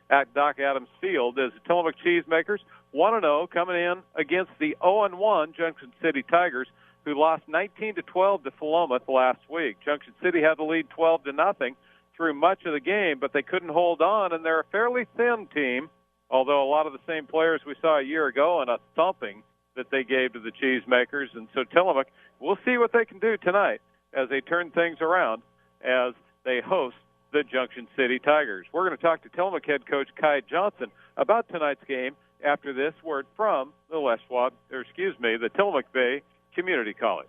at Doc Adams Field as the Tillamook Cheesemakers 1-0 coming in against the 0-1 Junction City Tigers, who lost 19-12 to Philomath last week. Junction City had the lead 12-0 through much of the game, but they couldn't hold on, and they're a fairly thin team, although a lot of the same players we saw a year ago and a thumping that they gave to the Cheesemakers. And so Tillamook, we'll see what they can do tonight as they turn things around as they host the Junction City Tigers. We're going to talk to Tillamook head coach Kai Johnson about tonight's game after this word from the the Tillamook Bay Community College.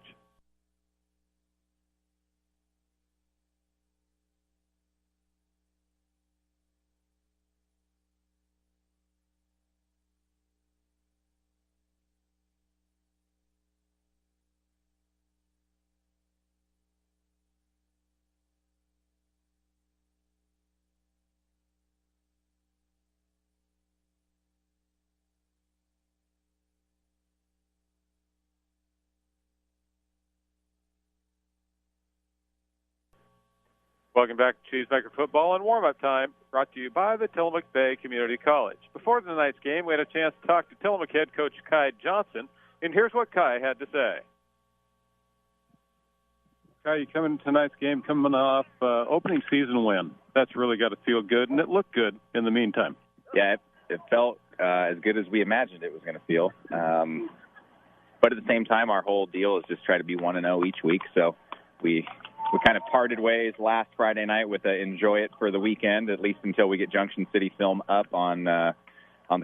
Welcome back to Cheesemaker Football and Warm-Up Time, brought to you by the Tillamook Bay Community College. Before tonight's game, we had a chance to talk to Tillamook head coach Kai Johnson, and here's what Kai had to say. Kai, you come into tonight's game coming off opening season win. That's really got to feel good, and it looked good in the meantime. Yeah, it felt as good as we imagined it was going to feel. But at the same time, our whole deal is just try to be 1-0 each week, so we kind of parted ways last Friday night with enjoy it for the weekend, at least until we get Junction City film up on the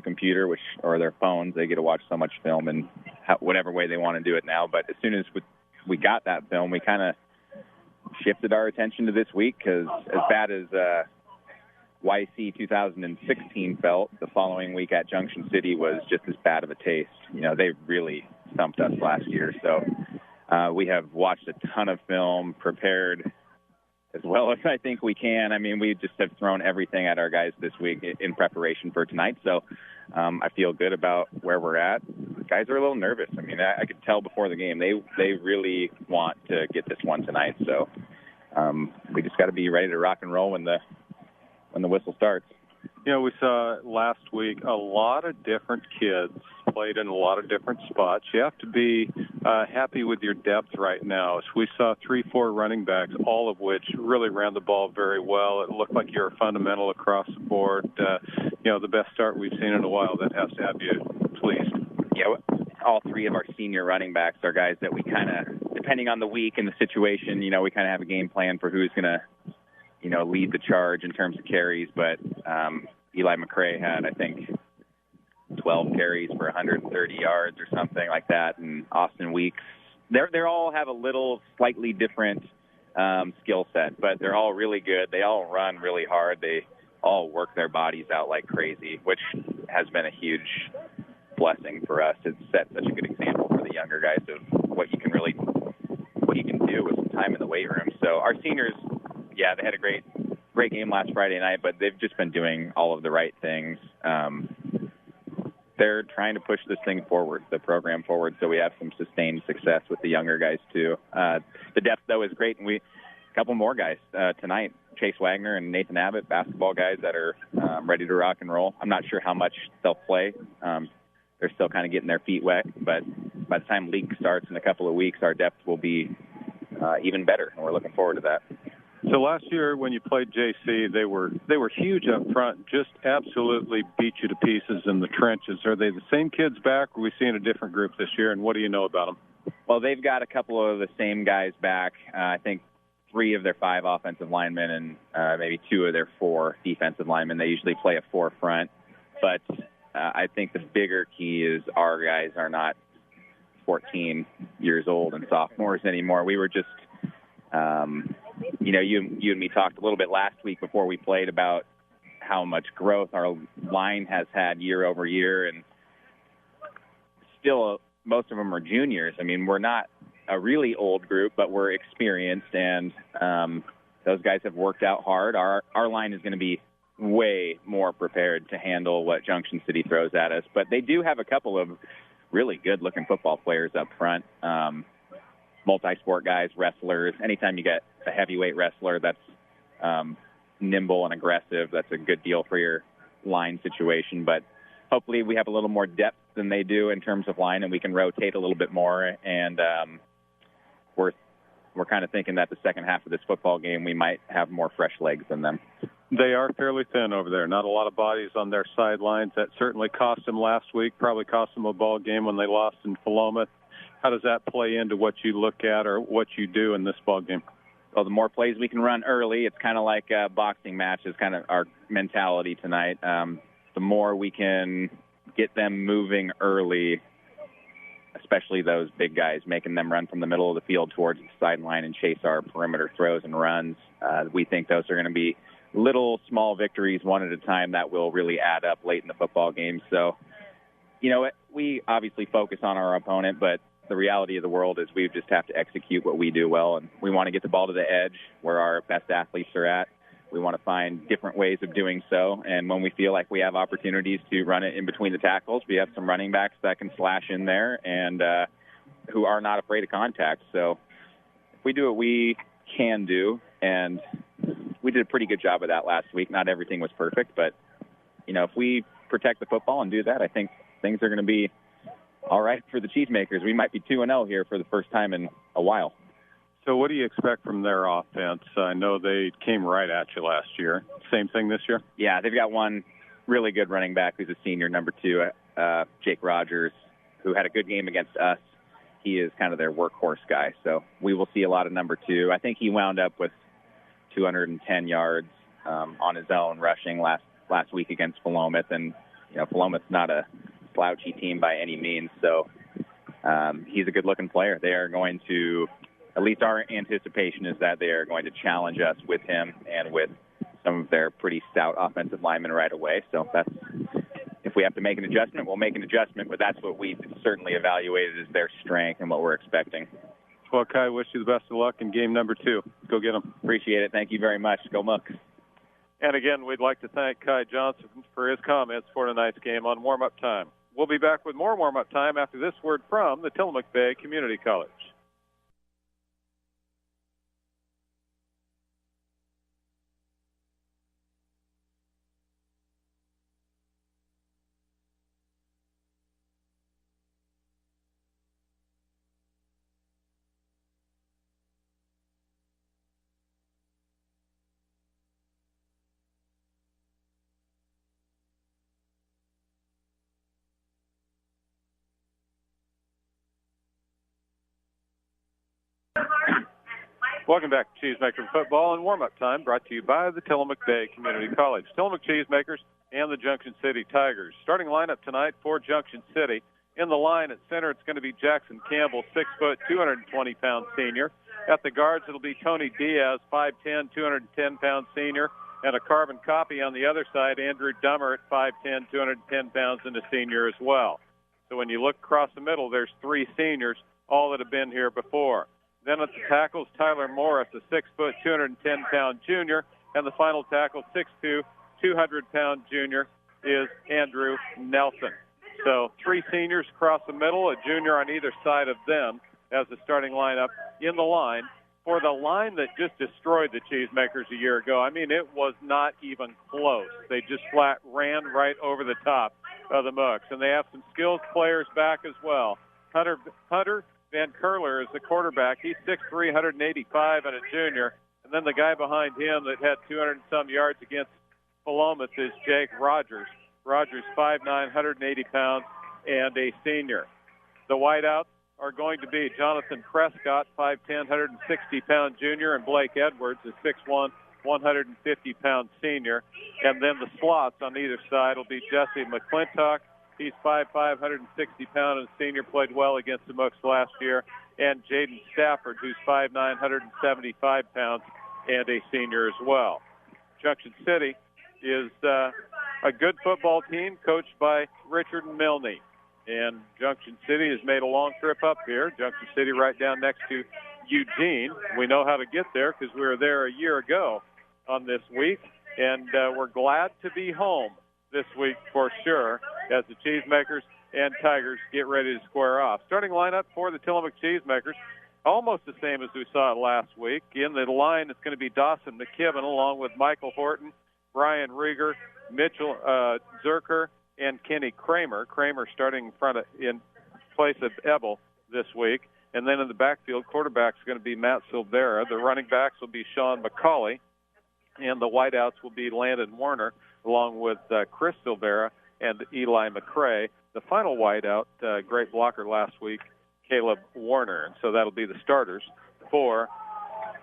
computer, or their phones. They get to watch so much film in whatever way they want to do it now. But as soon as we got that film, we kind of shifted our attention to this week, because as bad as YC 2016 felt, the following week at Junction City was just as bad of a taste. You know, they really stumped us last year, so we have watched a ton of film, prepared as well as I think we can. I mean, we just have thrown everything at our guys this week in preparation for tonight. So I feel good about where we're at. The guys are a little nervous. I mean, I could tell before the game they really want to get this one tonight. So we just got to be ready to rock and roll when the whistle starts. You know, we saw last week a lot of different kids played in a lot of different spots. You have to be happy with your depth right now. So we saw 3-4 running backs, all of which really ran the ball very well. It looked like you're fundamental across the board. The best start we've seen in a while. That has to have you pleased. Yeah, all three of our senior running backs are guys that we kind of, depending on the week and the situation, we kind of have a game plan for who's going to, lead the charge in terms of carries. But Eli McCrae had, I think, 12 carries for 130 yards or something like that. And Austin Weeks, they all have a little slightly different skill set, but they're all really good. They all run really hard. They all work their bodies out like crazy, which has been a huge blessing for us. It's set such a good example for the younger guys of what you can do with some time in the weight room. So our seniors, yeah, they had a great game last Friday night, but they've just been doing all of the right things. They're trying to push this thing forward, the program forward, so we have some sustained success with the younger guys too. The depth, though, is great, and a couple more guys tonight, Chase Wagner and Nathan Abbott, basketball guys that are ready to rock and roll. I'm not sure how much they'll play. They're still kind of getting their feet wet, but by the time league starts in a couple of weeks, our depth will be even better, and we're looking forward to that. So last year when you played JC, they were huge up front, just absolutely beat you to pieces in the trenches. Are they the same kids back, or are we seeing a different group this year, and what do you know about them? Well, they've got a couple of the same guys back. I think 3 of their 5 offensive linemen and maybe 2 of their 4 defensive linemen. They usually play a 4 front, but I think the bigger key is our guys are not 14 years old and sophomores anymore. We were just you and me talked a little bit last week before we played about how much growth our line has had year over year, and still most of them are juniors. I mean, we're not a really old group, but we're experienced, and those guys have worked out hard. Our line is going to be way more prepared to handle what Junction City throws at us, but they do have a couple of really good-looking football players up front. Multi-sport guys, wrestlers. Anytime you get a heavyweight wrestler that's nimble and aggressive, that's a good deal for your line situation, but hopefully we have a little more depth than they do in terms of line, and we can rotate a little bit more. And we're kind of thinking that the second half of this football game we might have more fresh legs than them. They are fairly thin over there. Not a lot of bodies on their sidelines. That certainly cost them last week, probably cost them a ball game when they lost in Philomath. How does that play into what you look at or what you do in this ball game? Well, the more plays we can run early, it's kind of like a boxing match is kind of our mentality tonight. The more we can get them moving early, especially those big guys, making them run from the middle of the field towards the sideline and chase our perimeter throws and runs. We think those are going to be little small victories one at a time that will really add up late in the football game. So, we obviously focus on our opponent, but the reality of the world is we just have to execute what we do well, and we want to get the ball to the edge where our best athletes are at. We want to find different ways of doing so, and when we feel like we have opportunities to run it in between the tackles, we have some running backs that can slash in there and who are not afraid of contact. So if we do what we can do, and we did a pretty good job of that last week. Not everything was perfect, but, if we protect the football and do that, I think things are going to be all right for the Cheesemakers. We might be 2-0 here for the first time in a while. So what do you expect from their offense? I know they came right at you last year. Same thing this year? Yeah, they've got one really good running back who's a senior, number 2, Jake Rogers, who had a good game against us. He is kind of their workhorse guy. So we will see a lot of number 2. I think he wound up with 210 yards on his own rushing last week against Philomath. And, Philomath's not a slouchy team by any means. So he's a good-looking player. They are going to, at least our anticipation is that they are going to challenge us with him and with some of their pretty stout offensive linemen right away. So if we have to make an adjustment, we'll make an adjustment, but that's what we certainly evaluated as their strength and what we're expecting. Well, Kai, wish you the best of luck in game number 2. Go get them. Appreciate it. Thank you very much. Go Mooks. And again, we'd like to thank Kai Johnson for his comments for tonight's game on warm-up time. We'll be back with more warm-up time after this word from the Tillamook Bay Community College. Welcome back to Cheesemaker Football and Warm-Up Time, brought to you by the Tillamook Bay Community College. Tillamook Cheesemakers and the Junction City Tigers. Starting lineup tonight for Junction City. In the line at center, it's going to be Jackson Campbell, 6 foot, 220-pound senior. At the guards, it'll be Tony Diaz, 5'10", 210-pound senior. And a carbon copy on the other side, Andrew Dummer at 5'10", 210 pounds, and a senior as well. So when you look across the middle, there's 3 seniors, all that have been here before. Then at the tackles, Tyler Morris, a 6 foot, 210-pound junior. And the final tackle, 6'2", 200-pound junior, is Andrew Nelson. So 3 seniors across the middle, a junior on either side of them as the starting lineup in the line for the line that just destroyed the Cheesemakers a year ago. I mean, it was not even close. They just flat ran right over the top of the Mooks. And they have some skilled players back as well. Hunter Van Curler is the quarterback. He's 6'3", 185, and a junior. And then the guy behind him that had 200-some yards against Philomath is Jake Rogers. Rogers, 5'9", 180 pounds, and a senior. The wideouts are going to be Jonathan Prescott, 5'10", 160-pound junior, and Blake Edwards, a 6'1", 150-pound senior. And then the slots on either side will be Jesse McClintock. He's 5'5", 160-pound, and senior, played well against the Mooks last year. And Jaden Stafford, who's 5'9", 175 pounds, and a senior as well. Junction City is a good football team coached by Richard Milne. And Junction City has made a long trip up here. Junction City right down next to Eugene. We know how to get there because we were there a year ago on this week. And we're glad to be home this week for sure as the Cheesemakers and Tigers get ready to square off. Starting lineup for the Tillamook Cheesemakers, almost the same as we saw last week. In the line, it's going to be Dawson McKibben along with Michael Horton, Brian Rieger, Mitchell Zerker, and Kenny Kramer. Kramer starting in place of Ebel this week. And then in the backfield, quarterback's going to be Matt Silvera. The running backs will be Sean McCauley. And the wideouts will be Landon Warner, along with Chris Silvera and Eli McCrae. The final wideout, great blocker last week, Caleb Warner. And so that'll be the starters for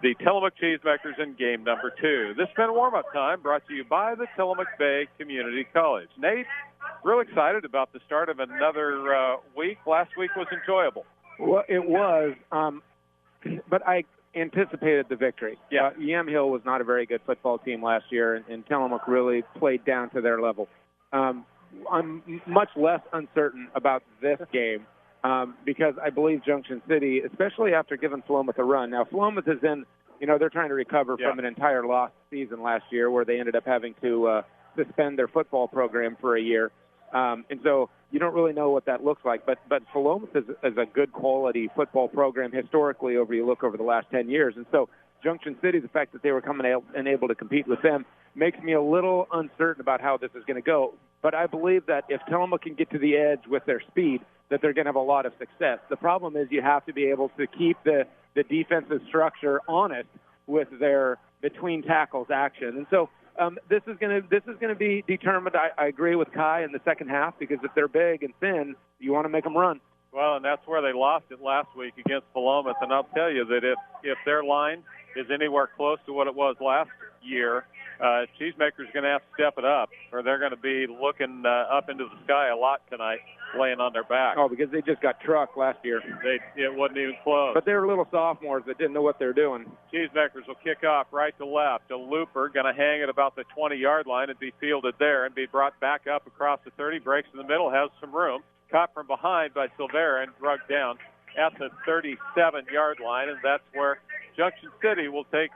the Tillamook Cheesemakers in game number 2. This has been warm-up time brought to you by the Tillamook Bay Community College. Nate, real excited about the start of another week. Last week was enjoyable. Well, it was, but I anticipated the victory. Yeah. Yamhill was not a very good football team last year, and Tillamook really played down to their level. I'm much less uncertain about this game because I believe Junction City, especially after giving Philomath a run. Now, Philomath is in, they're trying to recover from an entire lost season last year where they ended up having to suspend their football program for a year. And so you don't really know what that looks like. But Philomath is a good quality football program historically you look over the last 10 years. And so Junction City, the fact that they were coming and able to compete with them makes me a little uncertain about how this is going to go. But I believe that if Tillamook can get to the edge with their speed, that they're going to have a lot of success. The problem is you have to be able to keep the defensive structure honest with their between tackles action. And so this is going to be determined. I agree with Kai in the second half because if they're big and thin, you want to make them run. Well, and that's where they lost it last week against Philomath. And I'll tell you that if their line is anywhere close to what it was last year, Cheesemaker's going to have to step it up, or they're going to be looking up into the sky a lot tonight, laying on their back. Oh, because they just got trucked last year. It wasn't even close. But they were little sophomores that didn't know what they were doing. Cheesemakers will kick off right to left. A looper going to hang at about the 20-yard line and be fielded there and be brought back up across the 30. Breaks in the middle, has some room. Caught from behind by Silvera and drugged down at the 37-yard line, and that's where Junction City will take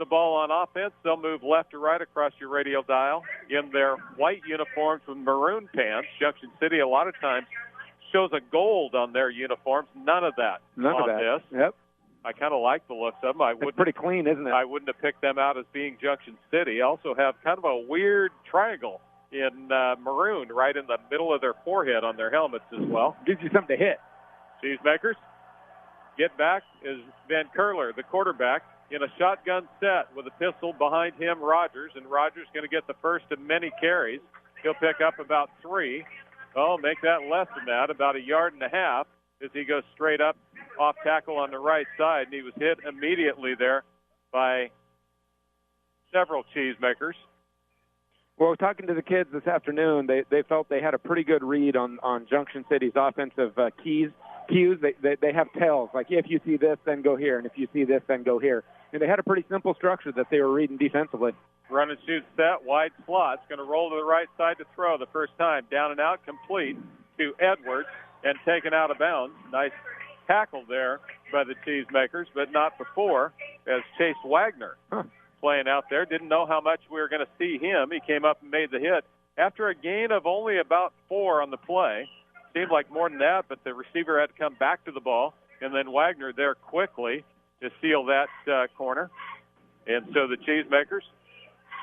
the ball on offense. They'll move left to right across your radio dial in their white uniforms with maroon pants. Junction City a lot of times shows a gold on their uniforms. None of that on this. Yep. I kind of like the looks of them. It's pretty clean, isn't it? I wouldn't have picked them out as being Junction City. Also have kind of a weird triangle in maroon right in the middle of their forehead on their helmets as well. Gives you something to hit. Cheesemakers get back is Van Curler, the quarterback, in a shotgun set with a pistol behind him, Rogers, and Rogers going to get the first of many carries. He'll pick up about 3. Oh, make that less than that, about 1.5 yards as he goes straight up off tackle on the right side, and he was hit immediately there by several Cheesemakers. Well, talking to the kids this afternoon, they felt they had a pretty good read on Junction City's offensive cues. They have tells, like if you see this, then go here, and if you see this, then go here. And they had a pretty simple structure that they were reading defensively. Run and shoot set, wide slot. It's going to roll to the right side to throw the first time. Down and out, complete to Edwards and taken out of bounds. Nice tackle there by the Cheesemakers, but not before, as Chase Wagner playing out there. Didn't know how much we were going to see him. He came up and made the hit. After a gain of only about 4 on the play, seemed like more than that, but the receiver had to come back to the ball, and then Wagner there quickly to seal that corner. And so the Cheesemakers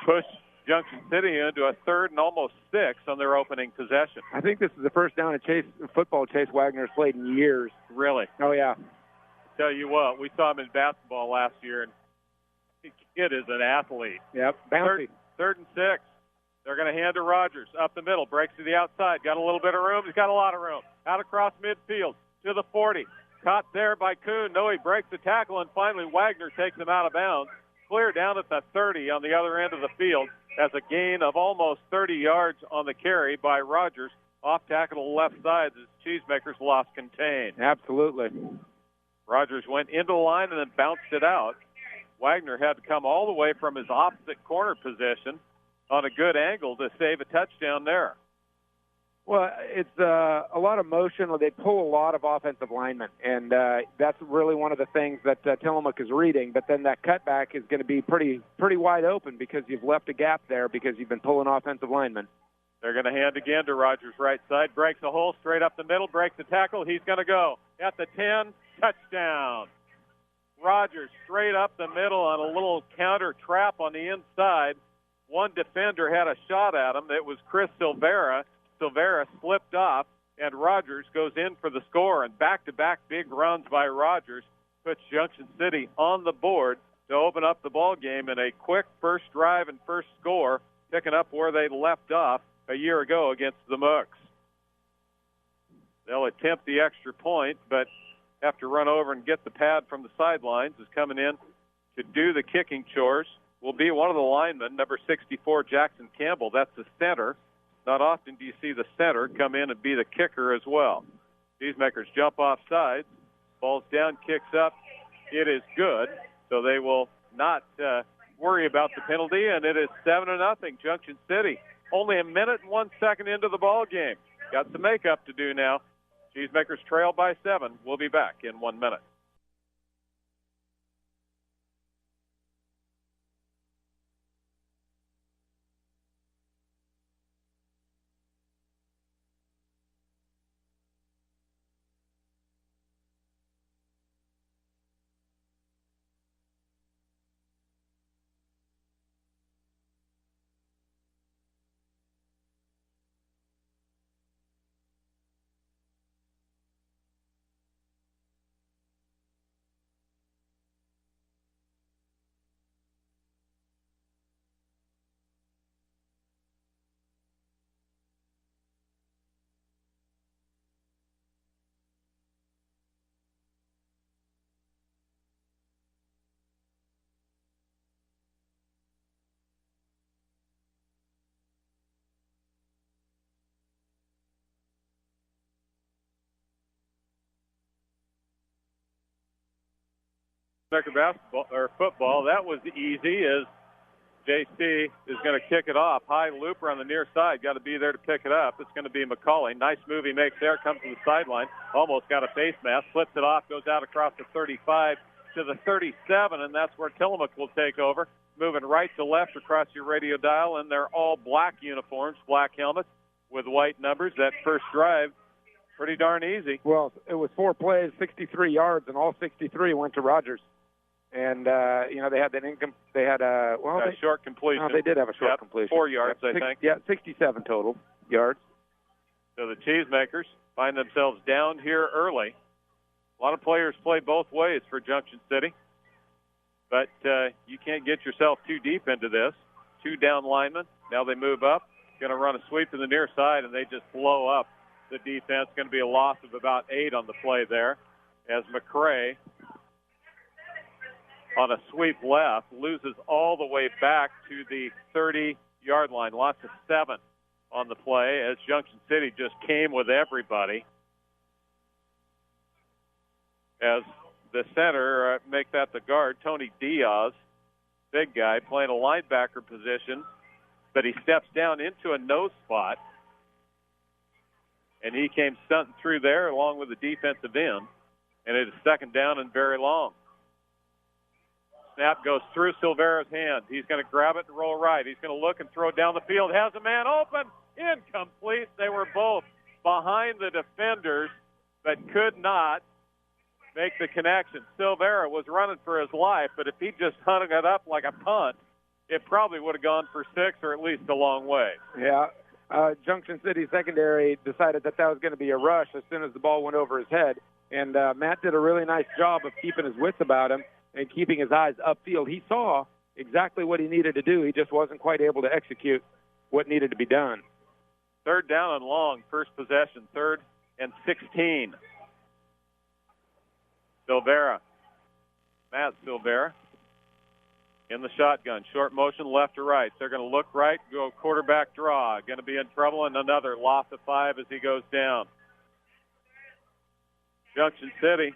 push Junction City into a 3rd and almost 6 on their opening possession. I think this is the first down at Chase Wagner's played in years. Really? Oh, yeah. Tell you what, we saw him in basketball last year, and the kid is an athlete. Yep, bouncy. 3rd and 6. They're going to hand to Rogers up the middle, breaks to the outside, got a little bit of room. He's got a lot of room. Out across midfield to the 40. Caught there by Kuhn. No, he breaks the tackle, and finally Wagner takes him out of bounds. Clear down at the 30 on the other end of the field as a gain of almost 30 yards on the carry by Rogers. Off tackle to the left side as Cheesemakers lost contain. Absolutely. Rogers went into the line and then bounced it out. Wagner had to come all the way from his opposite corner position on a good angle to save a touchdown there. Well, it's a lot of motion. They pull a lot of offensive linemen, and that's really one of the things that Tillamook is reading. But then that cutback is going to be pretty wide open because you've left a gap there because you've been pulling offensive linemen. They're going to hand again to Rogers' right side. Breaks a hole straight up the middle, breaks the tackle. He's going to go at the 10, touchdown. Rogers straight up the middle on a little counter trap on the inside. one defender had a shot at him. It was Chris Silvera. Silvera slipped off, and Rogers goes in for the score. And back-to-back big runs by Rogers puts Junction City on the board to open up the ball game in a quick first drive and first score, picking up where they left off a year ago against the Mooks. They'll attempt the extra point, but have to run over and get the pad from the sidelines. Is coming in to do the kicking chores will be one of the linemen, number 64, Jackson Campbell. That's the center. Not often do you see the center come in and be the kicker as well. Cheesemakers jump off sides. Ball's down, kicks up. It is good, so they will not worry about the penalty, and it is 7-0, Junction City. Only a minute and 1 second into the ball game. Got some makeup to do now. Cheesemakers trail by 7. We'll be back in 1 minute. Basketball or football, that was easy as JC is going to kick it off. High looper on the near side, got to be there to pick it up. It's going to be McCauley. Nice move he makes there, comes to the sideline, almost got a face mask, flips it off, goes out across the 35 to the 37, and that's where Tillamook will take over. Moving right to left across your radio dial, and they're all black uniforms, black helmets with white numbers. That first drive, pretty darn easy. Well, it was 4 plays, 63 yards, and all 63 went to Rogers. And, they had a short completion. No, they did have a short completion. 4 yards, I think. Yeah, 67 total yards. So the Cheesemakers find themselves down here early. A lot of players play both ways for Junction City. But you can't get yourself too deep into this. 2 down linemen. Now they move up. Going to run a sweep to the near side, and they just blow up the defense. Going to be a loss of about 8 on the play there as McCray on a sweep left, loses all the way back to the 30-yard line. Lots of 7 on the play as Junction City just came with everybody. As the center, make that the guard, Tony Diaz, big guy, playing a linebacker position, but he steps down into a nose spot, and he came stunting through there along with the defensive end, and it is second down and very long. Snap goes through Silvera's hand. He's going to grab it and roll right. He's going to look and throw down the field. Has a man open. Incomplete. They were both behind the defenders, but could not make the connection. Silvera was running for his life, but if he just hung it up like a punt, it probably would have gone for 6 or at least a long way. Yeah. Junction City secondary decided that was going to be a rush as soon as the ball went over his head. And Matt did a really nice job of keeping his wits about him and keeping his eyes upfield. He saw exactly what he needed to do. He just wasn't quite able to execute what needed to be done. Third down and long, first possession, 3rd and 16. Silvera, Matt Silvera, in the shotgun. Short motion left to right. They're going to look right, go quarterback draw. Going to be in trouble, and another loss of 5 as he goes down. Junction City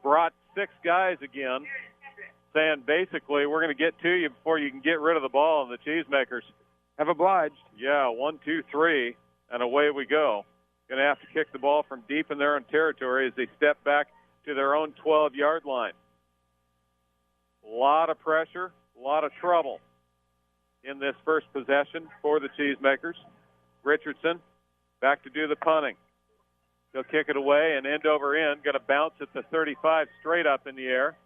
brought 6 guys again, saying basically we're going to get to you before you can get rid of the ball, and the Cheesemakers have obliged. Yeah, 1, 2, 3, and away we go. Going to have to kick the ball from deep in their own territory as they step back to their own 12-yard line. A lot of pressure, a lot of trouble in this first possession for the Cheesemakers. Richardson back to do the punting. He'll kick it away and end over end. Going to bounce at the 35 straight up in the air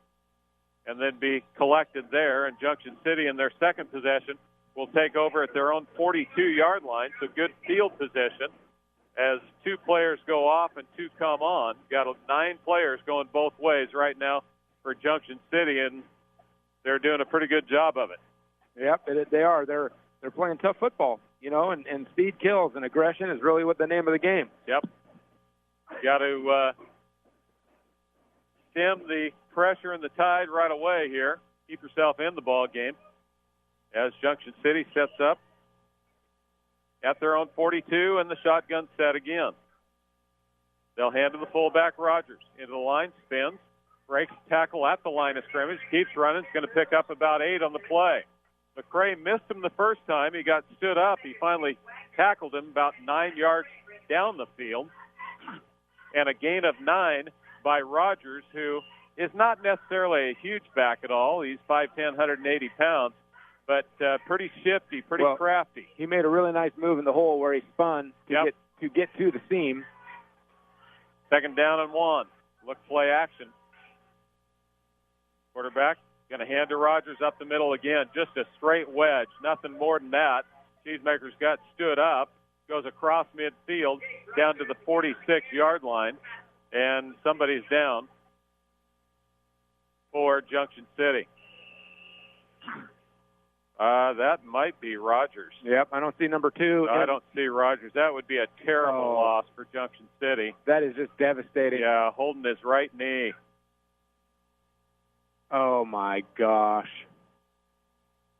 and then be collected there. And Junction City in their second possession will take over at their own 42-yard line, so good field position as 2 players go off and 2 come on. Got 9 players going both ways right now for Junction City, and they're doing a pretty good job of it. Yep, they are. They're playing tough football, and speed kills, and aggression is really what the name of the game. Yep. Got to stem the pressure and the tide right away here. Keep yourself in the ball game as Junction City sets up at their own 42, and the shotgun set again. They'll hand to the fullback, Rogers. Into the line, spins, breaks tackle at the line of scrimmage, keeps running. He's going to pick up about 8 on the play. McCray missed him the first time. He got stood up. He finally tackled him about 9 yards down the field. And a gain of 9 by Rogers, who is not necessarily a huge back at all. He's 5'10", 180 pounds, but pretty shifty, pretty crafty. He made a really nice move in the hole where he spun to get to the seam. 2nd down and 1. Look play action. Quarterback going to hand to Rogers up the middle again. Just a straight wedge. Nothing more than that. Cheesemaker's got stood up. Goes across midfield down to the 46-yard line. And somebody's down for Junction City. That might be Rogers. Yep, I don't see number 2. No, I don't see Rogers. That would be a terrible loss for Junction City. That is just devastating. Yeah, holding his right knee. Oh, my gosh.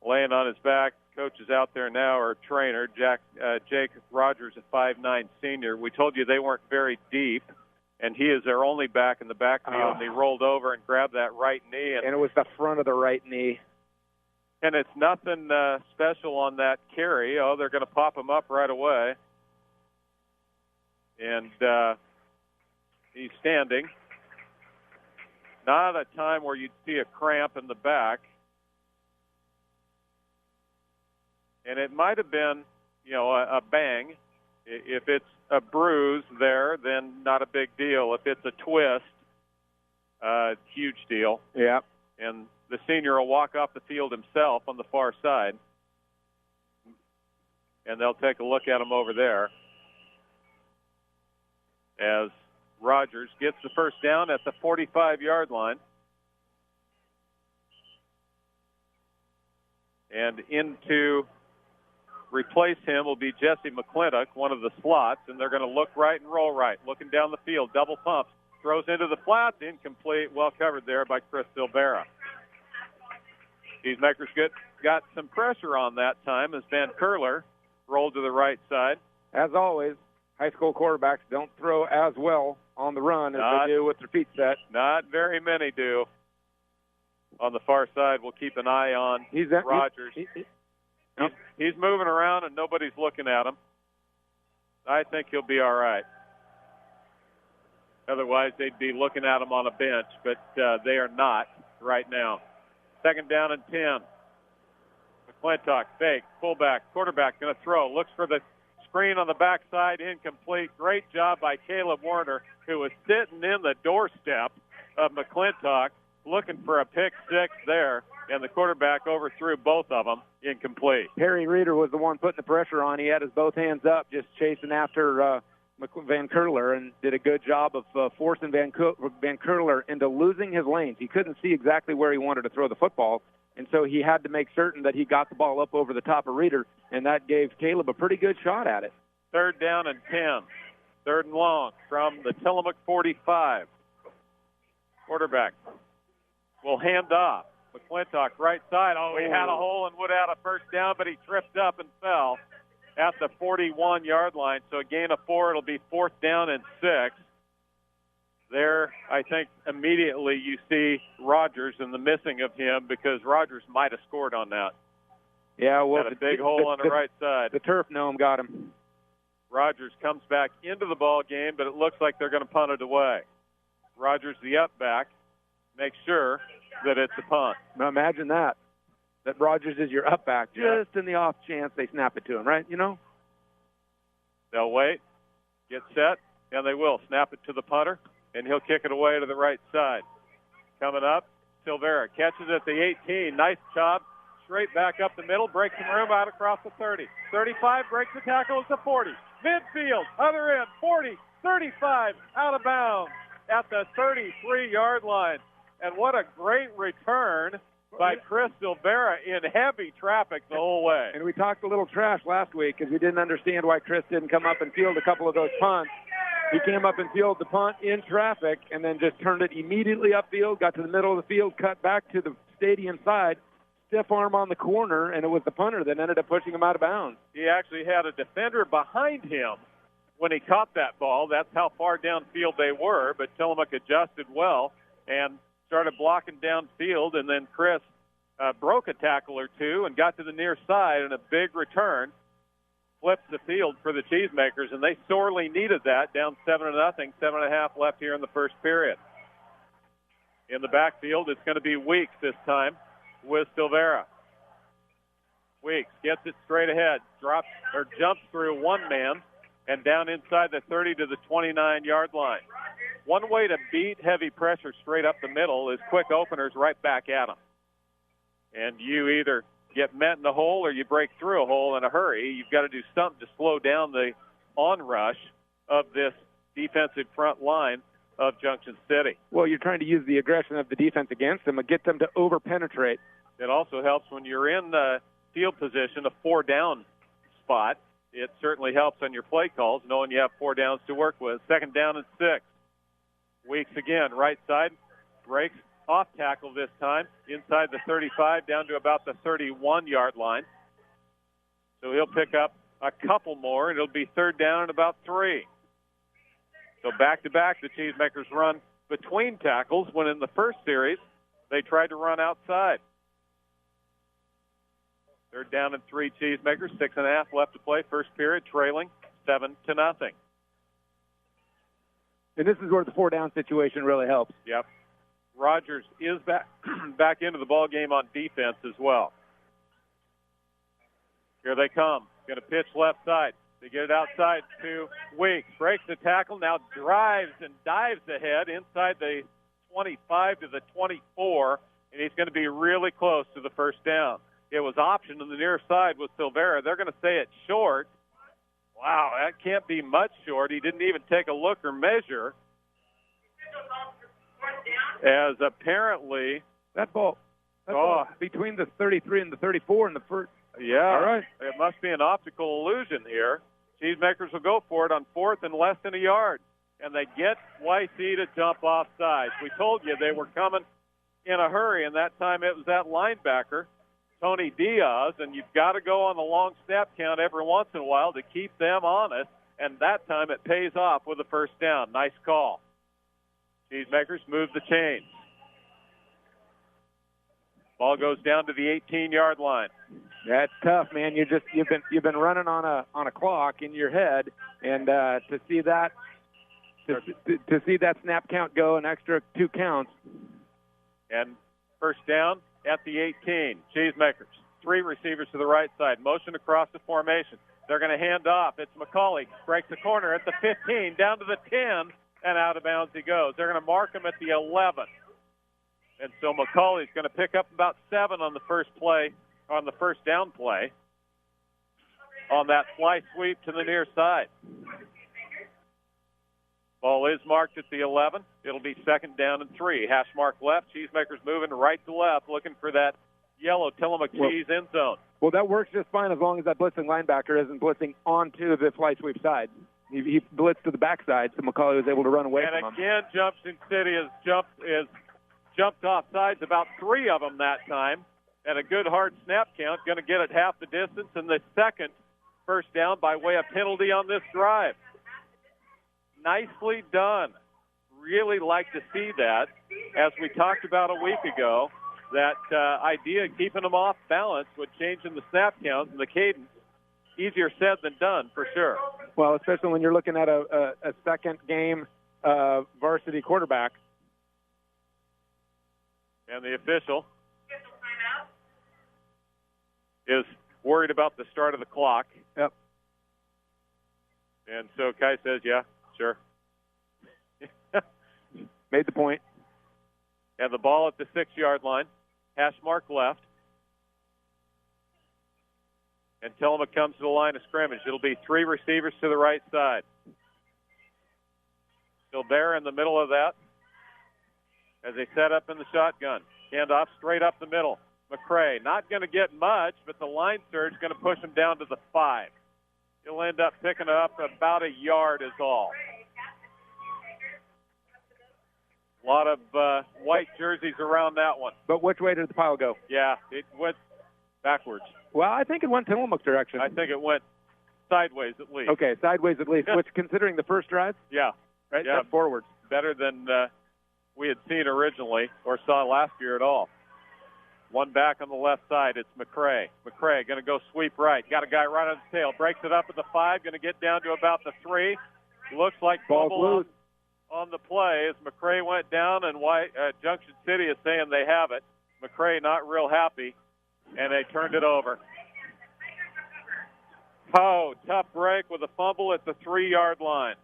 Laying on his back. Coach is out there now, or trainer, Jake Rogers, a 5'9" senior. We told you they weren't very deep, and he is their only back in the backfield. And he rolled over and grabbed that right knee. And it was the front of the right knee. And it's nothing special on that carry. Oh, they're going to pop him up right away. And he's standing. Not a time where you'd see a cramp in the back. And it might have been, a bang. If it's a bruise there, then not a big deal. If it's a twist, huge deal. Yeah. And the senior will walk off the field himself on the far side. And they'll take a look at him over there as Rogers gets the first down at the 45-yard line. And into replace him will be Jesse McClintock, one of the slots, and they're going to look right and roll right. Looking down the field, double pumps, throws into the flats, incomplete, well covered there by Chris Silvera. Cheesemaker's got some pressure on that time as Van Curler rolled to the right side. As always, high school quarterbacks don't throw as well on the run as they do with their feet set. Not very many do. On the far side, we'll keep an eye on Rogers. He's moving around and nobody's looking at him. I think he'll be all right. Otherwise, they'd be looking at him on a bench, but they are not right now. 2nd down and 10. McClintock, fake, fullback, quarterback going to throw. Looks for the screen on the backside, incomplete. Great job by Caleb Warner, who was sitting in the doorstep of McClintock, looking for a pick 6 there, and the quarterback overthrew both of them, incomplete. Harry Reeder was the one putting the pressure on. He had his both hands up, just chasing after Van Curler, and did a good job of forcing Van Curler into losing his lanes. He couldn't see exactly where he wanted to throw the football, and so he had to make certain that he got the ball up over the top of Reeder, and that gave Caleb a pretty good shot at it. 3rd down and 10. 3rd and long from the Tillamook 45. Quarterback will hand off. McClintock, right side. He had a hole and would have had a first down, but he tripped up and fell at the 41-yard line. So a gain of 4. It'll be 4th down and 6. There, I think immediately you see Rogers and the missing of him, because Rogers might have scored on that. Yeah, well, had a big hole on the right side. The turf gnome got him. Rogers comes back into the ball game, but it looks like they're going to punt it away. Rogers, the up back, makes sure that it's a punt. Now imagine that Rogers is your up back, just in the off chance they snap it to him, right? They'll wait, get set, and they will snap it to the punter, and he'll kick it away to the right side. Coming up, Silvera catches at the 18. Nice job straight back up the middle, breaks some room out across the 30. 35, breaks the tackle at the 40. Midfield, other end, 40, 35, out of bounds at the 33-yard line. And what a great return by Chris Silvera in heavy traffic the whole way. And we talked a little trash last week because we didn't understand why Chris didn't come up and field a couple of those punts. He came up and fielded the punt in traffic and then just turned it immediately upfield, got to the middle of the field, cut back to the stadium side, stiff arm on the corner, and it was the punter that ended up pushing him out of bounds. He actually had a defender behind him when he caught that ball. That's how far downfield they were, but Tillamook adjusted well and started blocking downfield, and then Chris broke a tackle or two and got to the near side, and a big return flips the field for the Cheesemakers, and they sorely needed that, down 7-0, 7.5 left here in the first period. In the backfield, it's going to be Weeks this time with Silvera. Weeks gets it straight ahead, drops or jumps through one man, and down inside the 30 to the 29-yard line. One way to beat heavy pressure straight up the middle is quick openers right back at them. And you either get met in the hole or you break through a hole in a hurry. You've got to do something to slow down the onrush of this defensive front line of Junction City. Well, you're trying to use the aggression of the defense against them and get them to over-penetrate. It also helps when you're in the field position, a 4-down spot. It certainly helps on your play calls, knowing you have 4 downs to work with. 2nd down and 6. Weeks again, right side, breaks, off tackle this time, inside the 35, down to about the 31-yard line. So he'll pick up a couple more, and it'll be 3rd down and about 3. So back-to-back, the Cheesemakers run between tackles, when in the first series, they tried to run outside. 3rd down and 3 Cheesemakers, 6.5 left to play, first period, trailing 7-0. And this is where the 4-down situation really helps. Yep. Rogers is back into the ball game on defense as well. Here they come. Going to pitch left side. They get it outside to Weeks. Breaks the tackle, now drives and dives ahead inside the 25 to the 24, and he's going to be really close to the first down. It was optioned on the near side with Silvera. They're going to say it's short. Wow, that can't be much short. He didn't even take a look or measure. As apparently that ball between the 33 and the 34 in the first. Yeah, all right. It must be an optical illusion here. Cheesemakers will go for it on 4th and less than a yard, and they get YC to jump off sides. We told you they were coming in a hurry, and that time it was that linebacker, Tony Diaz, and you've got to go on the long snap count every once in a while to keep them honest, and that time it pays off with a first down. Nice call. Cheesemakers move the chains. Ball goes down to the 18-yard line. That's tough, man. You've been running on a clock in your head, and to see that snap count go an extra 2 counts. And first down at the 18. Cheesemakers, 3 receivers to the right side. Motion across the formation. They're going to hand off. It's McCauley. Breaks the corner at the 15, down to the 10, and out of bounds he goes. They're going to mark him at the 11. And so McCauley's going to pick up about 7 on the first down play, on that fly sweep to the near side. Ball is marked at the 11. It'll be 2nd down and 3. Hash mark left. Cheesemakers moving right to left, looking for that yellow Tillamook Cheese end zone. Well, that works just fine as long as that blitzing linebacker isn't blitzing onto the fly sweep side. He blitzed to the backside, so McCauley was able to run away from him. And again, Junction City has jumped off sides, about 3 of them that time, and a good hard snap count, going to get it half the distance, and the second first down by way of penalty on this drive. Nicely done. Really like to see that. As we talked about a week ago, that idea of keeping them off balance with changing the snap count and the cadence, easier said than done for sure. Well, especially when you're looking at a second game varsity quarterback. And the official is worried about the start of the clock. Yep. And so Kai says, yeah, sure. Made the point. And the ball at the 6-yard line. Hash mark left. And Tillamook comes to the line of scrimmage. It'll be 3 receivers to the right side. Gilbert in the middle of that as they set up in the shotgun. Handoff straight up the middle. McCray not going to get much, but the line surge is going to push him down to the 5. He'll end up picking up about a yard is all. A lot of white jerseys around that one. But which way did the pile go? Yeah, it went backwards. Well, I think it went Tillamook's direction. I think it went sideways at least. Okay, sideways at least, which considering the first drive? Yeah. Right, yeah. that's forwards. Better than we had seen originally or saw last year at all. One back on the left side, it's McCray. McCray going to go sweep right. Got a guy right on his tail. Breaks it up at the 5, going to get down to about the 3. Looks like fumble on the play as McCray went down, and Junction City is saying they have it. McCray not real happy, and they turned it over. Oh, tough break with a fumble at the 3-yard line.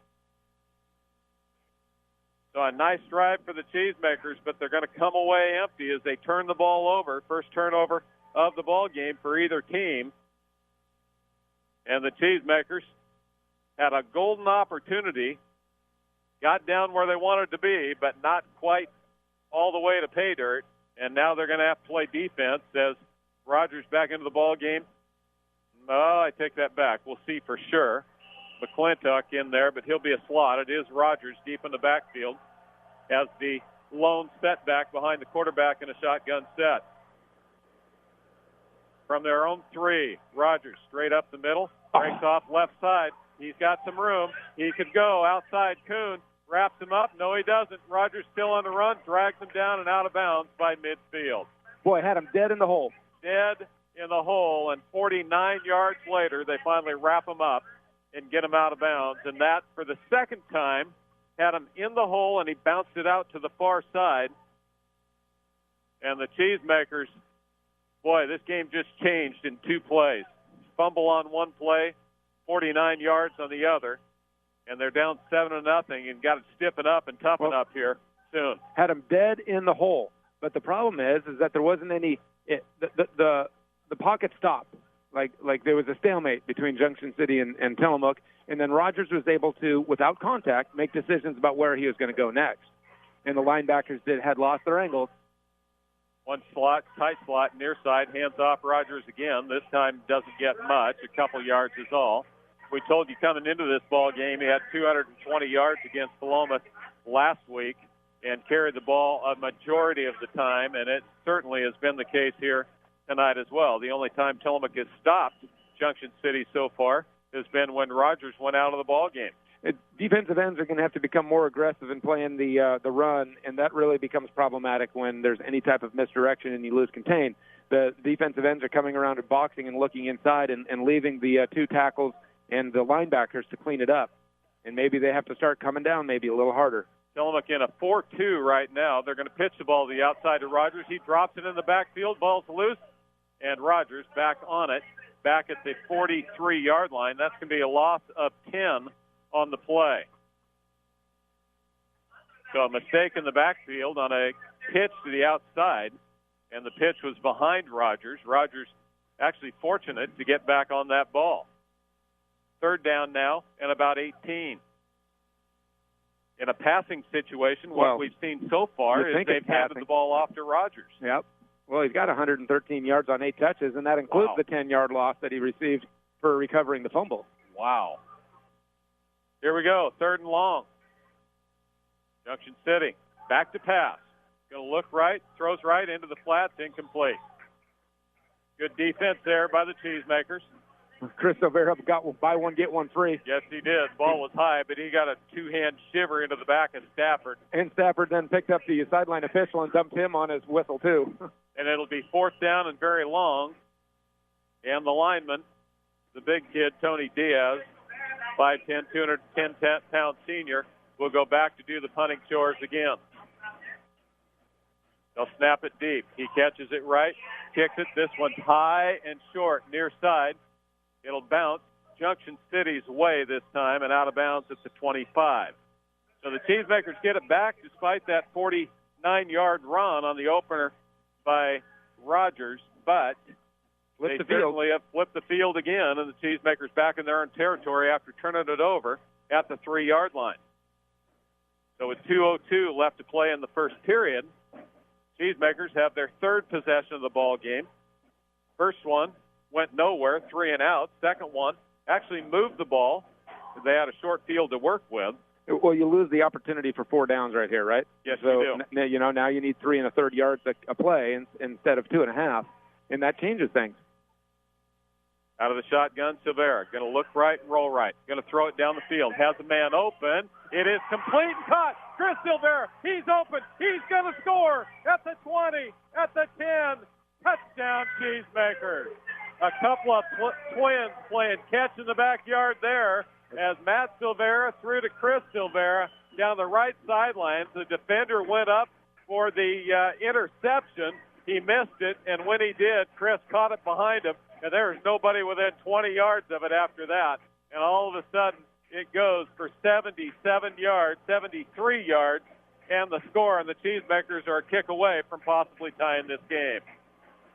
So a nice drive for the Cheesemakers, but they're going to come away empty as they turn the ball over. First turnover of the ball game for either team. And the Cheesemakers had a golden opportunity, got down where they wanted to be, but not quite all the way to pay dirt. And now they're going to have to play defense as Rogers back into the ball game. Oh, I take that back. We'll see for sure. McClintock in there, but he'll be a slot. It is Rogers deep in the backfield as the lone setback behind the quarterback in a shotgun set. From their own 3, Rogers straight up the middle, breaks off left side. He's got some room. He could go outside. Kuhn wraps him up. No, he doesn't. Rogers still on the run, drags him down and out of bounds by midfield. Boy, had him dead in the hole. Dead in the hole, and 49 yards later, they finally wrap him up and get him out of bounds. And that, for the second time, had him in the hole, and he bounced it out to the far side. And the Cheesemakers, boy, this game just changed in 2 plays. Fumble on one play, 49 yards on the other, and they're down 7-0 and got to stiffen up and toughen up here soon. Had him dead in the hole. But the problem is that there wasn't any the pocket stopped. Like there was a stalemate between Junction City and Tillamook, and then Rogers was able to, without contact, make decisions about where he was going to go next. And the linebackers had lost their angles. One slot, tight slot, near side, hands off Rogers again. This time doesn't get much, a couple yards is all. We told you coming into this ball game he had 220 yards against Paloma last week and carried the ball a majority of the time, and it certainly has been the case here tonight as well. The only time Tillamook has stopped Junction City so far has been when Rogers went out of the ball game. Defensive ends are going to have to become more aggressive in playing the run, and that really becomes problematic when there's any type of misdirection and you lose contain. The defensive ends are coming around and boxing and looking inside and leaving the 2 tackles and the linebackers to clean it up. And maybe they have to start coming down maybe a little harder. Tillamook in a 4-2 right now. They're going to pitch the ball to the outside to Rogers. He drops it in the backfield. Ball's loose, and Rogers back on it, back at the 43-yard line. That's going to be a loss of 10 on the play. So a mistake in the backfield on a pitch to the outside, and the pitch was behind Rogers. Rogers actually fortunate to get back on that ball. 3rd down now and about 18. In a passing situation, what we've seen so far is they've handed the ball off to Rogers. Yep. Well, he's got 113 yards on 8 touches, and that includes the 10-yard loss that he received for recovering the fumble. Wow. Here we go, 3rd and long. Junction City, back to pass. Going to look right, throws right into the flats, incomplete. Good defense there by the Cheesemakers. Chris O'Vera got buy one, get one free. Yes, he did. Ball was high, but he got a 2-hand shiver into the back of Stafford. And Stafford then picked up the sideline official and dumped him on his whistle, too. And it'll be 4th down and very long. And the lineman, the big kid, Tony Diaz, 5'10", 210-pound senior, will go back to do the punting chores again. They'll snap it deep. He catches it right, kicks it. This one's high and short, near side. It'll bounce Junction City's way this time and out of bounds at the 25. So the Cheesemakers get it back despite that 49-yard run on the opener by Rogers, but They certainly have flipped the field again, and the Cheesemakers back in their own territory after turning it over at the 3-yard line. So with 2:02 left to play in the first period, Cheesemakers have their third possession of the ball game. First one went nowhere, 3 and out. Second one actually moved the ball. They had a short field to work with. Well, you lose the opportunity for 4 downs right here, right? Yes, so, you do. Now you need 3 1/3 yards a play instead of 2 1/2, and that changes things. Out of the shotgun, Silvera going to look right and roll right. Going to throw it down the field. Has a man open. It is complete and caught. Chris Silvera, he's open. He's going to score at the 20, at the 10. Touchdown, Cheesemakers. A couple of twins playing catch in the backyard there as Matt Silvera threw to Chris Silvera down the right sideline. The defender went up for the interception. He missed it, and when he did, Chris caught it behind him, and there was nobody within 20 yards of it after that. And all of a sudden, it goes for 77 yards, 73 yards, and the score, and the Cheesemakers are a kick away from possibly tying this game.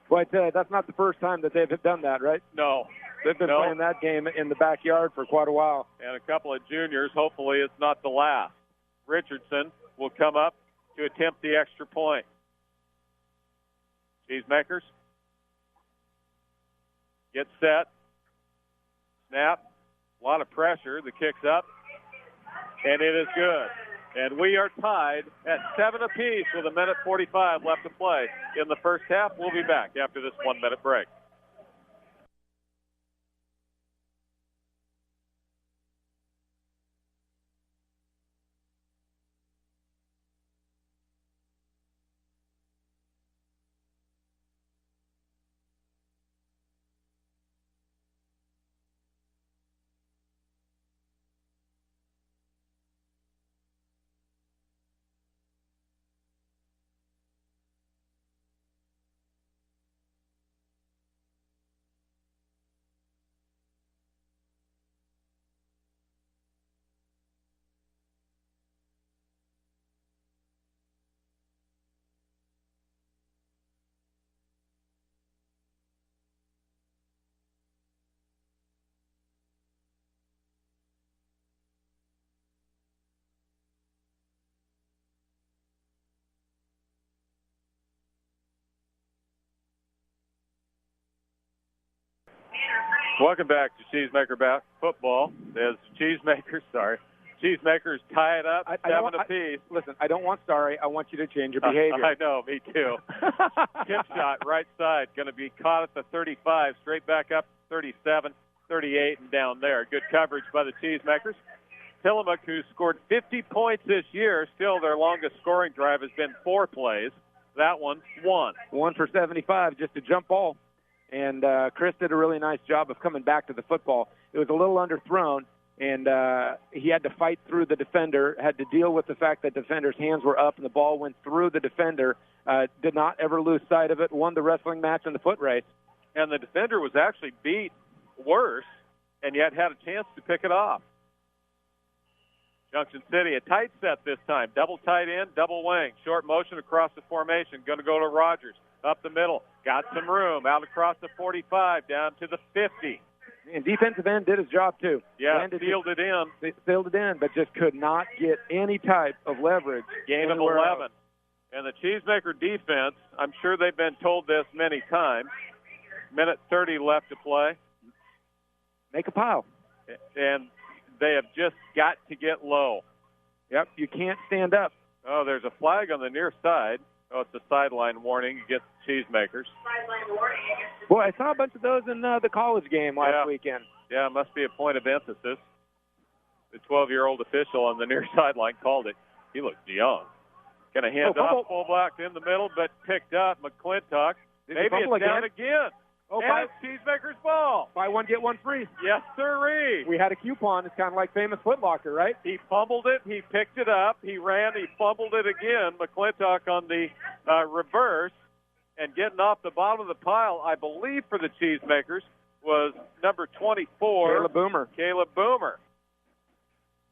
Well, I tell you, that's not the first time that they've done that, right? No. They've been playing that game in the backyard for quite a while. And a couple of juniors. Hopefully it's not the last. Richardson will come up to attempt the extra point. Cheesemakers get set. Snap. A lot of pressure. The kick's up. And it is good. And we are tied at 7 apiece with 1:45 left to play in the first half. We'll be back after this 1-minute break. Welcome back to Cheesemaker football. As Cheesemakers tie it up 7 apiece. Listen, I don't want sorry. I want you to change your behavior. I know, me too. Tip shot right side, going to be caught at the 35, straight back up 37, 38, and down there. Good coverage by the Cheesemakers. Tillamook, who scored 50 points this year, still their longest scoring drive has been 4 plays. That one, 1. 1 for 75, just a jump ball. And Chris did a really nice job of coming back to the football. It was a little underthrown, and he had to fight through the defender, had to deal with the fact that the defender's hands were up and the ball went through the defender, did not ever lose sight of it, won the wrestling match in the foot race. And the defender was actually beat worse, and yet had a chance to pick it off. Junction City, a tight set this time. Double tight end, double wing. Short motion across the formation. Going to go to Rogers. Up the middle. Got some room. Out across the 45, down to the 50. And defensive end did his job, too. Yeah, sealed it in. Sealed it in, but just could not get any type of leverage. Gain of 11. And the Cheesemaker defense, I'm sure they've been told this many times. 1:30 left to play. Make a pile. And they have just got to get low. Yep, you can't stand up. Oh, there's a flag on the near side. Oh, it's a sideline warning against Cheesemakers. Sideline warning. Boy, I saw a bunch of those in the college game last weekend. Yeah, it must be a point of emphasis. The 12-year-old official on the near sideline called it. He looks young. Going to hand off fullback in the middle, but picked up. McClintock. Maybe it's down again. Oh, and it's Cheesemakers' ball. Buy one, get one free. Yes, sirree. We had a coupon. It's kind of like Famous Foot Locker, right? He fumbled it. He picked it up. He ran. He fumbled it again. McClintock on the reverse. And getting off the bottom of the pile, I believe, for the Cheesemakers was number 24. Caleb Boomer.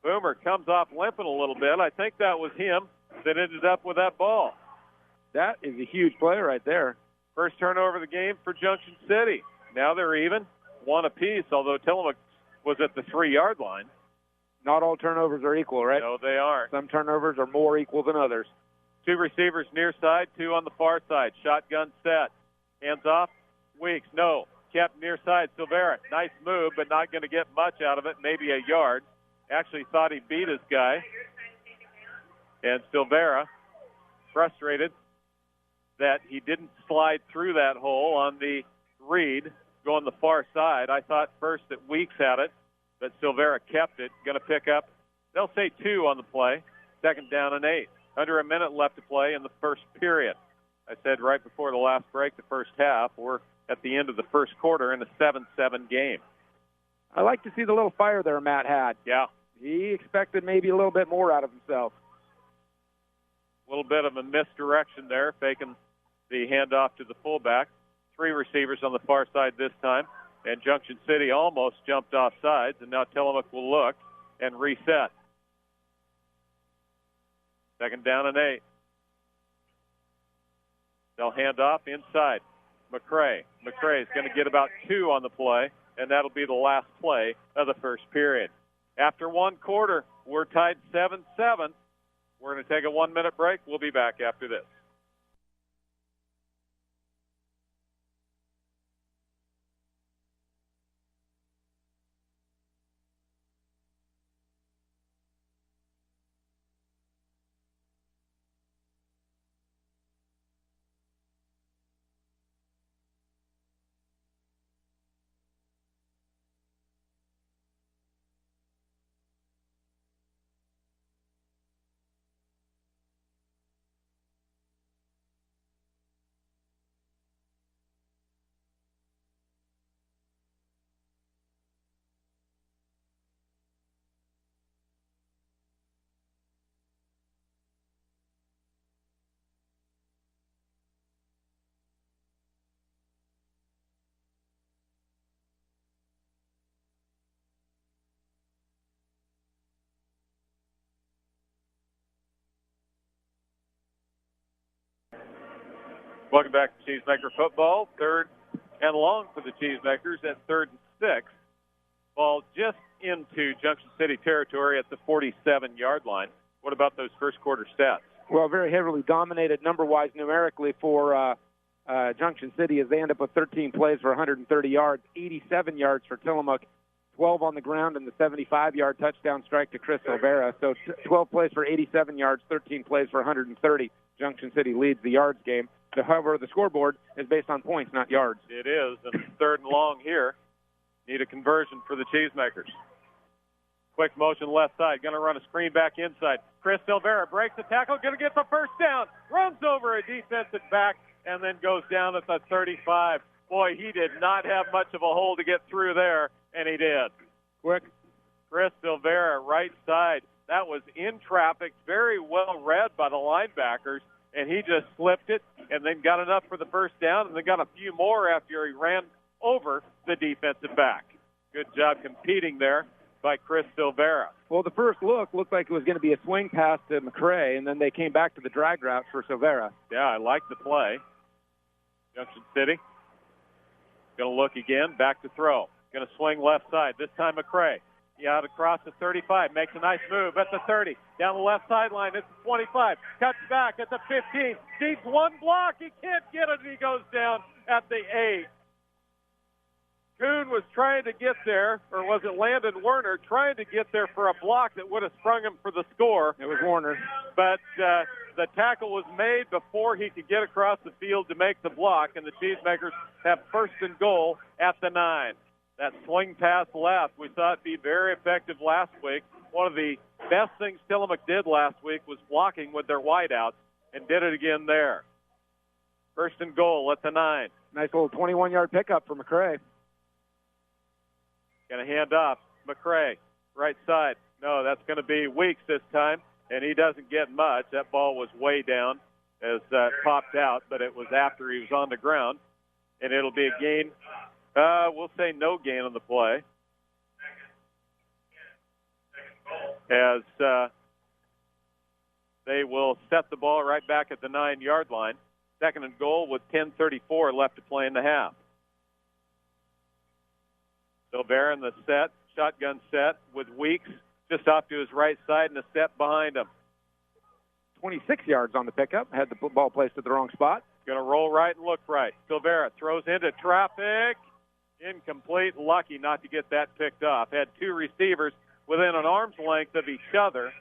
Boomer comes off limping a little bit. I think that was him that ended up with that ball. That is a huge play right there. First turnover of the game for Junction City. Now they're even, one apiece, although Tillamook was at the 3-yard line. Not all turnovers are equal, right? No, they aren't. Some turnovers are more equal than others. 2 receivers near side, 2 on the far side. Shotgun set. Hands off. Weeks. No. Kept near side. Silvera. Nice move, but not going to get much out of it. Maybe a yard. Actually thought he beat his guy. And Silvera, frustrated that he didn't slide through that hole on the read going the far side. I thought first that Weeks had it, but Silvera kept it. Going to pick up, they'll say 2 on the play. 2nd down and 8. Under a minute left to play in the first period. I said right before the last break, the first half, we're at the end of the first quarter in a 7-7 game. I like to see the little fire there Matt had. Yeah. He expected maybe a little bit more out of himself. A little bit of a misdirection there, faking the handoff to the fullback. 3 receivers on the far side this time, and Junction City almost jumped off sides, and now Tillamook will look and reset. 2nd down and 8. They'll hand off inside. McCray. McCray is going to get about 2 on the play, and that'll be the last play of the first period. After 1 quarter, we're tied 7-7. We're going to take a 1-minute break. We'll be back after this. Welcome back to Cheesemaker football. 3rd and long for the Cheesemakers at 3rd and 6. Ball just into Junction City territory at the 47-yard line. What about those first quarter stats? Well, very heavily dominated number-wise numerically for Junction City as they end up with 13 plays for 130 yards, 87 yards for Tillamook, 12 on the ground, and the 75-yard touchdown strike to Chris Silvera. So 12 plays for 87 yards, 13 plays for 130. Junction City leads the yards game. However, the scoreboard is based on points, not yards. It is, and 3rd and long here. Need a conversion for the Cheesemakers. Quick motion left side. Going to run a screen back inside. Chris Silvera breaks the tackle. Going to get the first down. Runs over a defensive back and then goes down at the 35. Boy, he did not have much of a hole to get through there, and he did. Quick. Chris Silvera, right side. That was in traffic, very well read by the linebackers, and he just slipped it and then got enough for the first down and then got a few more after he ran over the defensive back. Good job competing there by Chris Silvera. Well, the first looked like it was going to be a swing pass to McCray, and then they came back to the drag route for Silvera. Yeah, I like the play. Junction City going to look again, back to throw. Going to swing left side. This time McCray. Out across the 35, makes a nice move at the 30, down the left sideline, it's the 25, cuts back at the 15, needs one block, he can't get it, and he goes down at the 8. Kuhn was trying to get there, or was it Landon Werner, trying to get there for a block that would have sprung him for the score. It was Warner. But the tackle was made before he could get across the field to make the block, and the Cheesemakers have 1st and goal at the 9. That swing pass left, we saw it be very effective last week. One of the best things Tillamook did last week was blocking with their wideouts, and did it again there. 1st and goal at the 9. Nice little 21-yard pickup for McCray. Going to hand off. McCray, right side. No, that's going to be Weeks this time, and he doesn't get much. That ball was way down as popped out, but it was after he was on the ground, and it'll be a gain. We'll say no gain on the play. As they will set the ball right back at the 9-yard line. 2nd and goal with 10:34 left to play in the half. Silvera in the set, shotgun set with Weeks just off to his right side and a step behind him. 26 yards on the pickup. Had the ball placed at the wrong spot. Going to roll right and look right. Silvera throws into traffic. Incomplete. Lucky not to get that picked off. Had two receivers within an arm's length of each other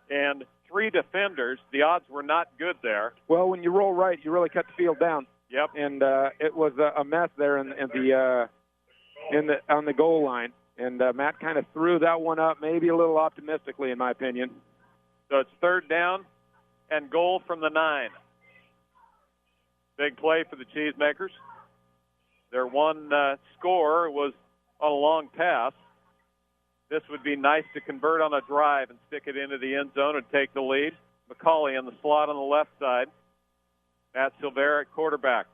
and three defenders. The odds were not good there. Well, when you roll right, you really cut the field down. Yep. And it was a mess there on the goal line. And Matt kind of threw that one up, maybe a little optimistically, in my opinion. So it's third down and goal from the 9. Big play for the Cheesemakers. Their one score was on a long pass. This would be nice to convert on a drive and stick it into the end zone and take the lead. McCauley in the slot on the left side. Matt Silvera at quarterback.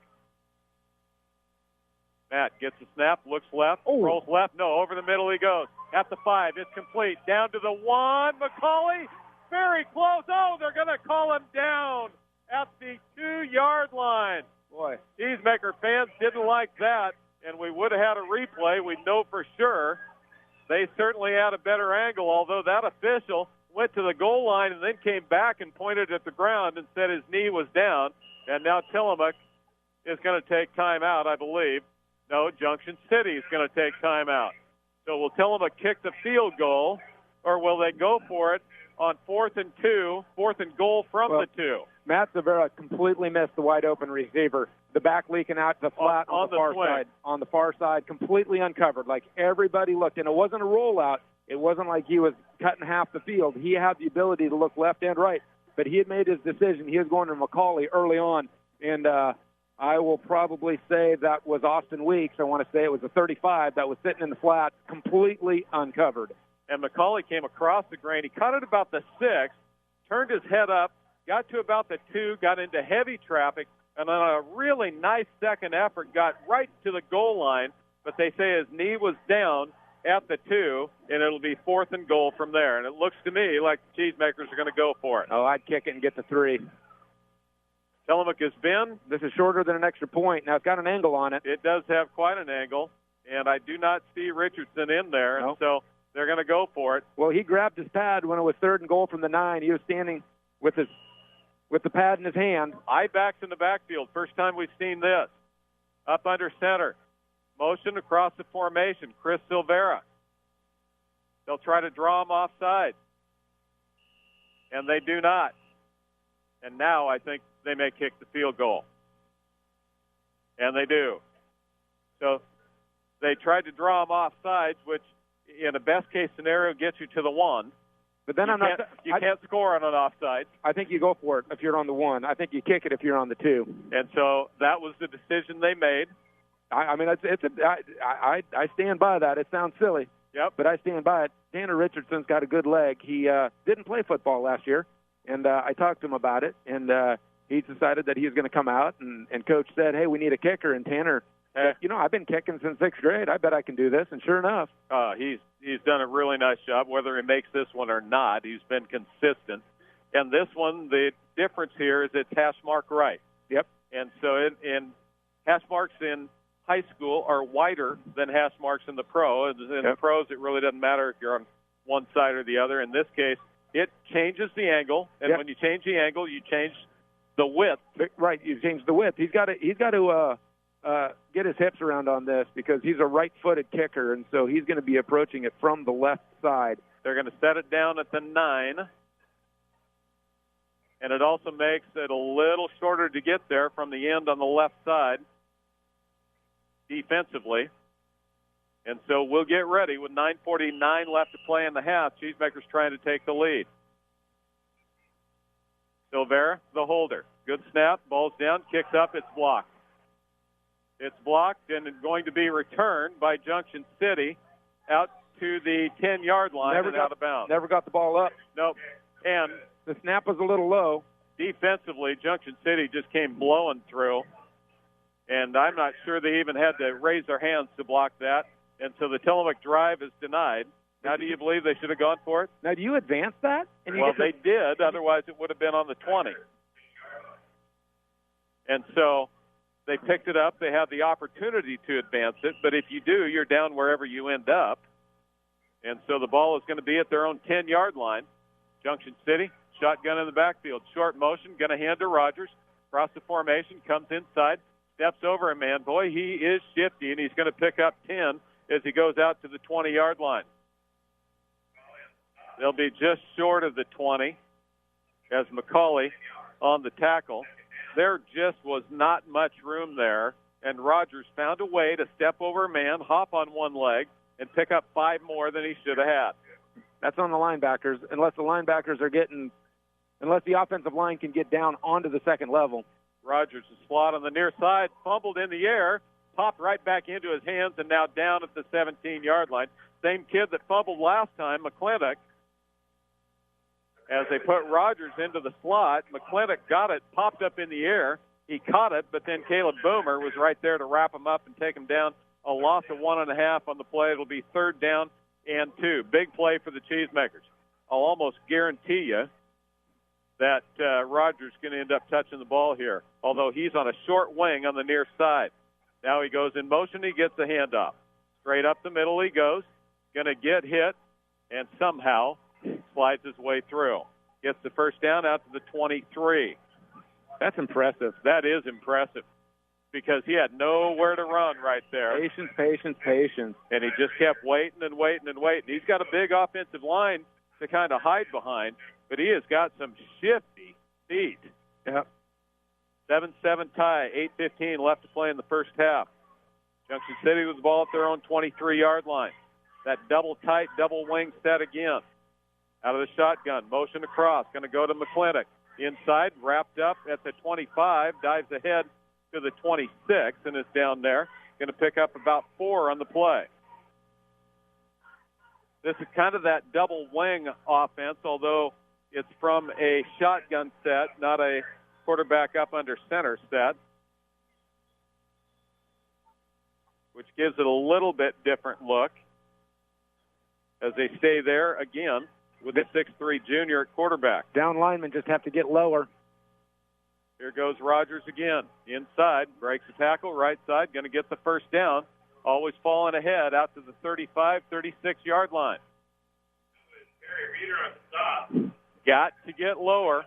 Matt gets the snap, looks left, rolls left. No, over the middle he goes. At the 5, it's complete. Down to the 1. McCauley, very close. Oh, they're going to call him down at the 2-yard line. Boy, Cheesemaker fans didn't like that, and we would have had a replay. We know for sure. They certainly had a better angle, although that official went to the goal line and then came back and pointed at the ground and said his knee was down. And now Tillamook is going to take time out, I believe. No, Junction City is going to take time out. So will Tillamook kick the field goal, or will they go for it on 4th and 2, 4th and goal from the 2? Matt Silvera completely missed the wide-open receiver. The back leaking out to the flat on the far side. On the far side, completely uncovered. Like everybody looked, and it wasn't a rollout. It wasn't like he was cutting half the field. He had the ability to look left and right, but he had made his decision. He was going to McCauley early on, and I will probably say that was Austin Weeks. I want to say it was a 35 that was sitting in the flat, completely uncovered. And McCauley came across the grain. He caught it about the 6, turned his head up, got to about the 2, got into heavy traffic, and on a really nice second effort got right to the goal line. But they say his knee was down at the 2, and it'll be 4th and goal from there. And it looks to me like the Cheesemakers are going to go for it. Oh, I'd kick it and get the 3. Tillamook has been. This is shorter than an extra point. Now, it's got an angle on it. It does have quite an angle, and I do not see Richardson in there. No. And so they're going to go for it. Well, he grabbed his pad when it was 3rd and goal from the 9. He was standing with the pad in his hand. Eye backs in the backfield. First time we've seen this. Up under center. Motion across the formation. Chris Silvera. They'll try to draw him offside. And they do not. And now I think they may kick the field goal. And they do. So they tried to draw him offsides, which in a best-case scenario gets you to the 1. But then you can't score on an offside. I think you go for it if you're on the 1. I think you kick it if you're on the 2. And so that was the decision they made. I mean, I stand by that. It sounds silly. Yep. But I stand by it. Tanner Richardson's got a good leg. He didn't play football last year, and I talked to him about it, and he decided that he was going to come out, and Coach said, hey, we need a kicker, and Tanner said, I've been kicking since 6th grade. I bet I can do this, and sure enough. He's done a really nice job, whether he makes this one or not. He's been consistent. And this one, the difference here is it's hash mark right. Yep. And so in hash marks in high school are wider than hash marks in the pro. In the pros, it really doesn't matter if you're on one side or the other. In this case, it changes the angle, and when you change the angle, you change the width. Right, you change the width. He's got to get his hips around on this because he's a right-footed kicker, and so he's going to be approaching it from the left side. They're going to set it down at the 9, and it also makes it a little shorter to get there from the end on the left side defensively. And so we'll get ready with 9:49 left to play in the half. Cheesemaker's trying to take the lead. Silvera, the holder. Good snap, ball's down, kicks up, it's blocked. It's blocked and it's going to be returned by Junction City out to the 10-yard line and out of bounds. Never got the ball up. Nope. And the snap was a little low. Defensively, Junction City just came blowing through. And I'm not sure they even had to raise their hands to block that. And so the Tillamook drive is denied. Now, do you believe they should have gone for it? Now, do you advance that? Well, they did. Otherwise, it would have been on the 20. And so They picked it up. They had the opportunity to advance it, but if you do, you're down wherever you end up. And so the ball is going to be at their own 10-yard line. Junction City, shotgun in the backfield. Short motion, going to hand to Rogers. Across the formation, comes inside, steps over a man. Boy, he is shifty, and he's going to pick up 10 as he goes out to the 20-yard line. They'll be just short of the 20 as McCauley on the tackle. There just was not much room there, and Rogers found a way to step over a man, hop on one leg, and pick up 5 more than he should have had. That's on the linebackers, unless the offensive line can get down onto the second level. Rogers is slot on the near side, fumbled in the air, popped right back into his hands, and now down at the 17-yard line. Same kid that fumbled last time, McClintock. As they put Rogers into the slot, McClintock got it, popped up in the air. He caught it, but then Caleb Boomer was right there to wrap him up and take him down. A loss of 1.5 on the play. It'll be 3rd down and 2. Big play for the Cheesemakers. I'll almost guarantee you that Rogers is going to end up touching the ball here, although he's on a short wing on the near side. Now he goes in motion. He gets the handoff. Straight up the middle he goes. Going to get hit and somehow slides his way through. Gets the first down out to the 23. That's impressive. That is impressive because he had nowhere to run right there. Patience. And he just kept waiting and waiting and waiting. He's got a big offensive line to kind of hide behind, but he has got some shifty feet. Yep. 7-7 tie, 8:15 left to play in the first half. Junction City with the ball at their own 23-yard line. That double tight, double wing set again. Out of the shotgun, motion across, going to go to McClintock. Inside, wrapped up at the 25, dives ahead to the 26, and is down there. Going to pick up about 4 on the play. This is kind of that double wing offense, although it's from a shotgun set, not a quarterback up under center set, which gives it a little bit different look as they stay there again with the 6'3 junior at quarterback. Down linemen just have to get lower. Here goes Rogers again. Inside, breaks the tackle, right side, going to get the first down. Always falling ahead out to the 35, 36-yard line. Got to get lower.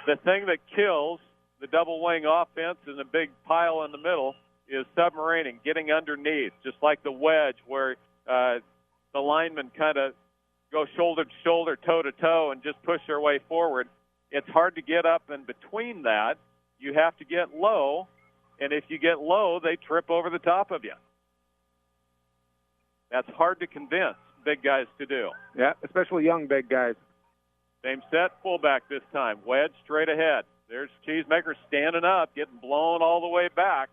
The thing that kills the double wing offense in a big pile in the middle is submarining, getting underneath, just like the wedge where the linemen kind of go shoulder to shoulder, toe to toe, and just push their way forward. It's hard to get up in between that. You have to get low, and if you get low, they trip over the top of you. That's hard to convince big guys to do. Yeah, especially young big guys. Same set, fullback this time. Wedge straight ahead. There's Cheesemaker standing up, getting blown all the way back.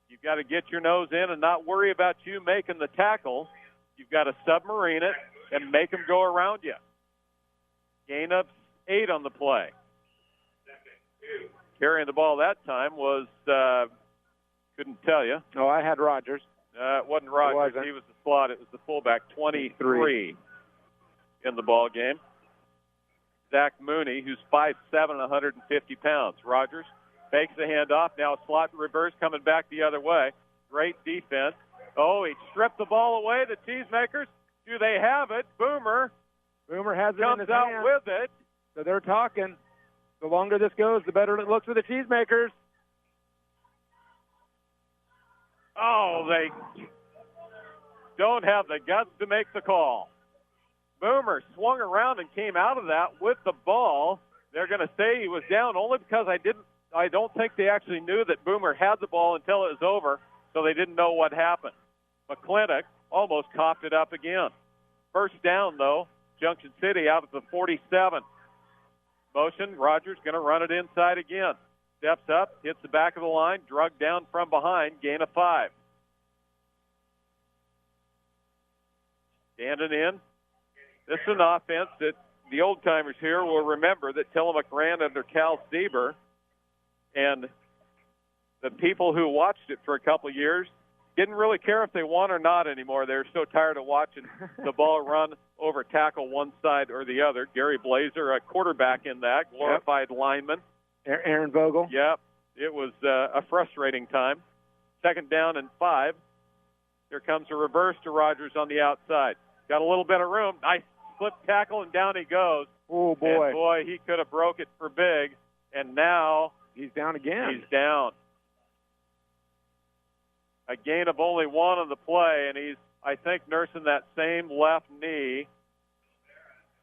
You've got to get your nose in and not worry about you making the tackle. You've got to submarine it and make them go around you. Gain of 8 on the play. Carrying the ball that time was, couldn't tell you. No, I had Rogers. It wasn't Rogers. He was the slot. It was the fullback, 23 in the ball game. Zach Mooney, who's 5'7", 150 pounds. Rogers fakes the handoff. Now a slot reverse coming back the other way. Great defense. Oh, he stripped the ball away. The Cheesemakers, do they have it? Boomer has it in his comes out hand. with it. So they're talking. The longer this goes, the better it looks for the Cheesemakers. Oh, they don't have the guts to make the call. Boomer swung around and came out of that with the ball. They're going to say he was down only because I don't think they actually knew that Boomer had the ball until it was over, so they didn't know what happened. McClintock almost coughed it up again. First down, though, Junction City out of the 47. Motion, Rogers going to run it inside again. Steps up, hits the back of the line, drugged down from behind, gain of 5. Standing in. This is an offense that the old-timers here will remember that Tillamook ran under Cal Stieber, and the people who watched it for a couple of years didn't really care if they won or not anymore. They were so tired of watching the ball run over tackle one side or the other. Gary Blazer, a quarterback in that, glorified lineman. Aaron Vogel. Yep. it was a frustrating time. 2nd down and 5. Here comes a reverse to Rogers on the outside. Got a little bit of room. Nice flip tackle, and down he goes. Oh, boy. And boy, he could have broke it for big. And now he's down again. He's down. A gain of only 1 on the play, and he's, I think, nursing that same left knee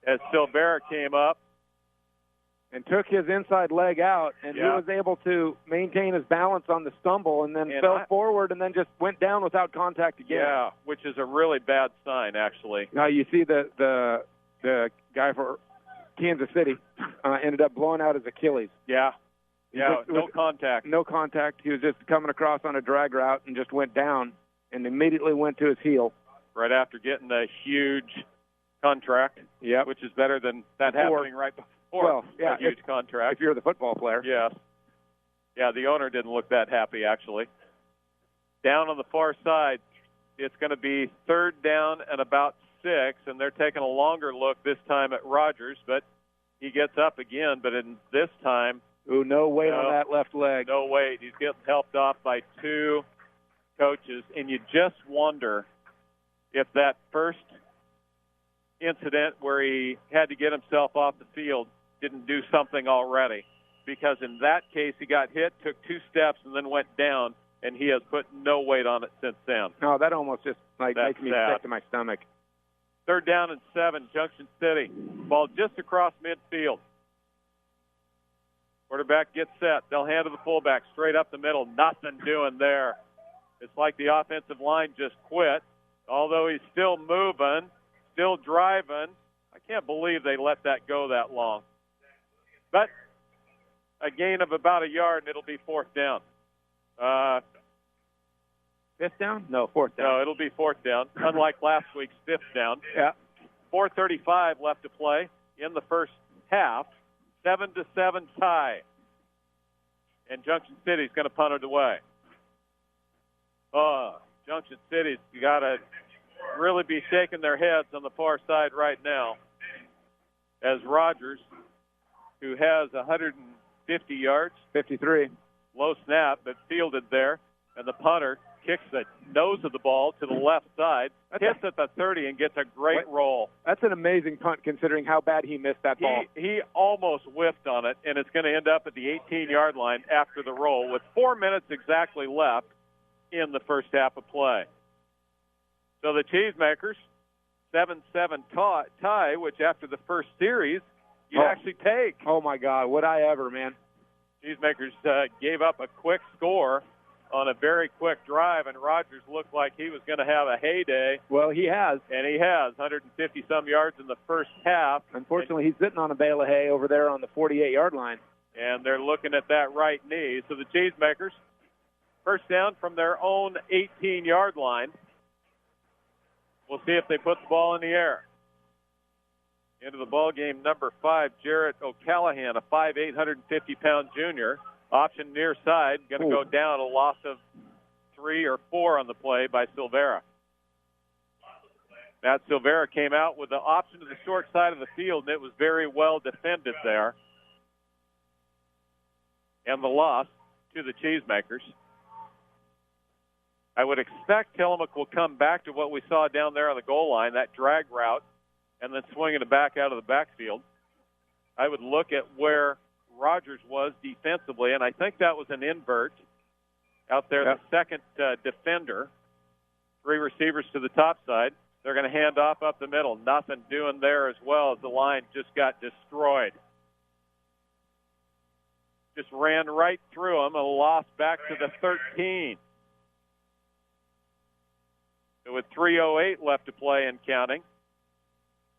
as Silvera came up. And took his inside leg out, and he was able to maintain his balance on the stumble and then fell forward and then just went down without contact again. Yeah, which is a really bad sign, actually. Now, you see the guy for Kansas City ended up blowing out his Achilles. Yeah, no contact. No contact. He was just coming across on a drag route and just went down and immediately went to his heel. Right after getting a huge contract, which is better than that happening right before. Well, yeah, a huge contract. If you're the football player. Yes. Yeah, the owner didn't look that happy, actually. Down on the far side, it's going to be 3rd down and about 6, and they're taking a longer look this time at Rogers, but he gets up again, but in this time... Ooh, no weight on that left leg. No weight. He's getting helped off by 2 coaches, and you just wonder if that first incident where he had to get himself off the field didn't do something already, because in that case he got hit, took 2 steps, and then went down, and he has put no weight on it since then. No, that almost just makes me sick to my stomach. 3rd down and 7, Junction City. Ball just across midfield. Quarterback gets set. They'll hand to the fullback straight up the middle. Nothing doing there. It's like the offensive line just quit, although he's still moving, still driving. I can't believe they let that go that long. But a gain of about a yard, and it'll be 4th down. 5th down? No, 4th down. No, it'll be 4th down, unlike last week's 5th down. Yeah. 4:35 left to play in the first half. 7-7 tie. And Junction City's going to punt it away. Junction City's got to really be shaking their heads on the far side right now, as Rogers, who has 150 yards. 53. Low snap, but fielded there. And the punter kicks the nose of the ball to the left side, hits at the 30, and gets a great roll. That's an amazing punt considering how bad he missed that ball. He almost whiffed on it, and it's going to end up at the 18-yard line after the roll with 4 minutes exactly left in the first half of play. So the Cheesemakers, 7-7 tie, which after the first series, you actually take. Oh, my God. Would I ever, man. Cheesemakers gave up a quick score on a very quick drive, and Rogers looked like he was going to have a heyday. Well, he has. And he has, 150-some yards in the first half. Unfortunately, he's sitting on a bale of hay over there on the 48-yard line. And they're looking at that right knee. So the Cheesemakers, first down from their own 18-yard line. We'll see if they put the ball in the air. Into the ball game, number 5, Jarrett O'Callahan, a 5'8", 150-pound junior. Option near side, going to go down, a loss of 3 or 4 on the play by Silvera. Matt Silvera came out with the option to the short side of the field, and it was very well defended there. And the loss to the Cheesemakers. I would expect Tillamook will come back to what we saw down there on the goal line, that drag route, and then swinging it back out of the backfield. I would look at where Rogers was defensively, and I think that was an invert out there, the second defender. 3 receivers to the top side. They're going to hand off up the middle. Nothing doing there as well, as the line just got destroyed. Just ran right through them, a loss back to the 13. So with 3:08 left to play and counting,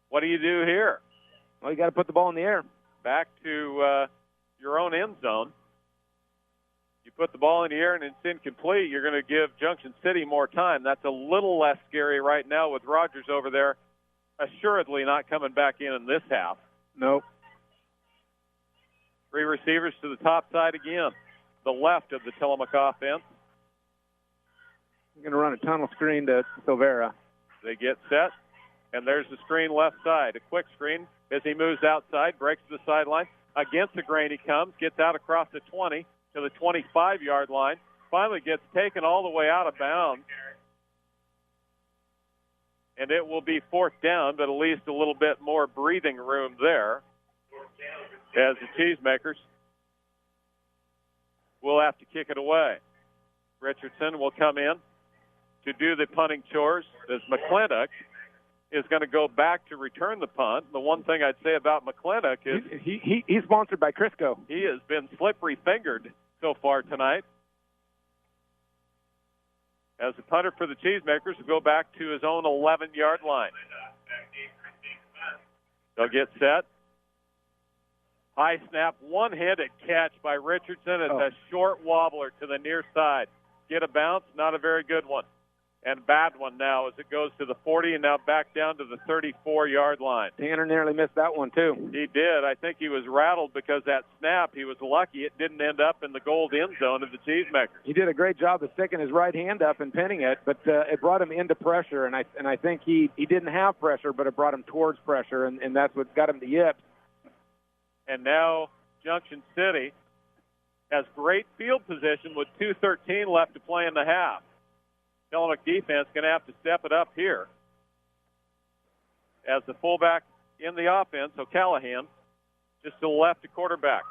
what do you do here? Well, you got to put the ball in the air. Back to your own end zone. You put the ball in the air and it's incomplete, you're going to give Junction City more time. That's a little less scary right now with Rogers over there assuredly not coming back in this half. Nope. 3 receivers to the top side again, the left of the Tillamook offense. You're going to run a tunnel screen to Silvera. They get set, and there's the screen left side. A quick screen as he moves outside, breaks to the sideline. Against the grain he comes, gets out across the 20, to the 25-yard line. Finally gets taken all the way out of bounds. And it will be fourth down, but at least a little bit more breathing room there as the Cheesemakers will have to kick it away. Richardson will come in to do the punting chores as McClintock is going to go back to return the punt. The one thing I'd say about McClintock is he's sponsored by Crisco. He has been slippery-fingered so far tonight. As the punter for the Cheesemakers will go back to his own 11-yard line. They'll get set. High snap, one-handed catch by Richardson. It's a short wobbler to the near side. Get a bounce, not a very good one. And bad one now as it goes to the 40 and now back down to the 34-yard line. Tanner nearly missed that one, too. He did. I think he was rattled because that snap, he was lucky it didn't end up in the gold end zone of the Cheesemakers. He did a great job of sticking his right hand up and pinning it, but it brought him into pressure, and I think he didn't have pressure, but it brought him towards pressure, and that's what got him the yips. And now Junction City has great field position with 2:13 left to play in the half. Tillamook defense going to have to step it up here. As the fullback in the offense, O'Callahan, just to the left of quarterback.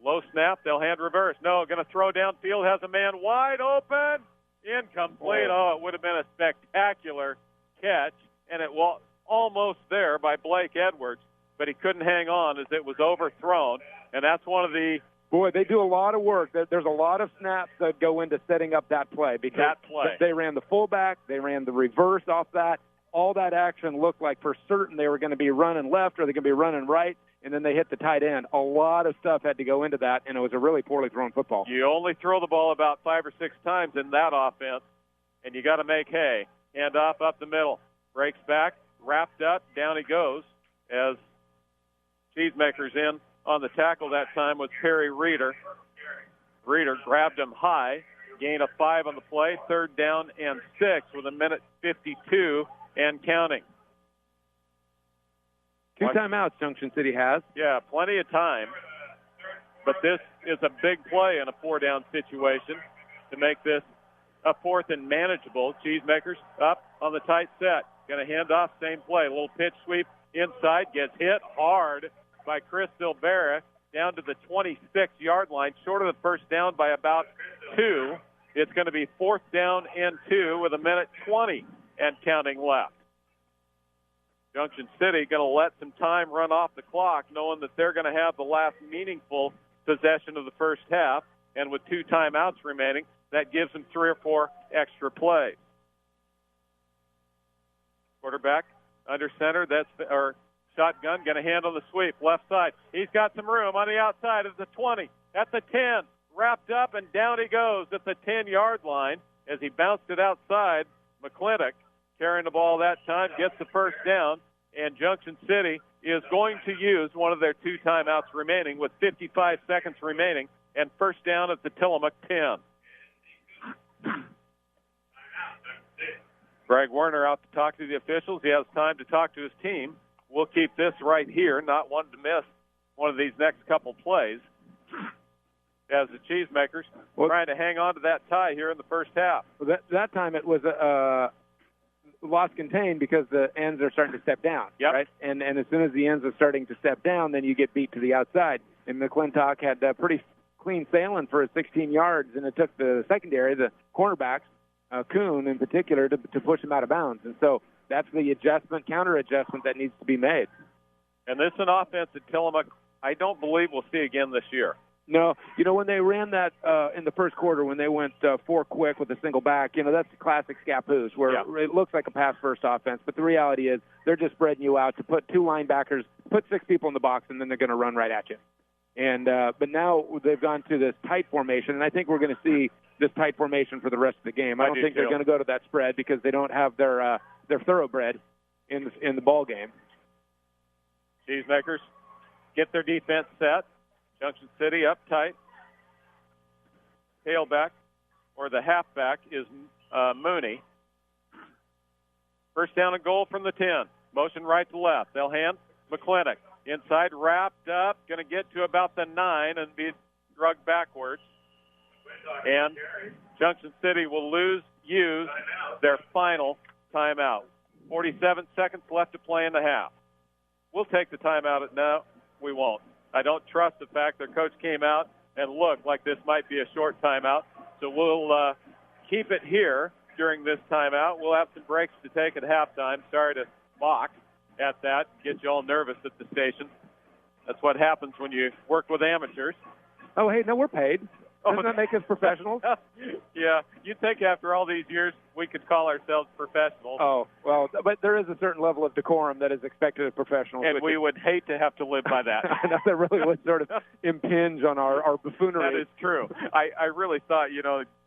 Low snap, they'll hand reverse. No, going to throw downfield, has a man wide open. Incomplete. Oh, it would have been a spectacular catch, and it was almost there by Blake Edwards, but he couldn't hang on as it was overthrown, and that's one of the Boy, they do a lot of work. There's a lot of snaps that go into setting up that play because they ran the fullback, they ran the reverse off that. All that action looked like for certain they were going to be running left or they're going to be running right, and then they hit the tight end. A lot of stuff had to go into that, and it was a really poorly thrown football. You only throw the ball about 5 or 6 times in that offense, and you got to make hay. Hand off up the middle. Breaks back, wrapped up, down he goes as Cheesemakers in. On the tackle that time was Perry Reeder. Reeder grabbed him high, gain of 5 on the play, 3rd down and 6 with 1:52 and counting. 2 timeouts Junction City has. Yeah, plenty of time. But this is a big play in a 4-down situation to make this a 4th and manageable. Cheesemakers up on the tight set. Going to hand off, same play. A little pitch sweep inside, gets hit hard by Chris Silvera down to the 26-yard line, short of the first down by about 2. It's going to be 4th down and 2 with 1:20 and counting left. Junction City going to let some time run off the clock, knowing that they're going to have the last meaningful possession of the first half, and with 2 timeouts remaining, that gives them 3 or 4 extra plays. Quarterback under center, shotgun, going to handle the sweep, left side. He's got some room on the outside of the 20, at the 10, wrapped up, and down he goes at the 10-yard line as he bounced it outside. McClintock carrying the ball that time, gets the first down, and Junction City is going to use one of their 2 timeouts remaining with 55 seconds remaining, and first down at the Tillamook 10. Greg Werner out to talk to the officials. He has time to talk to his team. We'll keep this right here, not wanting to miss one of these next couple plays as the Cheesemakers trying to hang on to that tie here in the first half. Well, that time it was loss contained because the ends are starting to step down, right? And as soon as the ends are starting to step down, then you get beat to the outside. And McClintock had pretty clean sailing for his 16 yards, and it took the secondary, the cornerbacks, Kuhn in particular, to push him out of bounds. And so that's the counter adjustment that needs to be made. And this is an offense that Tillamook, I don't believe we'll see again this year. No, when they ran that in the first quarter, when they went 4 quick with a single back, that's the classic Scappoose, where it looks like a pass-first offense. But the reality is they're just spreading you out to put 2 linebackers, put 6 people in the box, and then they're going to run right at you. And but now they've gone to this tight formation, and I think we're going to see this tight formation for the rest of the game. I don't think they're going to go to that spread because they don't have their thoroughbred in the ball game. Cheesemakers get their defense set. Junction City up tight. Tailback, or the halfback, is Mooney. First down and goal from the 10. Motion right to left. They'll hand McClintock. Inside, wrapped up, going to get to about the 9 and be drug backwards. And Junction City will use their final timeout. 47 seconds left to play in the half. We'll take the timeout. No, we won't. I don't trust the fact their coach came out and looked like this might be a short timeout. So we'll keep it here during this timeout. We'll have some breaks to take at halftime. Sorry to mock at that, get you all nervous at the station. That's what happens when you work with amateurs. Oh, hey, no, we're paid. Doesn't that make us professionals? Yeah, you'd think after all these years we could call ourselves professionals. Oh, well, but there is a certain level of decorum that is expected of professionals. And we would hate to have to live by that. I know that really would sort of impinge on our buffoonery. That is true. I really thought,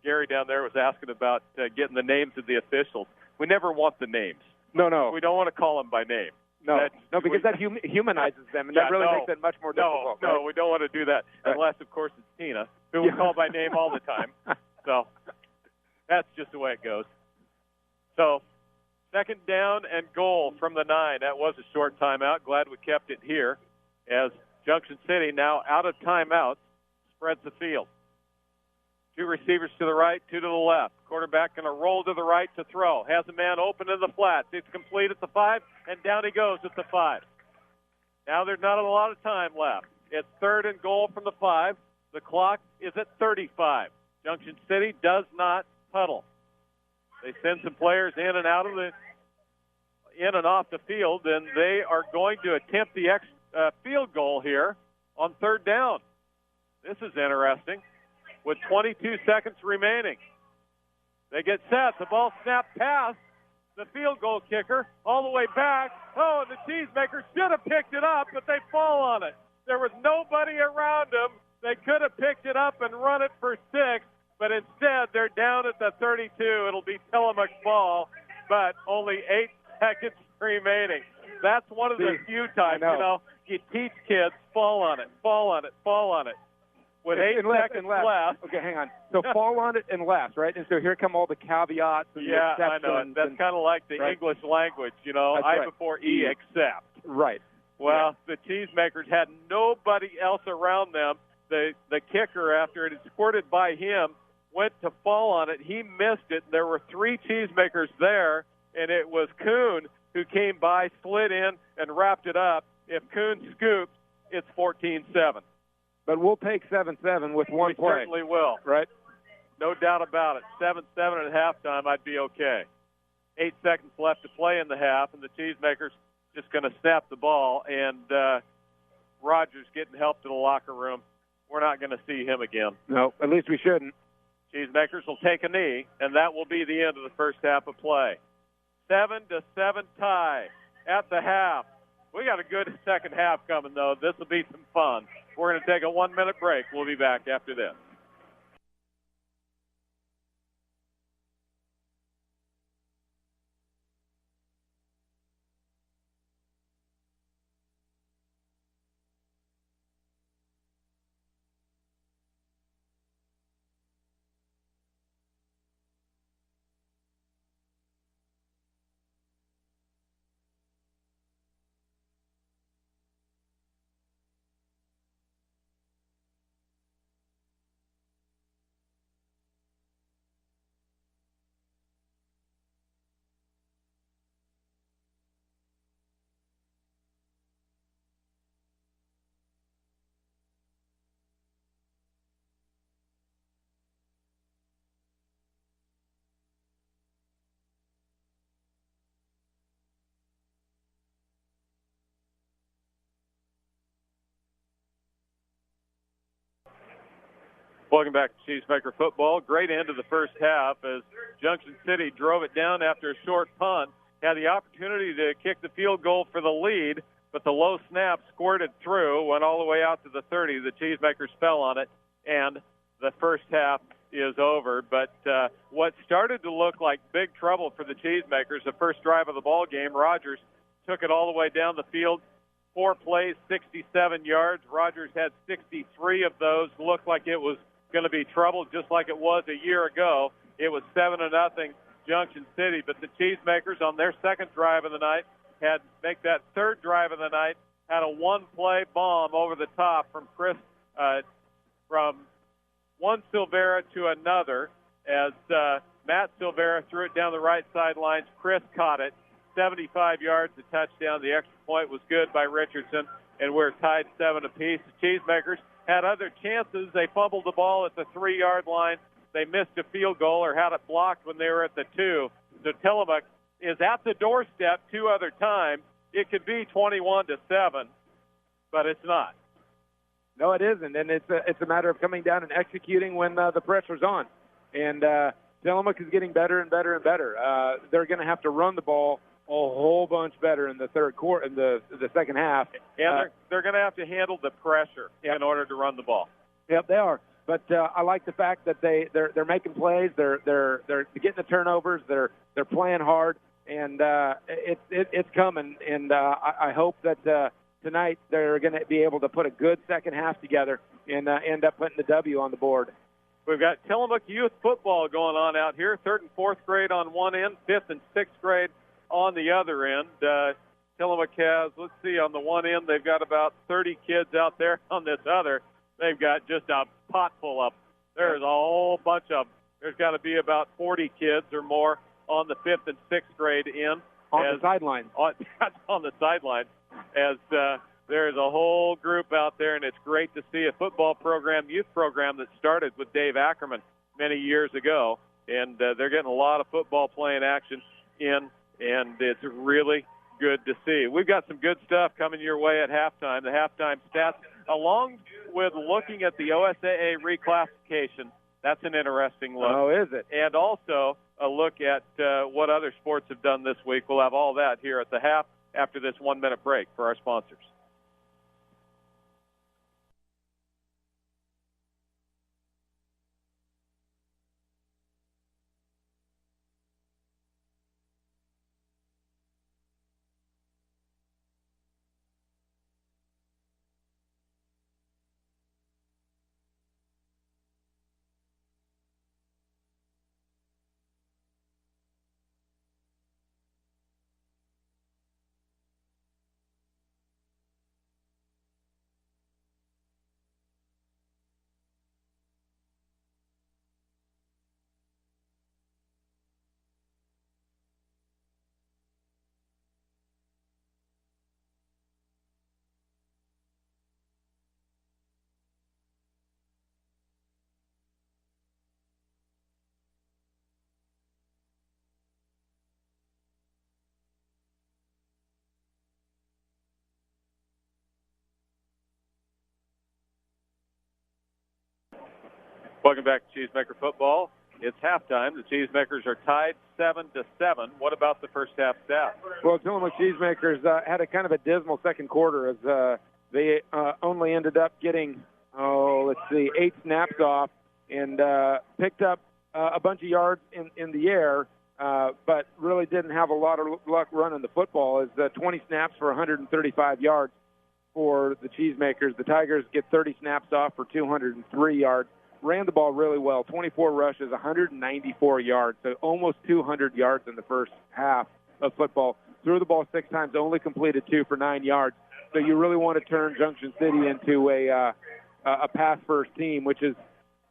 Gary down there was asking about getting the names of the officials. We never want the names. No. We don't want to call them by name. Because that humanizes them, and that really makes it much more difficult. No, we don't want to do that, unless, of course, it's Tina, who we call by name all the time. So that's just the way it goes. So second down and goal from the 9. That was a short timeout. Glad we kept it here as Junction City, now out of timeouts, spreads the field. 2 receivers to the right, 2 to the left. Quarterback going to roll to the right to throw. Has a man open in the flats. It's complete at the 5, and down he goes at the 5. Now there's not a lot of time left. It's third and goal from the 5. The clock is at 35. Junction City does not puddle. They send some players in and off the field, and they are going to attempt the field goal here on third down. This is interesting. With 22 seconds remaining. They get set. The ball snapped past the field goal kicker all the way back. Oh, the Cheesemaker should have picked it up, but they fall on it. There was nobody around them. They could have picked it up and run it for 6, but instead they're down at the 32. It'll be Tillamook's ball, but only 8 seconds remaining. That's one of the few times, you teach kids, fall on it. With 8 seconds left. Okay, hang on. So fall on it and last, right? And so here come all the caveats and the exceptions. I know. That's kind of like the English language, I before E, except. Right. Well, the Cheesemakers had nobody else around them. The kicker, after it had squirted by him, went to fall on it. He missed it. There were 3 Cheesemakers there, and it was Kuhn who came by, slid in, and wrapped it up. If Kuhn scoops, it's 14-7. But we'll take 7-7 with one play. We certainly will. Right? No doubt about it. 7-7 at halftime, I'd be okay. 8 seconds left to play in the half, and the Cheesemakers just going to snap the ball, and Rogers getting help to the locker room. We're not going to see him again. No, at least we shouldn't. Cheesemakers will take a knee, and that will be the end of the first half of play. 7-7 tie at the half. We got a good second half coming, though. This will be some fun. We're going to take a 1-minute break. We'll be back after this. Welcome back to Cheesemaker Football. Great end of the first half as Junction City drove it down after a short punt, had the opportunity to kick the field goal for the lead, but the low snap squirted through, went all the way out to the 30. The Cheesemakers fell on it, and the first half is over. But what started to look like big trouble for the Cheesemakers, the first drive of the ball game, Rogers took it all the way down the field. 4 plays, 67 yards. Rogers had 63 of those. Looked like it was going to be trouble just like it was a year ago. It was 7-0 Junction City, but the Cheesemakers on their second drive of the night had make that third drive of the night, had a 1-play bomb over the top from Chris from one Silvera to another as Matt Silvera threw it down the right sidelines. Chris caught it. 75 yards, the touchdown. The extra point was good by Richardson, and we're tied 7 apiece. The Cheesemakers had other chances. They fumbled the ball at the 3-yard line. They missed a field goal or had it blocked when they were at the 2. So Tillamook is at the doorstep 2 other times. It could be 21-7, but it's not. No, it isn't, and it's a matter of coming down and executing when the pressure's on. And Tillamook is getting better and better and better. They're going to have to run the ball a whole bunch better in the third quarter, in the second half. And they're going to have to handle the pressure in order to run the ball. Yep, they are. But I like the fact that they're making plays. They're getting the turnovers. They're playing hard, and it's coming. And I hope that tonight they're going to be able to put a good second half together and end up putting the W on the board. We've got Tillamook youth football going on out here. 3rd and 4th grade on one end, 5th and 6th grade on the other end. Tillamook has, let's see, on the one end, they've got about 30 kids out there. On this other, they've got just a pot full of them. There's a whole bunch of them. There's got to be about 40 kids or more on the 5th and 6th grade end. On the sidelines. On the sidelines, as there's a whole group out there, and it's great to see a football program, youth program that started with Dave Ackerman many years ago, and they're getting a lot of football playing action in, and it's really good to see. We've got some good stuff coming your way at halftime, the halftime stats, along with looking at the OSAA reclassification. That's an interesting look. Oh, is it? And also a look at what other sports have done this week. We'll have all that here at the half after this 1-minute break for our sponsors. Welcome back to Cheesemaker Football. It's halftime. The Cheesemakers are tied 7-7. What about the first half stats? Well, Tillamook Cheesemakers had a kind of a dismal second quarter as they only ended up getting, 8 snaps off and picked up a bunch of yards in the air, but really didn't have a lot of luck running the football. As 20 snaps for 135 yards for the Cheesemakers. The Tigers get 30 snaps off for 203 yards. Ran the ball really well, 24 rushes, 194 yards, so almost 200 yards in the first half of football. Threw the ball 6 times, only completed 2 for 9 yards. So you really want to turn Junction City into a pass-first team, which is,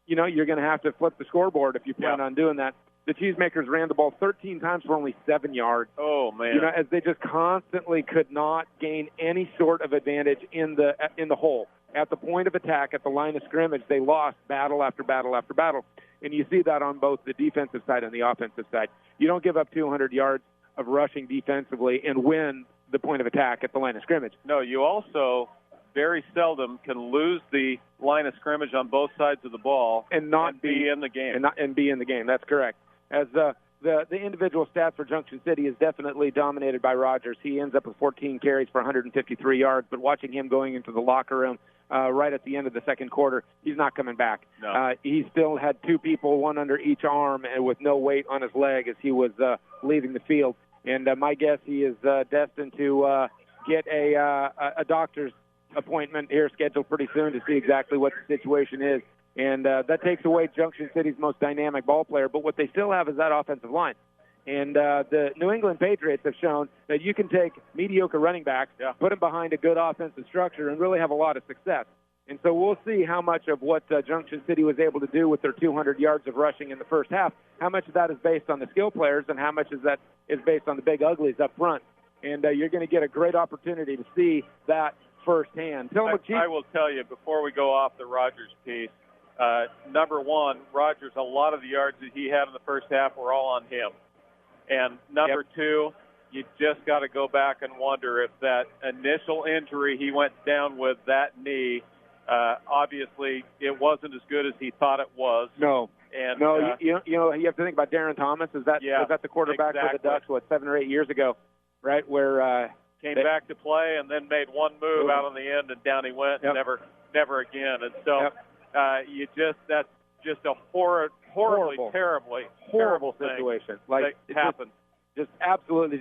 you're going to have to flip the scoreboard if you plan on doing that. The Cheesemakers ran the ball 13 times for only 7 yards. Oh, man. As they just constantly could not gain any sort of advantage in the hole. At the point of attack, at the line of scrimmage, they lost battle after battle after battle. And you see that on both the defensive side and the offensive side. You don't give up 200 yards of rushing defensively and win the point of attack at the line of scrimmage. No, you also very seldom can lose the line of scrimmage on both sides of the ball and be in the game. And be in the game. That's correct. As the individual stats for Junction City is definitely dominated by Rogers. He ends up with 14 carries for 153 yards, but watching him going into the locker room right at the end of the second quarter, he's not coming back. No. He still had 2 people, one under each arm, and with no weight on his leg as he was leaving the field. And my guess, he is destined to get a doctor's appointment here scheduled pretty soon to see exactly what the situation is. And that takes away Junction City's most dynamic ball player. But what they still have is that offensive line. And the New England Patriots have shown that you can take mediocre running backs, put them behind a good offensive structure, and really have a lot of success. And so we'll see how much of what Junction City was able to do with their 200 yards of rushing in the first half, how much of that is based on the skill players and how much of that is based on the big uglies up front. And you're going to get a great opportunity to see that firsthand. I will tell you, before we go off the Rogers piece, number one, Rogers, a lot of the yards that he had in the first half were all on him. And number two, you just got to go back and wonder if that initial injury he went down with, that knee, obviously it wasn't as good as he thought it was. No. And, you have to think about Darren Thomas. Was that the quarterback for the Ducks, 7 or 8 years ago, right? Where came back to play and then made one move out on the end, and down he went, and never again. And so that's just a horrible situation. Like it happened. Just absolutely,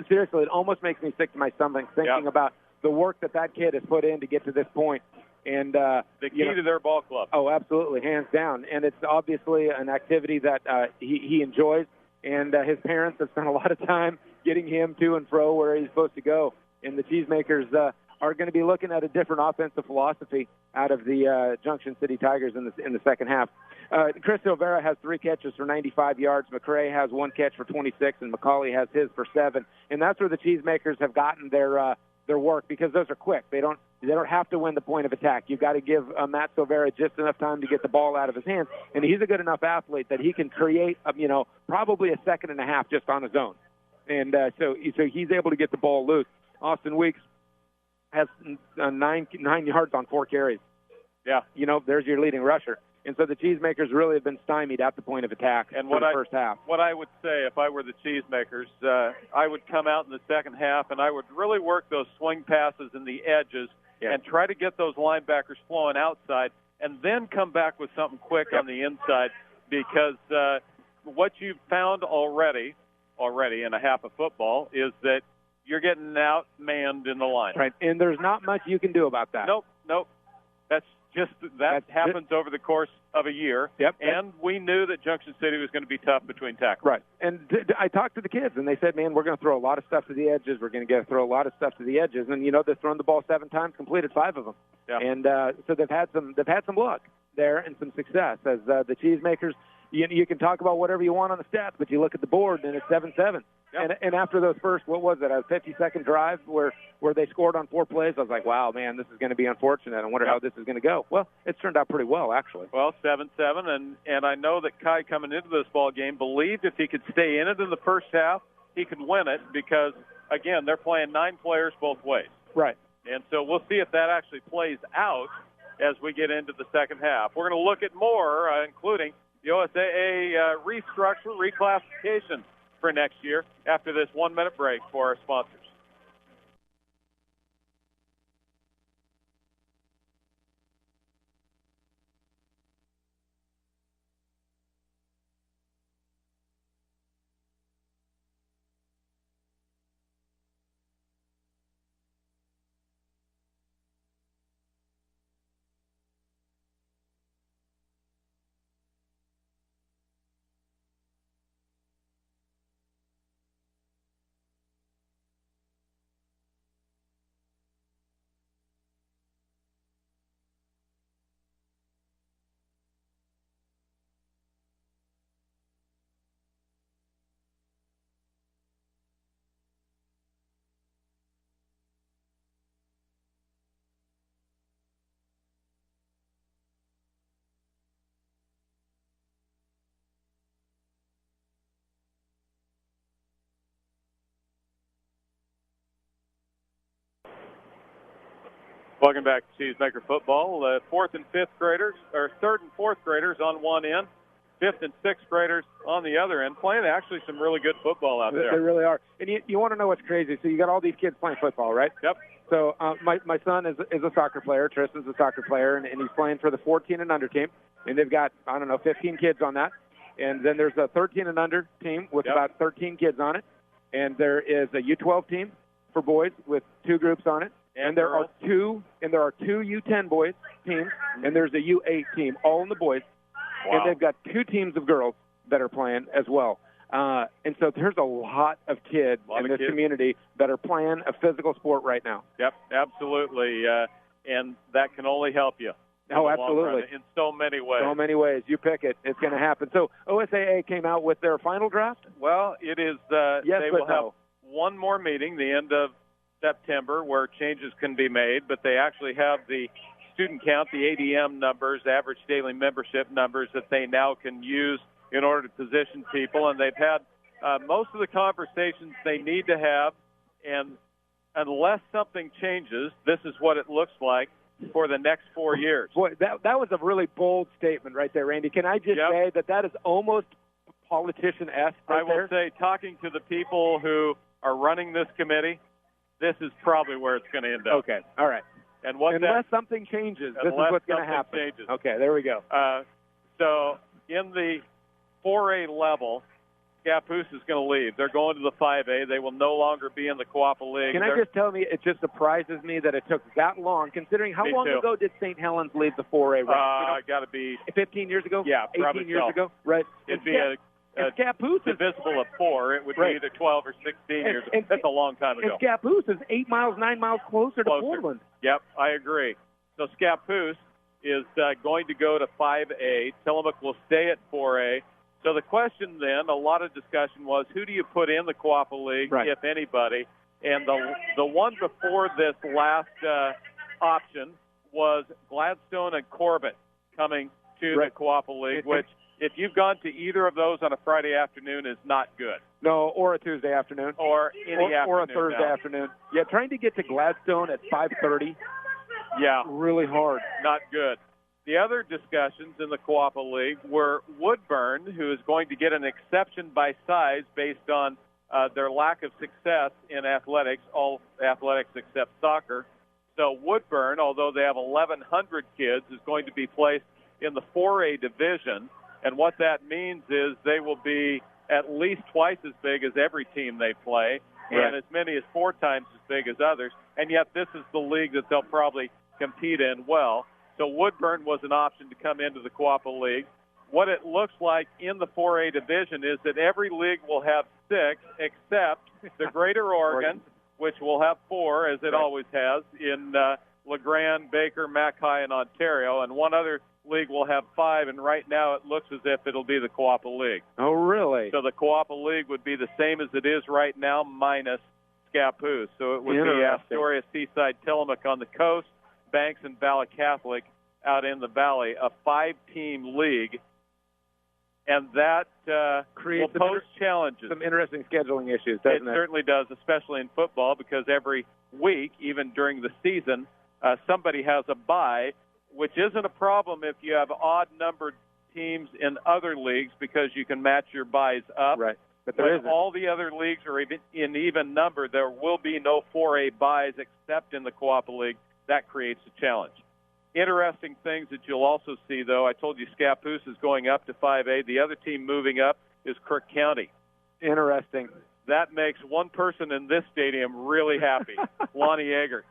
seriously, it almost makes me sick to my stomach thinking about the work that kid has put in to get to this point. And the key to their ball club. Oh, absolutely, hands down. And it's obviously an activity that he enjoys, and his parents have spent a lot of time getting him to and fro where he's supposed to go. And the Cheesemakers are going to be looking at a different offensive philosophy out of the Junction City Tigers in the second half. Chris Silvera has 3 catches for 95 yards. McCrae has 1 catch for 26, and McCauley has his for 7. And that's where the Cheesemakers have gotten their work, because those are quick. They don't have to win the point of attack. You've got to give Matt Silvera just enough time to get the ball out of his hands, and he's a good enough athlete that he can create, probably a second and a half just on his own. And so he's able to get the ball loose. Austin Weeks has 9 yards on 4 carries. Yeah. There's your leading rusher. And so the Cheesemakers really have been stymied at the point of attack in the first half. What I would say, if I were the Cheesemakers, I would come out in the second half and I would really work those swing passes in the edges and try to get those linebackers flowing outside, and then come back with something quick on the inside, because what you've found already in a half of football is that you're getting outmanned in the line. Right, and there's not much you can do about that. Nope. That happens over the course of a year. Yep. And we knew that Junction City was going to be tough between tackles. Right. And I talked to the kids, and they said, man, we're going to throw a lot of stuff to the edges. We're going to throw a lot of stuff to the edges. And, they've thrown the ball 7 times, completed 5 of them. Yeah. And so they've had some luck there and some success. As the Cheesemakers, you can talk about whatever you want on the stats, but you look at the board, and it's 7-7. Yep. And after those first, a 50-second drive where they scored on 4 plays, I was like, wow, man, this is going to be unfortunate. I wonder how this is going to go. Well, it's turned out pretty well, actually. Well, 7-7, and I know that Kai, coming into this ball game, believed if he could stay in it in the first half, he could win it, because, again, they're playing 9 players both ways. Right. And so we'll see if that actually plays out as we get into the second half. We're going to look at more, including the OSAA restructure, reclassification for next year, after this 1-minute break for our sponsors. Welcome back to Cheesemaker football. 4th and 5th graders, or 3rd and 4th graders on one end, 5th and 6th graders on the other end, playing actually some really good football out there. They really are. And you want to know what's crazy? So you got all these kids playing football, right? Yep. So my son is a soccer player. Tristan's a soccer player, and he's playing for the 14 and under team. And they've got, 15 kids on that. And then there's a 13 and under team with about 13 kids on it. And there is a U12 team for boys with 2 groups on it. And there are two U10 boys teams, and there's a U8 team, all in the boys. Wow. And they've got 2 teams of girls that are playing as well. And so there's a lot of kids in this community that are playing a physical sport right now. Yep, absolutely. and that can only help you. Oh, absolutely. In so many ways. So many ways. You pick it. It's going to happen. So OSAA came out with their final draft? Well, it is. Yes, they will have one more meeting, the end of September, where changes can be made, but they actually have the student count, the ADM numbers, average daily membership numbers, that they now can use in order to position people. And they've had most of the conversations they need to have, and unless something changes, this is what it looks like for the next 4 years. Boy, that was a really bold statement right there, Randy. Can I just say that is almost politician-esque right I will say, talking to the people who are running this committee, this is probably where it's going to end up. Okay, all right. And unless something changes, this is what's going to happen. Changes. Okay, there we go. So in the 4A level, Scappoose is going to leave. They're going to the 5A. They will no longer be in the Coapa League. Can I just tell me, it just surprises me that it took that long, considering how long ago did St. Helens leave the 4A? Right? Got to be 15 years ago? Yeah, 18 years ago? Right. It'd be Scappoose divisible of 4. It would be either 12 or 16 years ago. That's a long time ago. And Scappoose is 8 miles, 9 miles closer to Portland. Yep, I agree. So Scappoose is going to go to 5A. Tillamook will stay at 4A. So the question then, a lot of discussion was, who do you put in the Coapa League, if anybody? And the one before this last option was Gladstone and Corbett coming to the Coapa League, which, if you've gone to either of those on a Friday afternoon, is not good. No, or a Tuesday afternoon. Or any afternoon. Or a Thursday afternoon. Yeah, trying to get to Gladstone at 5:30. Yeah. Really hard. Not good. The other discussions in the Coapa League were Woodburn, who is going to get an exception by size based on their lack of success in athletics, all athletics except soccer. So Woodburn, although they have 1,100 kids, is going to be placed in the 4A division. And what that means is they will be at least twice as big as every team they play, and as many as 4 times as big as others. And yet this is the league that they'll probably compete in well. So Woodburn was an option to come into the Coapa League. What it looks like in the 4A division is that every league will have 6, except the Greater Oregon, which will have 4, as it always has, in LeGrand, Baker, Mackay, and Ontario. And one other league will have 5, and right now it looks as if it'll be the Coapa League. Oh, really? So the Coapa League would be the same as it is right now, minus Scappoose. So it would be Astoria, Seaside, Tillamook on the coast, Banks and Valley Catholic out in the valley, a 5-team league, and that will pose challenges. Some interesting scheduling issues, doesn't it? It certainly does, especially in football, because every week, even during the season, somebody has a bye, which isn't a problem if you have odd-numbered teams in other leagues because you can match your buys up. Right. But when all the other leagues are in even number, there will be no 4A buys except in the Coapa League. That creates a challenge. Interesting things that you'll also see, though, I told you Scappoose is going up to 5A. The other team moving up is Kirk County. Interesting. That makes one person in this stadium really happy, Lonnie Yeager,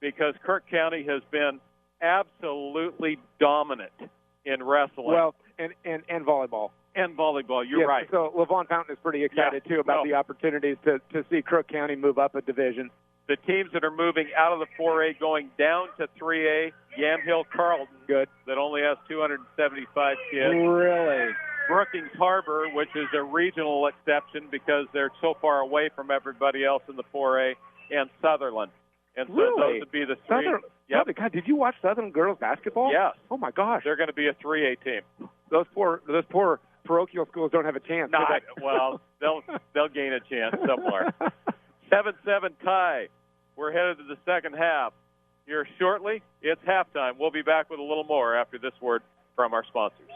because Kirk County has been absolutely dominant in wrestling. Well, and volleyball. And volleyball, you're right. So LaVon Fountain is pretty excited, too, about the opportunities to see Crook County move up a division. The teams that are moving out of the 4A going down to 3A, Yamhill Carlton, that only has 275 kids. Really? Brookings Harbor, which is a regional exception because they're so far away from everybody else in the 4A, and Sutherland. And so those would be the 3. Yep. God, did you watch Southern girls basketball? Yes. Oh, my gosh. They're going to be a 3A team. Those poor parochial schools don't have a chance. Well, they'll gain a chance somewhere. 7-7 tie. We're headed to the second half. Here shortly, it's halftime. We'll be back with a little more after this word from our sponsors.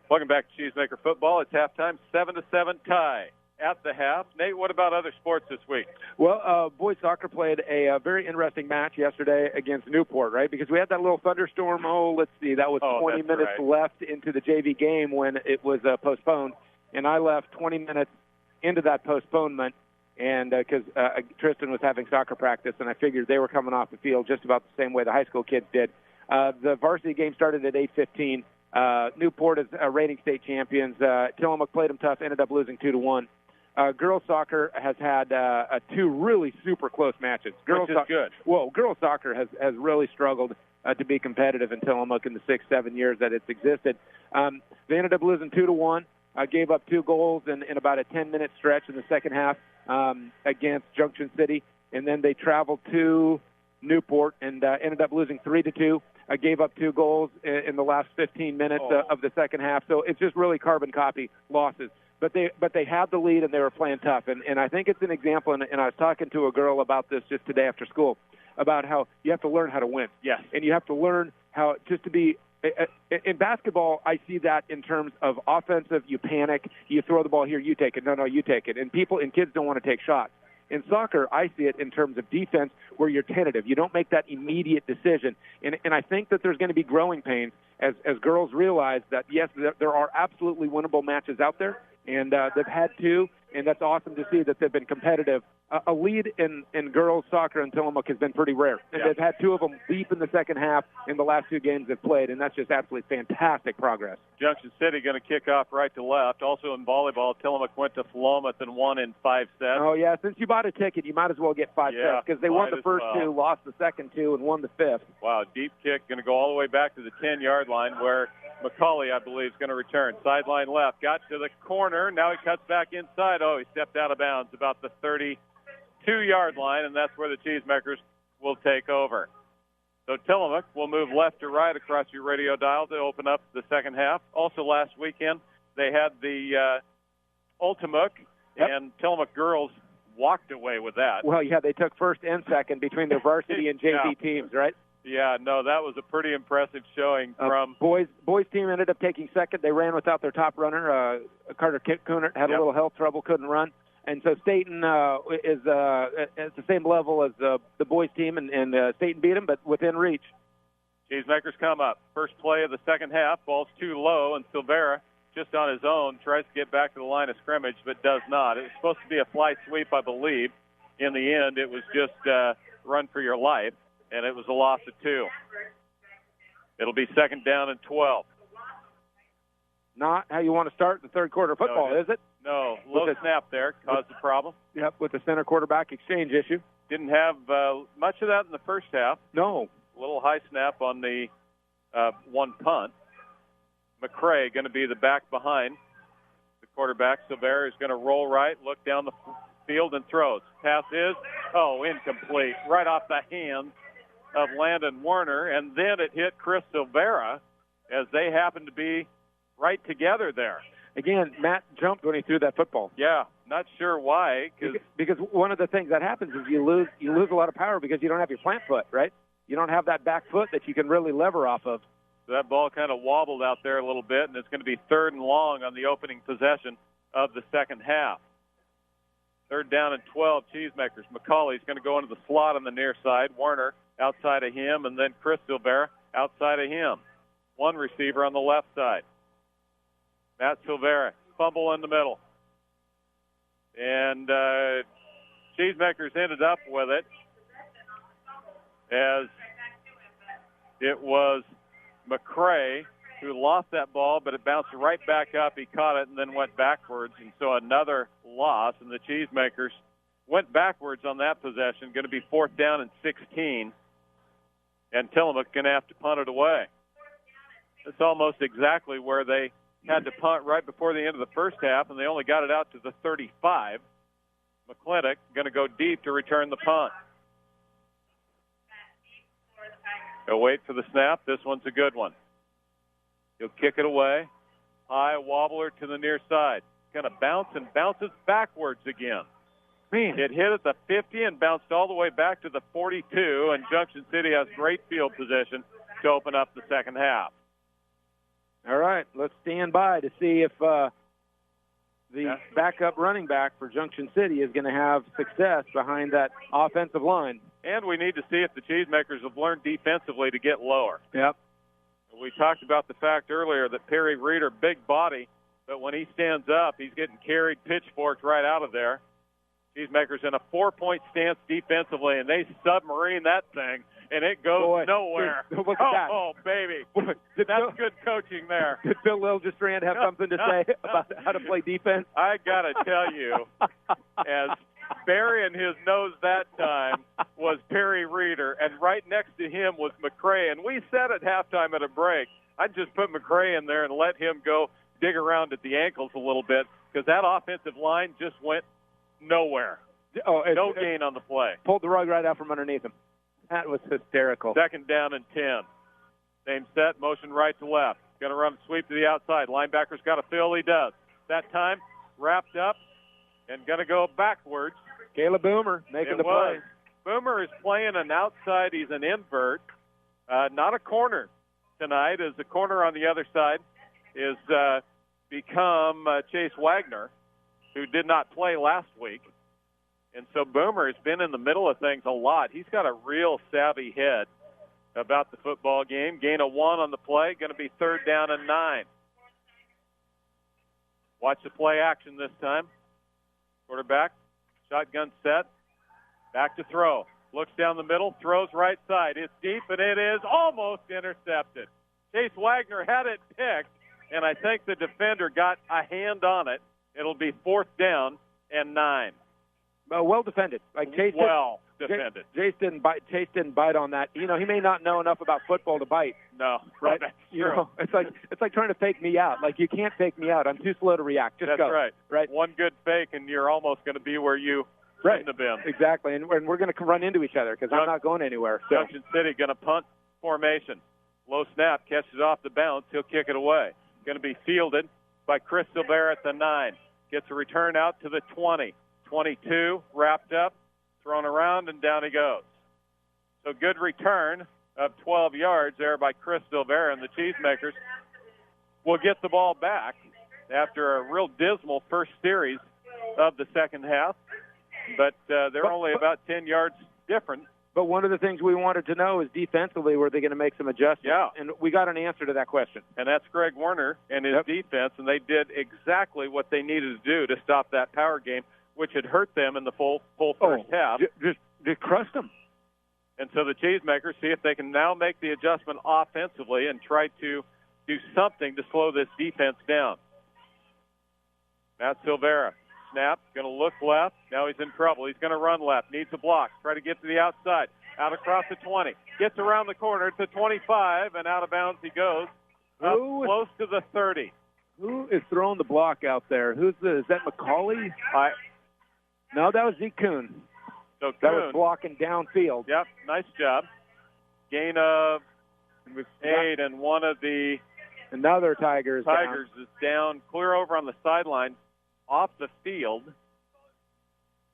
Welcome back to Cheesemaker Football. It's halftime, 7-7 tie at the half. Nate, what about other sports this week? Well, boys soccer played a very interesting match yesterday against Newport, right? Because we had that little thunderstorm. That was 20 minutes left into the JV game when it was postponed. And I left 20 minutes into that postponement, and because Tristan was having soccer practice, and I figured they were coming off the field just about the same way the high school kids did. The varsity game started at 8:15. Newport is reigning state champions. Tillamook played them tough, ended up losing 2-1. Girls soccer has had two really super close matches. Which is good. Well, girls soccer has really struggled to be competitive in Tillamook in the 6-7 years that it's existed. They ended up losing 2-1. Gave up 2 goals in about a 10-minute stretch in the second half against Junction City, and then they traveled to Newport and ended up losing 3-2. Gave up 2 goals in the last 15 minutes of the second half. So it's just really carbon copy losses. But they had the lead and they were playing tough. And I think it's an example, and I was talking to a girl about this just today after school, about how you have to learn how to win. Yes. And you have to learn how just to be in basketball, I see that in terms of offensive. You panic, you throw the ball here, you take it. No, you take it. And kids don't want to take shots. In soccer, I see it in terms of defense where you're tentative. You don't make that immediate decision. And I think that there's going to be growing pains as girls realize that, yes, there are absolutely winnable matches out there, and they've had 2, and that's awesome to see that they've been competitive. A lead in girls soccer in Tillamook has been pretty rare. And they've had 2 of them deep in the second half in the last 2 games they've played, and that's just absolutely fantastic progress. Junction City going to kick off right to left. Also in volleyball, Tillamook went to Philomath and won in 5 sets. Oh, yeah. Since you bought a ticket, you might as well get 5 sets because they won the first 2, lost the second 2, and won the 5th. Wow, deep kick going to go all the way back to the 10-yard line where McCauley, I believe, is going to return. Sideline left, got to the corner. Now he cuts back inside. Oh, he stepped out of bounds about the 32-yard line, and that's where the Cheesemakers will take over. So Tillamook will move left to right across your radio dial to open up the second half. Also last weekend, they had the Ultimook, and Tillamook girls walked away with that. Well, yeah, they took first and second between their varsity and JV teams, right? Yeah, no, that was a pretty impressive showing from boys team ended up taking second. They ran without their top runner. Carter Coonert had a little health trouble, couldn't run. And so Staten is at the same level as the boys team, and Staten beat them, but within reach. Cheesemakers come up. First play of the second half, ball's too low, and Silvera, just on his own, tries to get back to the line of scrimmage, but does not. It was supposed to be a fly sweep, I believe. In the end, it was just run for your life, and it was a loss of 2. It'll be second down and 12. Not how you want to start the third quarter football, is it? No, low snap there caused the problem. Yep, with the center quarterback exchange issue. Didn't have much of that in the first half. No. A little high snap on the one punt. McCrae going to be the back behind the quarterback. Silvera is going to roll right, look down the field, and throws. Pass is, incomplete. Right off the hands of Landon Warner, and then it hit Chris Silvera as they happened to be right together there. Again, Matt jumped when he threw that football. Yeah, not sure why. Because one of the things that happens is you lose a lot of power because you don't have your plant foot, right? You don't have that back foot that you can really lever off of. So that ball kind of wobbled out there a little bit, and it's going to be 3rd and long on the opening possession of the second half. 3rd down and 12, Cheesemakers. McCauley's going to go into the slot on the near side. Warner outside of him, and then Chris Silvera outside of him. One receiver on the left side. Matt Silvera, fumble in the middle. And Cheesemakers ended up with it as it was McCrae who lost that ball, but it bounced right back up. He caught it and then went backwards, and so another loss. And the Cheesemakers went backwards on that possession, going to be 4th down and 16. And Tillamook going to have to punt it away. It's almost exactly where they had to punt right before the end of the first half, and they only got it out to the 35. McClintock going to go deep to return the punt. He'll wait for the snap. This one's a good one. He'll kick it away. High wobbler to the near side. Going to bounce and bounces backwards again. Man. It hit at the 50 and bounced all the way back to the 42, and Junction City has great field position to open up the second half. All right, let's stand by to see if the backup running back for Junction City is going to have success behind that offensive line. And we need to see if the Cheesemakers have learned defensively to get lower. Yep. We talked about the fact earlier that Perry Reeder, big body, but when he stands up, he's getting carried, pitchforked right out of there. Cheesemakers in a 4-point stance defensively, and they submarine that thing, and it goes nowhere. Look at that. Oh, baby. That's good coaching there. Did Phil Liljestrand have something to say about how to play defense? I got to tell you, as burying his nose that time was Perry Reeder, and right next to him was McCray. And we said at halftime at a break, I'd just put McCray in there and let him go dig around at the ankles a little bit, because that offensive line just went nowhere. No gain on the play. Pulled the rug right out from underneath him. That was hysterical. 2nd down and 10. Same set, motion right to left. Going to run a sweep to the outside. Linebacker's got a feel. He does. That time, wrapped up and going to go backwards. Caleb Boomer making the play. Boomer is playing an outside. He's an invert, not a corner tonight, as the corner on the other side is become Chase Wagner, who did not play last week. And so Boomer has been in the middle of things a lot. He's got a real savvy head about the football game. Gain of 1 on the play. Going to be 3rd down and 9. Watch the play action this time. Quarterback, shotgun set. Back to throw. Looks down the middle, throws right side. It's deep, and it is almost intercepted. Chase Wagner had it picked, and I think the defender got a hand on it. It'll be 4th down and 9. Well defended. Chase defended. Chase didn't bite on that. You know, he may not know enough about football to bite. No, right? That's you true. know, it's like trying to fake me out. Like, you can't fake me out. I'm too slow to react. Just That's go. right. Right. One good fake, and you're almost going to be where you shouldn't have been. Exactly. And we're going to run into each other because I'm not going anywhere. So. Junction City going to punt formation. Low snap, catches off the bounce. He'll kick it away. Going to be fielded by Chris Silvera at the 9. Gets a return out to the 20. 22, wrapped up, thrown around, and down he goes. So good return of 12 yards there by Chris Silvera, and the Cheesemakers will get the ball back after a real dismal first series of the second half. But they're only about 10 yards different. But one of the things we wanted to know is defensively, were they going to make some adjustments? Yeah. And we got an answer to that question. And that's Greg Werner and his defense, and they did exactly what they needed to do to stop that power game, which had hurt them in the full first half. Just crushed them. And so the Cheesemakers see if they can now make the adjustment offensively and try to do something to slow this defense down. Matt Silvera, snap, going to look left. Now he's in trouble. He's going to run left, needs a block. Try to get to the outside, out across the 20. Gets around the corner to 25, and out of bounds he goes, up close to the 30. Who is throwing the block out there? Is that McCauley? No, that was Zeke Kuhn. So that was blocking downfield. Yep, nice job. Gain of 8, and one of the another Tigers is down clear over on the sideline off the field.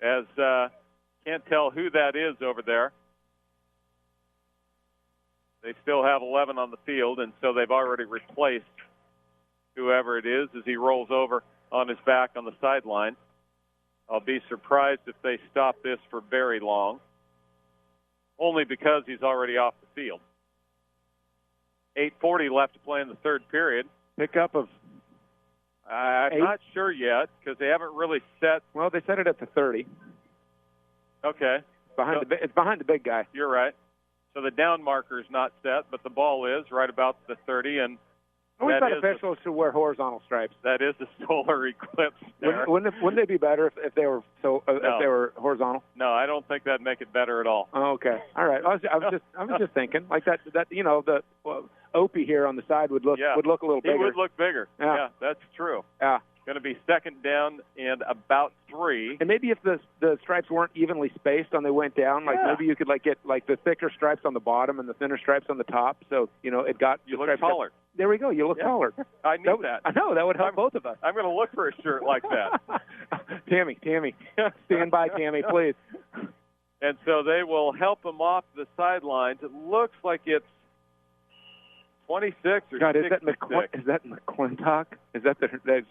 As can't tell who that is over there. They still have 11 on the field, and so they've already replaced whoever it is as he rolls over on his back on the sideline. I'll be surprised if they stop this for very long, only because he's already off the field. 8:40 left to play in the third period. Pickup of I'm not sure yet because they haven't really set. Well, they set it at the 30. Okay. It's behind the big guy. You're right. So the down marker is not set, but the ball is right about the 30, and we thought officials should wear horizontal stripes. That is a solar eclipse there. Wouldn't they be better if they were if they were horizontal? No, I don't think that'd make it better at all. Oh, okay, all right. I was just thinking like that. You know, the Opie here on the side would look a little bigger. He would look bigger. Yeah, that's true. Yeah. Going to be second down and about 3. And maybe if the stripes weren't evenly spaced on they went down, maybe you could get the thicker stripes on the bottom and the thinner stripes on the top. So it got you look taller. There we go. You look taller. I need that. I know that would help both of us. I'm going to look for a shirt like that. Tammy, stand by, Tammy, please. And so they will help him off the sidelines. It looks like it's 26 or God, 66. Is that McClintock? Is that the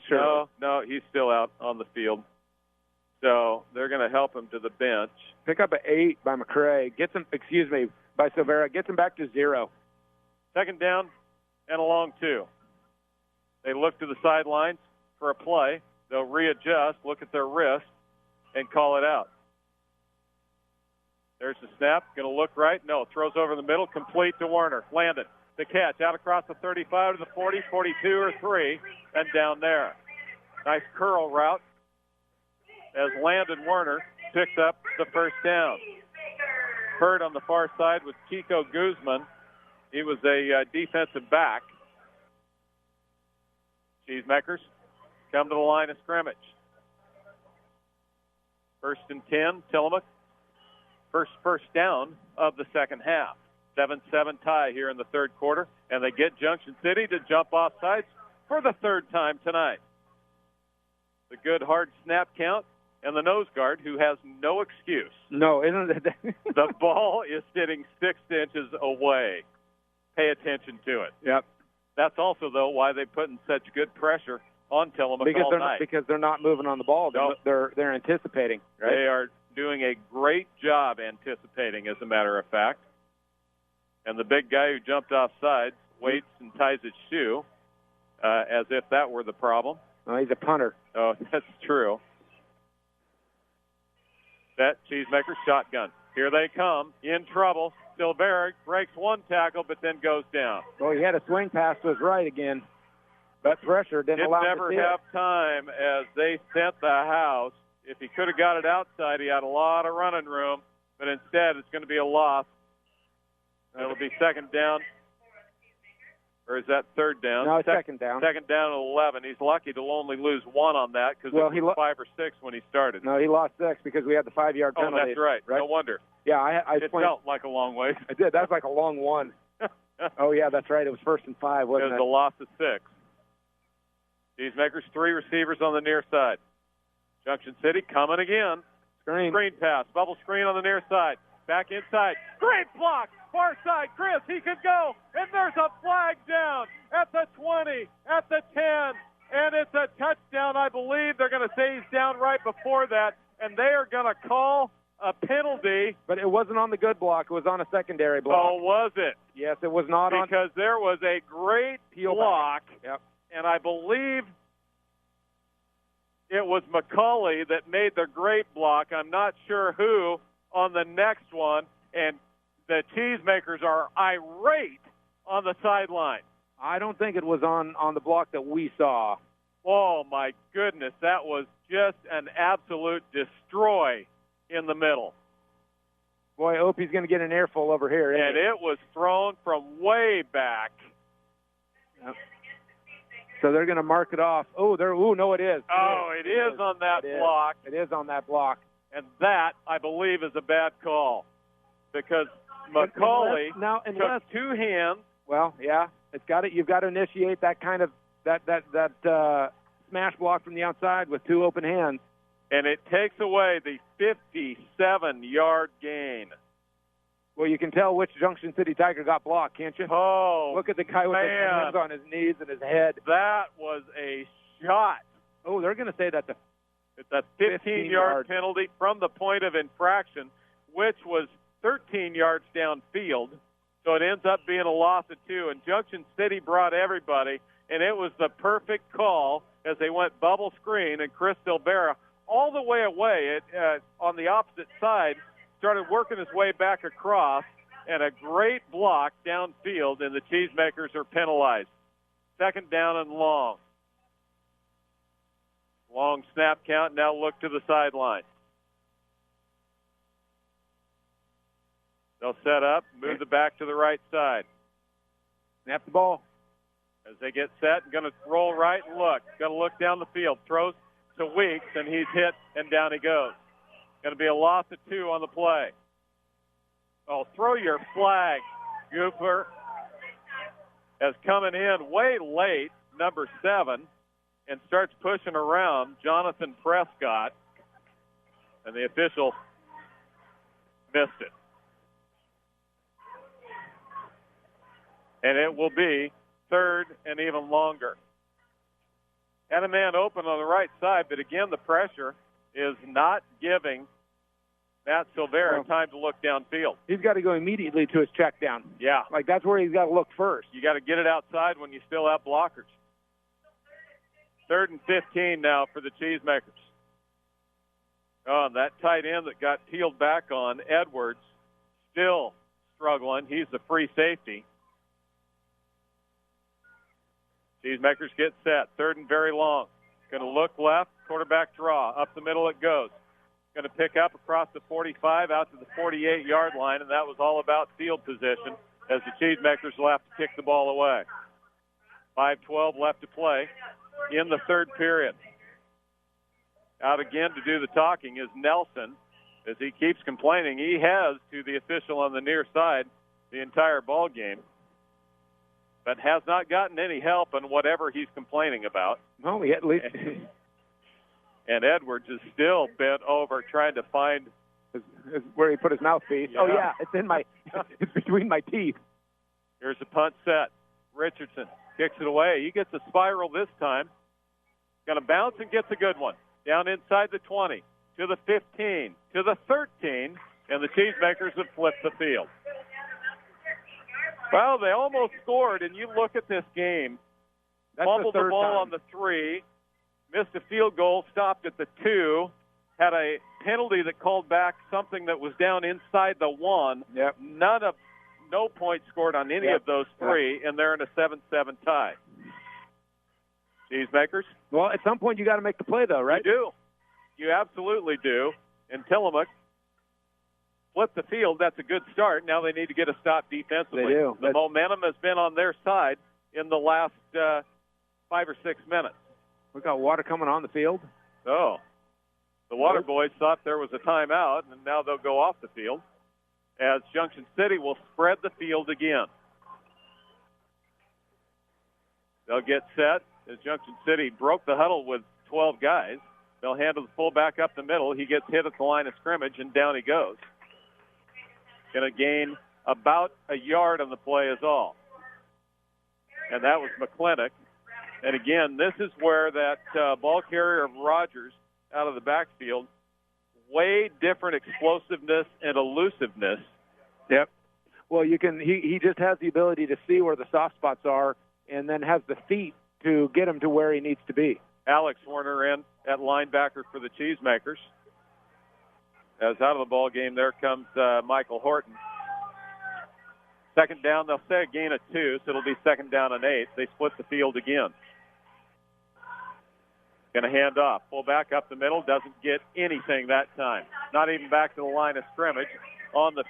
shirt? No, he's still out on the field. So they're going to help him to the bench. Pick up an 8 by McCray. By Silvera. Gets him back to 0. Second down and a long 2. They look to the sidelines for a play. They'll readjust, look at their wrist, and call it out. There's the snap. Going to look right. No, throws over the middle. Complete to Werner. Landed. The catch out across the 35 to the 40, 42 or 3, and down there. Nice curl route as Landon Werner picked up the first down. Hurt on the far side was Chico Guzman. He was a defensive back. Cheesemakers come to the line of scrimmage. First and 10, Tillamook. First down of the second half. 7-7 tie here in the third quarter, and they get Junction City to jump off sides for the third time tonight. The good hard snap count, and the nose guard, who has no excuse. No, isn't it? The ball is sitting 6 inches away. Pay attention to it. Yep. That's also, though, why they put in such good pressure on Tillamook all night. Because they're not moving on the ball. They're anticipating. Right? They are doing a great job anticipating, as a matter of fact. And the big guy who jumped off sides waits and ties his shoe as if that were the problem. Oh, he's a punter. Oh, that's true. Set, Cheesemaker, shotgun. Here they come, in trouble. Silvera breaks one tackle, but then goes down. Oh, he had a swing pass to his right again. But pressure didn't allow him to never have time as they sent the house. If he could have got it outside, he had a lot of running room. But instead, it's going to be a loss. It'll be second down. Or is that third down? No, it's second down. Second down at 11. He's lucky to only lose 1 on that because it was 5 or 6 when he started. No, he lost 6 because we had the 5-yard penalty. Oh, that's right. No wonder. Yeah, it felt like a long way. I did. That was like a long 1. Oh, yeah, that's right. It was 1st and 5, wasn't it? It was a loss of 6. Cheesemakers, 3 receivers on the near side. Junction City coming again. Screen pass. Bubble screen on the near side. Back inside. Great block. Far side. Chris, he could go. And there's a flag down at the 20, at the 10. And it's a touchdown, I believe. They're going to say he's down right before that. And they are going to call a penalty. But it wasn't on the good block. It was on a secondary block. Oh, was it? Yes, it was not on. Because there was a great block. Yep. And I believe it was McCauley that made the great block. I'm not sure who on the next one. And the Cheesemakers are irate on the sideline. I don't think it was on the block that we saw. Oh, my goodness. That was just an absolute destroy in the middle. Boy, I hope he's going to get an earful over here. And it was thrown from way back. Yep. So they're going to mark it off. Oh, no, it is. Oh, it is on that block. It is on that block. And that, I believe, is a bad call because McCauley took 2 hands. Well, yeah, you've got to initiate that kind of that smash block from the outside with 2 open hands. And it takes away the 57-yard gain. Well, you can tell which Junction City Tiger got blocked, can't you? Oh, look at the guy with his hands on his knees and his head. That was a shot. Oh, they're going to say that it's a 15-yard penalty from the point of infraction, which was 13 yards downfield. So it ends up being a loss of 2. And Junction City brought everybody, and it was the perfect call as they went bubble screen, and Chris Silvera all the way away on the opposite side started working his way back across, and a great block downfield, and the Cheesemakers are penalized. Second down and long. Long snap count. Now look to the sideline. They'll set up, move the back to the right side. Snap the ball. As they get set, going to roll right and look. Going to look down the field. Throws to Weeks, and he's hit, and down he goes. Going to be a loss of 2 on the play. Oh, throw your flag, Gooper. As coming in way late, number 7, and starts pushing around Jonathan Prescott, and the official missed it. And it will be third and even longer. Had a man open on the right side, but again, the pressure is not giving Matt Silvera time to look downfield. He's got to go immediately to his check down. Yeah. Like, that's where he's got to look first. You got to get it outside when you still have blockers. 3rd and 15 now for the Cheesemakers. Oh, and that tight end that got peeled back on, Edwards, still struggling. He's the free safety. Cheesemakers get set. 3rd and very long. Going to look left. Quarterback draw. Up the middle it goes. Going to pick up across the 45 out to the 48-yard line, and that was all about field position as the Cheesemakers will have to kick the ball away. 5:12 left to play in the third period. Out again to do the talking is Nelson as he keeps complaining. He has to the official on the near side the entire ball game, but has not gotten any help on whatever he's complaining about. No, he at least... And Edwards is still bent over trying to find where he put his mouthpiece. Yeah. Oh, yeah, it's between my teeth. Here's a punt set. Richardson kicks it away. He gets a spiral this time. Going to bounce and gets a good one. Down inside the 20, to the 15, to the 13, and the Cheesemakers have flipped the field. Well, they almost scored, and you look at this game. Fumbled the ball on the 3, missed a field goal, stopped at the 2, had a penalty that called back something that was down inside the 1. Yep. No points scored on any of those 3, and they're in a 7-7 tie. Cheesemakers? Well, at some point you got to make the play, though, right? You do. You absolutely do. And Tillamook flip the field. That's a good start. Now they need to get a stop defensively. They do. The momentum has been on their side in the last 5 or 6 minutes. We got water coming on the field. Oh. The Water Boys thought there was a timeout, and now they'll go off the field as Junction City will spread the field again. They'll get set as Junction City broke the huddle with 12 guys. They'll handle the fullback up the middle. He gets hit at the line of scrimmage, and down he goes. Going to gain about a yard on the play is all. And that was McClintock. And again, this is where that ball carrier of Rogers out of the backfield, way different explosiveness and elusiveness. Yep. Well, he just has the ability to see where the soft spots are and then has the feet to get him to where he needs to be. Alex Warner in at linebacker for the Cheesemakers. As out of the ball game, there comes Michael Horton. Second down, they'll say a gain of 2, so it'll be second down and 8. They split the field again. Going to hand off. Fullback up the middle, doesn't get anything that time. Not even back to the line of scrimmage. On the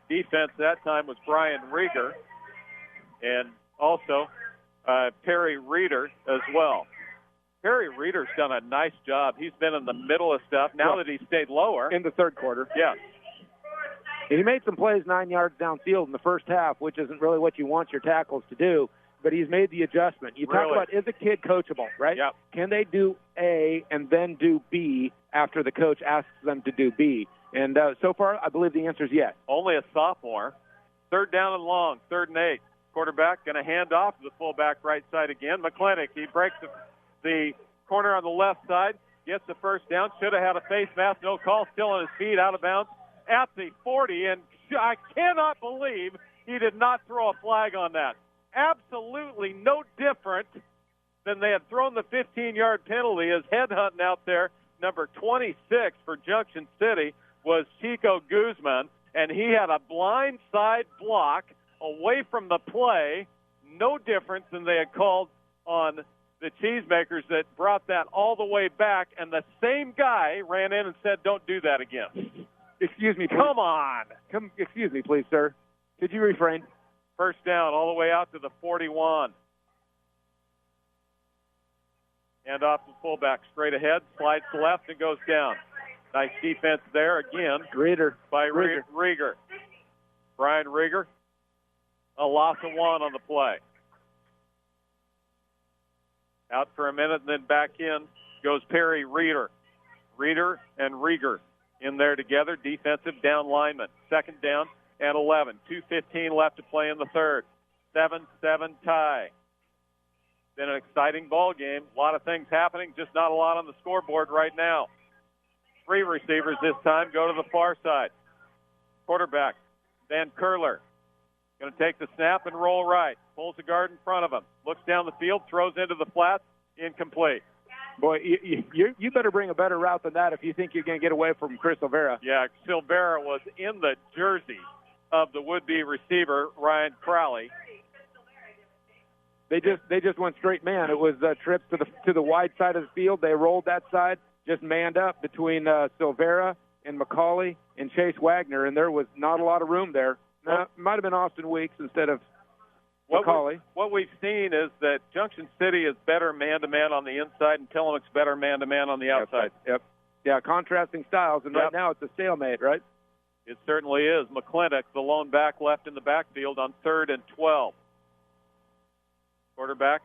defense that time was Brian Rieger and also Perry Reeder as well. Perry Reeder's done a nice job. He's been in the middle of stuff now that he stayed lower. In the third quarter. Yes. He made some plays 9 yards downfield in the first half, which isn't really what you want your tackles to do, but he's made the adjustment. You talk about, is a kid coachable, right? Yep. Can they do A and then do B after the coach asks them to do B? And so far, I believe the answer is yes. Only a sophomore. Third down and long, 3rd and 8. Quarterback going to hand off to the fullback right side again. McClintock, he breaks the corner on the left side, gets the first down. Should have had a face mask, no call, still on his feet, out of bounds at the 40. And I cannot believe he did not throw a flag on that. Absolutely no different than they had thrown the 15-yard penalty as headhunting out there. Number 26 for Junction City was Chico Guzman, and he had a blind side block away from the play. No difference than they had called on the Cheesemakers that brought that all the way back, and the same guy ran in and said, don't do that again. Excuse me, please. Come on. Excuse me, please, sir. Could you refrain? First down all the way out to the 41. And off the fullback, straight ahead, slides to left and goes down. Nice defense there again by Rieger. Brian Rieger, a loss of 1 on the play. Out for a minute and then back in goes Perry Reeder. Reeder and Rieger in there together, defensive down lineman. Second down and 11. 2:15 left to play in the third. 7-7 tie. Been an exciting ball game. A lot of things happening, just not a lot on the scoreboard right now. 3 receivers this time go to the far side. Quarterback, Van Curler, going to take the snap and roll right. Pulls the guard in front of him. Looks down the field, throws into the flats, incomplete. Boy, you better bring a better route than that if you think you're going to get away from Chris Silvera. Yeah, Silvera was in the jersey of the would-be receiver, Ryan Crowley. They just went straight man. It was trips to the wide side of the field. They rolled that side, just manned up between Silvera and McCauley and Chase Wagner, and there was not a lot of room there. It might have been Austin Weeks instead of McCauley. What we've seen is that Junction City is better man-to-man on the inside, and Tillamook's better man-to-man on the outside. Yep. Yeah, contrasting styles, and right now it's a stalemate, right? It certainly is. McClintock, the lone back, left in the backfield on 3rd and 12. Quarterback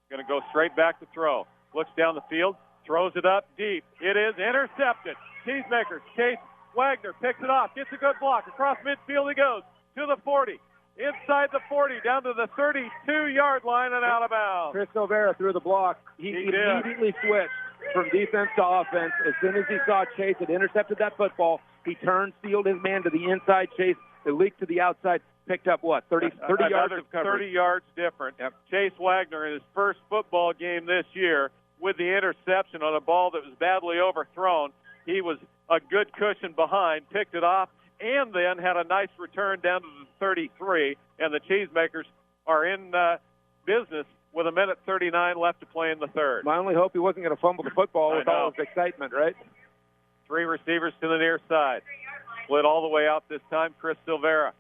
going to go straight back to throw. Looks down the field, throws it up deep. It is intercepted. Cheesemaker, Chase Wagner picks it off, gets a good block. Across midfield he goes to the 40. Inside the 40, down to the 32-yard line and out of bounds. Chris Silvera threw the block. He immediately switched from defense to offense. As soon as he saw Chase had intercepted that football, he turned, sealed his man to the inside. Chase, it leaked to the outside. Picked up, 30 yards of coverage. 30 yards different. Yep. Chase Wagner in his first football game this year with the interception on a ball that was badly overthrown. He was a good cushion behind, picked it off, and then had a nice return down to the 33. And the Cheesemakers are in business with 1:39 left to play in the third. My only hope he wasn't going to fumble the football with all his excitement, right? 3 receivers to the near side. Split all the way out this time, Chris Silvera.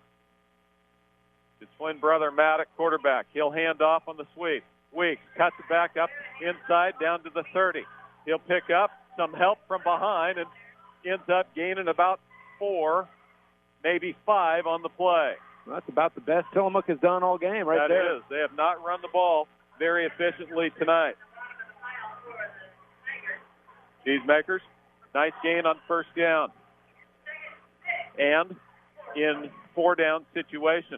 His twin brother, Matt, at quarterback. He'll hand off on the sweep. Weeks cuts it back up inside down to the 30. He'll pick up some help from behind and ends up gaining about 4, maybe 5 on the play. Well, that's about the best Tillamook has done all game right there. That is. They have not run the ball very efficiently tonight. Cheesemakers, nice gain on first down. And in 4-down situation.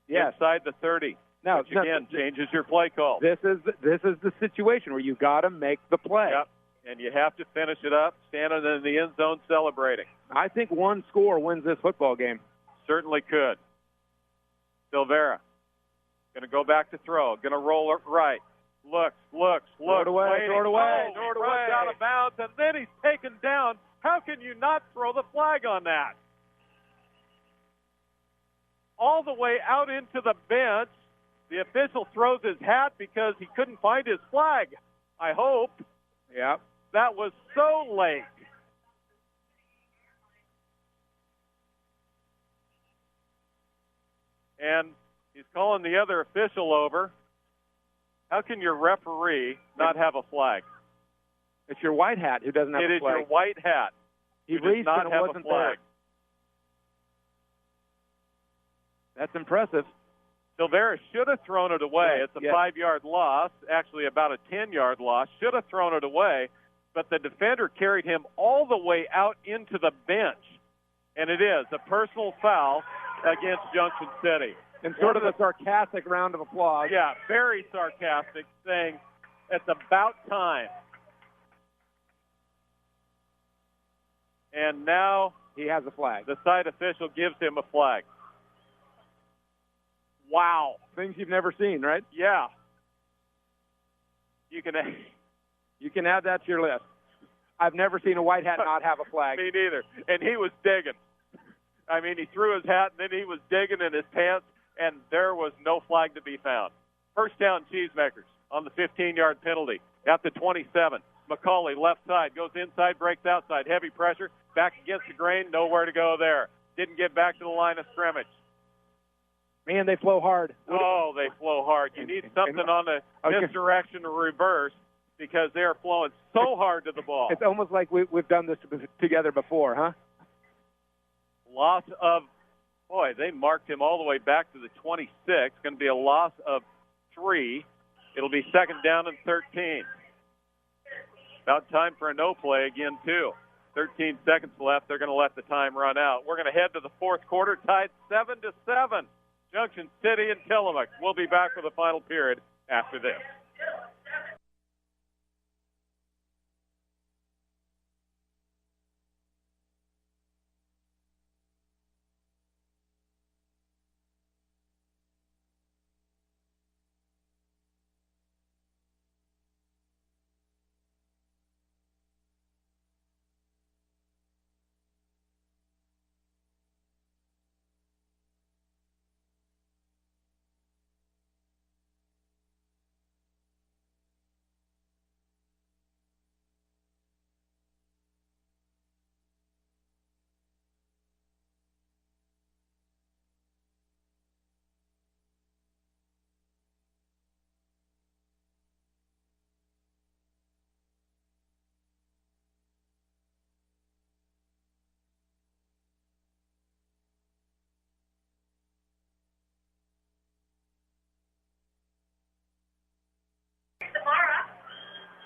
Yes. Inside the 30. Now, which again changes your play call. This is the situation where you've got to make the play. Yep. And you have to finish it up, standing in the end zone celebrating. I think one score wins this football game. Certainly could. Silvera going to go back to throw. Going to roll it right. Looks. Throw it away. Runs out of bounds, and then he's taken down. How can you not throw the flag on that? All the way out into the bench. The official throws his hat because he couldn't find his flag, I hope. Yeah. That was so late. And he's calling the other official over. How can your referee not have a flag? It's your white hat who doesn't have a flag. It is your white hat. He reached and it wasn't there. That's impressive. Silvera should have thrown it away. It's a 5-yard loss, actually about a 10-yard loss. Should have thrown it away, but the defender carried him all the way out into the bench. And it is a personal foul against Junction City. And sort of a sarcastic round of applause. Yeah, very sarcastic, saying it's about time. And now he has a flag. The side official gives him a flag. Wow. Things you've never seen, right? Yeah. You can add that to your list. I've never seen a white hat not have a flag. Me neither. And he was digging. I mean, he threw his hat, and then he was digging in his pants, and there was no flag to be found. First down, Cheesemakers on the 15-yard penalty at the 27. McCauley, left side, goes inside, breaks outside. Heavy pressure, back against the grain, nowhere to go there. Didn't get back to the line of scrimmage. Man, they flow hard. Oh, they flow hard. You need something on the misdirection or reverse because they are flowing so hard to the ball. It's almost like we've done this together before, huh? Loss of, they marked him all the way back to the 26. Going to be a loss of 3. It'll be second down and 13. About time for a no play again, too. 13 seconds left. They're going to let the time run out. We're going to head to the fourth quarter, tied 7-7. Junction City and Tillamook. We'll be back with the final period after this.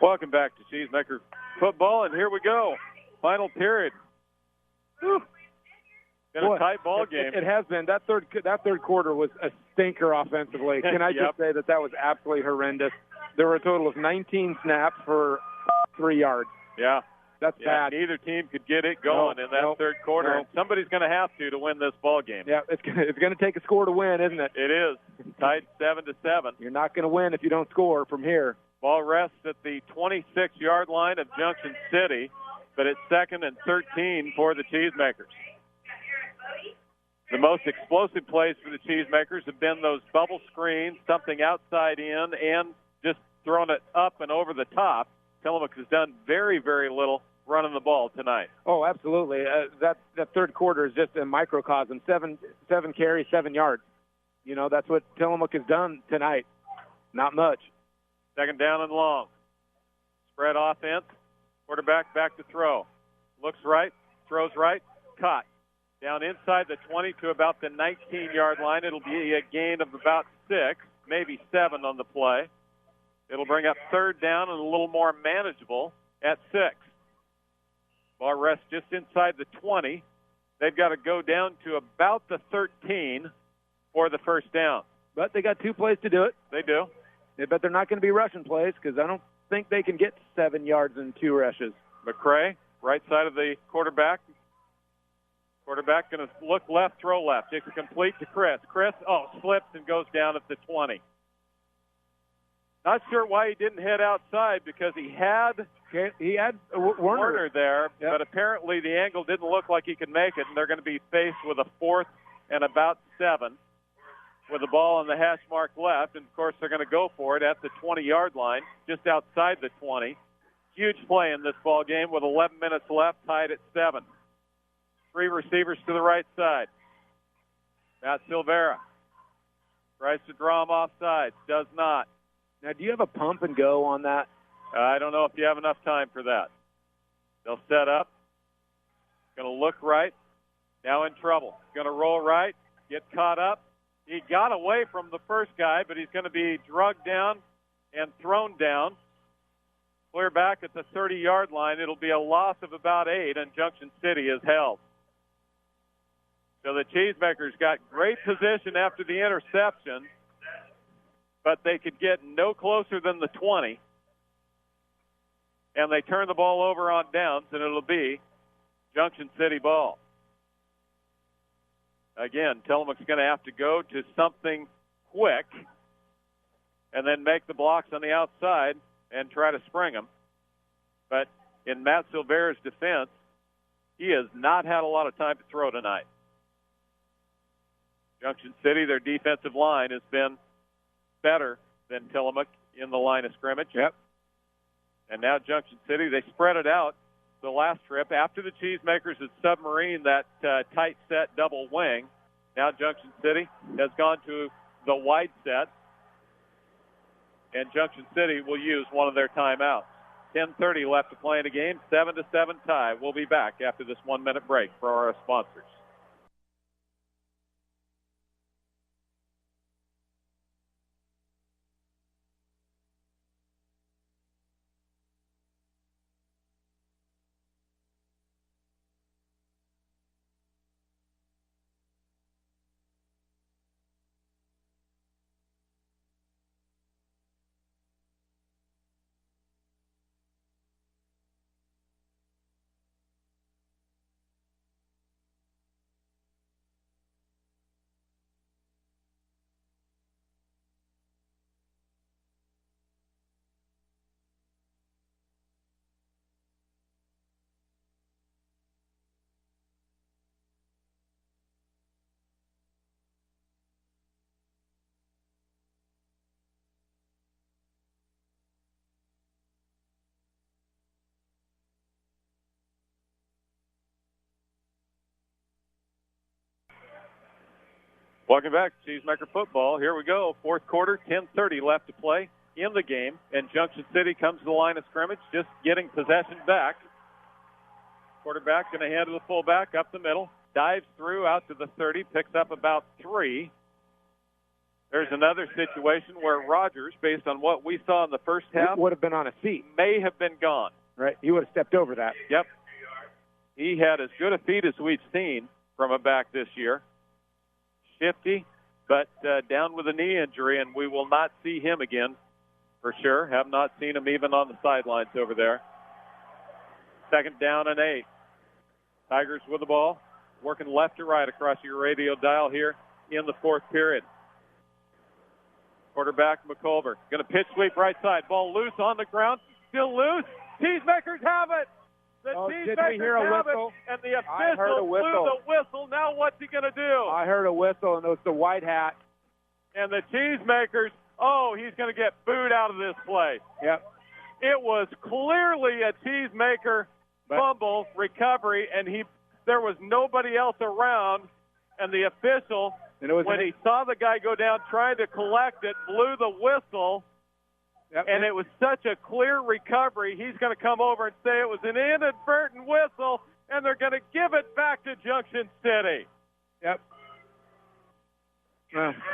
Welcome back to Cheesemaker football, and here we go. Final period. Whew. Been a tight ball game. It has been. That third quarter was a stinker offensively. Can I just say that was absolutely horrendous? There were a total of 19 snaps for 3 yards. Yeah. That's bad. Neither team could get it going in that third quarter. No. And somebody's going to have to win this ball game. Yeah, it's going to take a score to win, isn't it? It is. Tied 7-7. You're not going to win if you don't score from here. Ball rests at the 26-yard line of Junction City, but it's 2nd and 13 for the Cheesemakers. The most explosive plays for the Cheesemakers have been those bubble screens, something outside in, and just throwing it up and over the top. Tillamook has done very, very little running the ball tonight. Oh, absolutely. That third quarter is just a microcosm. Seven carries, 7 yards. You know, that's what Tillamook has done tonight. Not much. 2nd down and long. Spread offense. Quarterback back to throw. Looks right, throws right, caught. Down inside the 20 to about the 19-yard line. It'll be a gain of about 6, maybe 7 on the play. It'll bring up 3rd down and a little more manageable at 6. Ball rests just inside the 20. They've got to go down to about the 13 for the first down. But they got 2 plays to do it. They do. But they're not going to be rushing plays because I don't think they can get 7 yards in 2 rushes. McCray, right side of the quarterback. Quarterback going to look left, throw left. It's complete to Chris. Chris, slips and goes down at the 20. Not sure why he didn't head outside because he had Warner there, yep. But apparently the angle didn't look like he could make it, and they're going to be faced with a 4th and about 7 with the ball on the hash mark left. And, of course, they're going to go for it at the 20-yard line, just outside the 20. Huge play in this ball game with 11 minutes left, tied at 7. 3 receivers to the right side. Matt Silvera tries to draw him off sides, does not. Now, do you have a pump and go on that? I don't know if you have enough time for that. They'll set up. Going to look right. Now in trouble. Going to roll right. Get caught up. He got away from the first guy, but he's going to be drugged down and thrown down. Clear back at the 30-yard line. It'll be a loss of about 8, and Junction City is held. So the Cheesemakers got great position after the interception, but they could get no closer than the 20. And they turn the ball over on downs, and it'll be Junction City ball. Again, Tillamook's going to have to go to something quick and then make the blocks on the outside and try to spring them. But in Matt Silvera's defense, he has not had a lot of time to throw tonight. Junction City, their defensive line has been better than Tillamook in the line of scrimmage. Yep. And now Junction City, they spread it out the last trip. After the Cheesemakers had submarine that tight set double wing, now Junction City has gone to the wide set, and Junction City will use one of their timeouts. 10:30 left to play in the game, 7-7 tie. We'll be back after this 1-minute break for our sponsors. Welcome back to Cheesemaker football. Here we go. Fourth quarter, 10:30 left to play in the game. And Junction City comes to the line of scrimmage, just getting possession back. Quarterback going to hand to the fullback up the middle. Dives through out to the 30, picks up about 3. There's another situation where Rogers, based on what we saw in the first half, would have been on a seat. May have been gone. Right. He would have stepped over that. Yep. He had as good a feet as we've seen from a back this year. Shifty, but down with a knee injury, and we will not see him again for sure. Have not seen him even on the sidelines over there. Second down and 8. Tigers with the ball, working left to right across your radio dial here in the fourth period. Quarterback McCulver going to pitch sweep right side. Ball loose on the ground, still loose. Cheesemakers have it. The Cheesemakers have it, and the official blew the whistle. Now what's he going to do? I heard a whistle, and it was the white hat. And the Cheesemakers, he's going to get booed out of this play. Yep. It was clearly a Cheesemaker fumble recovery, and there was nobody else around, and the official, when he saw the guy go down trying to collect it, blew the whistle. Yep. And it was such a clear recovery, he's going to come over and say it was an inadvertent whistle, and they're going to give it back to Junction City. Yep.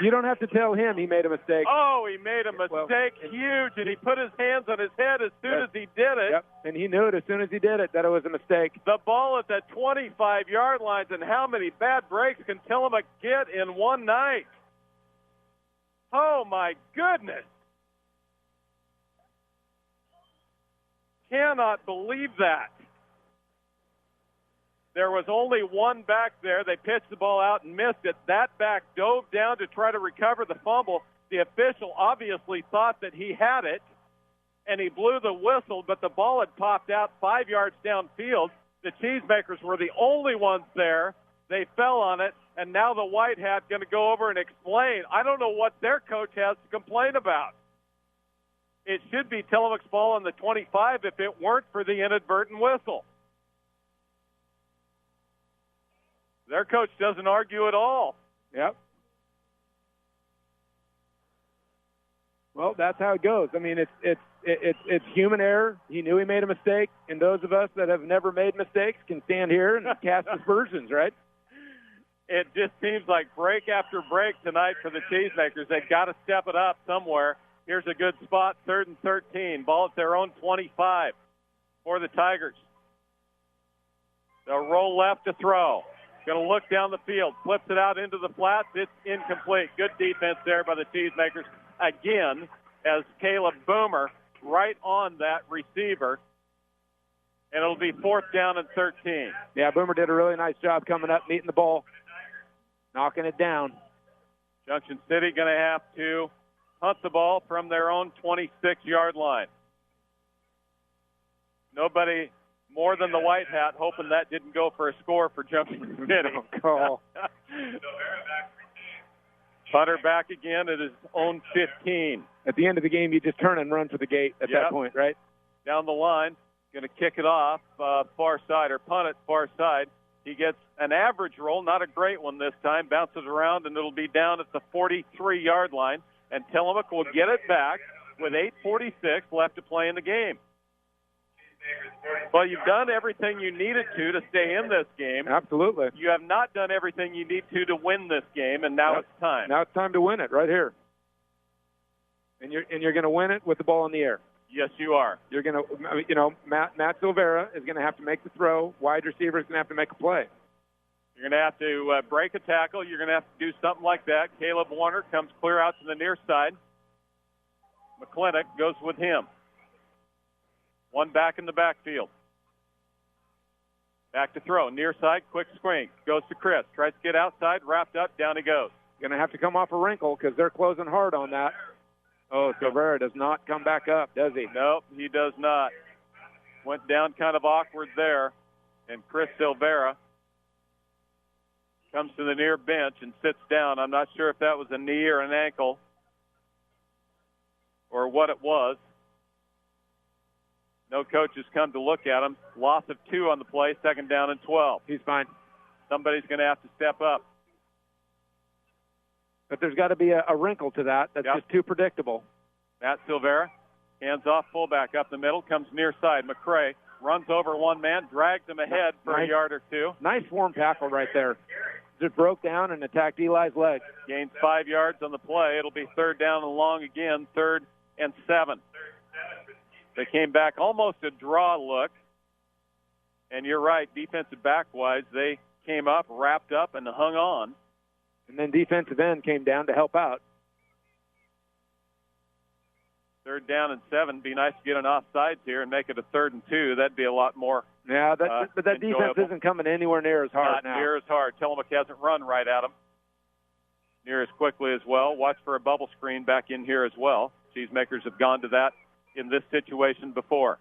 You don't have to tell him he made a mistake. Oh, he made a mistake, huge, and he put his hands on his head as soon as he did it. Yep, and he knew it as soon as he did it that it was a mistake. The ball at the 25-yard lines, and how many bad breaks can Tillamook get in one night? Oh, my goodness. Cannot believe that. There was only one back there. They pitched the ball out and missed it. That back dove down to try to recover the fumble. The official obviously thought that he had it, and he blew the whistle, but the ball had popped out 5 yards downfield. The Cheesemakers were the only ones there. They fell on it, and now the white hat going to go over and explain. I don't know what their coach has to complain about. It should be Tillamook's ball on the 25 if it weren't for the inadvertent whistle. Their coach doesn't argue at all. Yep. Well, that's how it goes. I mean, it's human error. He knew he made a mistake, and those of us that have never made mistakes can stand here and cast aspersions, right? It just seems like break after break tonight for the Cheesemakers. They've got to step it up somewhere. Here's a good spot, 3rd and 13. Ball at their own 25 for the Tigers. They'll roll left to throw. Going to look down the field, flips it out into the flats. It's incomplete. Good defense there by the Cheesemakers. Again, as Caleb Boomer right on that receiver. And it'll be 4th down and 13. Yeah, Boomer did a really nice job coming up, meeting the ball, knocking it down. Junction City going to have to punt the ball from their own 26-yard line. Nobody more than the white hat, hoping that didn't go for a score for Junction City. Call. Punter back again at his own 15. At the end of the game, you just turn and run for the gate at that point, right? Down the line, going to kick it off far side, or punt it far side. He gets an average roll, not a great one this time, bounces around, and it'll be down at the 43-yard line. And Tillamook will get it back with 8:46 left to play in the game. Well, you've done everything you needed to stay in this game. Absolutely. You have not done everything you need to win this game, and now it's time. Now it's time to win it right here. And you're going to win it with the ball in the air. Yes, you are. You're going to, Matt Silvera is going to have to make the throw. Wide receiver is going to have to make a play. You're going to have to break a tackle. You're going to have to do something like that. Caleb Warner comes clear out to the near side. McClintock goes with him. One back in the backfield. Back to throw. Near side, quick swing. Goes to Chris. Tries to get outside. Wrapped up. Down he goes. Going to have to come off a wrinkle because they're closing hard on that. Oh, Silvera does not come back up, does he? Nope, he does not. Went down kind of awkward there. And Chris Silvera comes to the near bench and sits down. I'm not sure if that was a knee or an ankle or what it was. No coach has come to look at him. Loss of 2 on the play, 2nd down and 12. He's fine. Somebody's going to have to step up. But there's got to be a wrinkle to that. That's just too predictable. Matt Silvera, hands off fullback up the middle, comes near side. McCray runs over one man, drags him ahead for a yard or two. Nice form tackle right there. Just broke down and attacked Eli's leg. Gains 5 yards on the play. It'll be 3rd down and long again, 3rd and 7. They came back almost a draw look. And you're right, defensive back-wise, they came up, wrapped up, and hung on. And then defensive end came down to help out. 3rd down and 7. Be nice to get an offsides here and make it a 3rd and 2. That'd be a lot more. Yeah, but that enjoyable. Defense isn't coming anywhere near as hard now. Not near as hard. Tillamook hasn't run right at them near as quickly as well. Watch for a bubble screen back in here as well. Cheesemakers have gone to that in this situation before.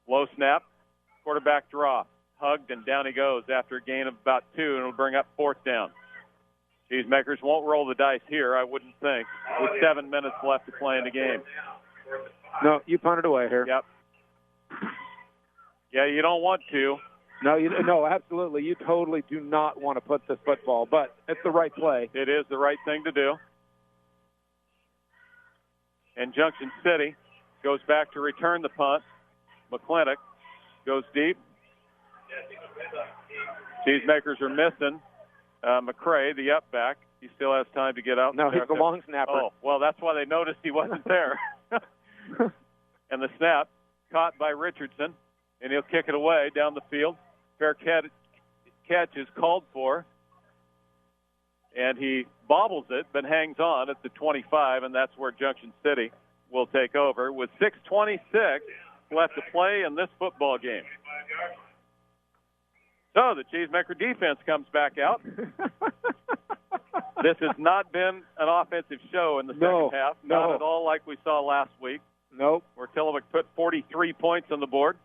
Low snap, quarterback draw. Hugged, and down he goes after a gain of about 2, and it'll bring up 4th down. Cheesemakers won't roll the dice here, I wouldn't think, with 7 minutes left to play in the game. No, you punted away here. Yep. Yeah, you don't want to. No, absolutely. You totally do not want to put this football, but it's the right play. It is the right thing to do. And Junction City goes back to return the punt. McClintock goes deep. Cheesemakers are missing McCray, the up back. He still has time to get out. No, he's the long snapper. Oh, well, that's why they noticed he wasn't there. And the snap caught by Richardson, and he'll kick it away down the field. Fair catch is called for, and he bobbles it but hangs on at the 25, and that's where Junction City will take over with 6:26 left to play in this football game. So the Cheesemaker defense comes back out. This has not been an offensive show in the second half. Not at all like we saw last week. Nope. Where Tillamook put 43 points on the board.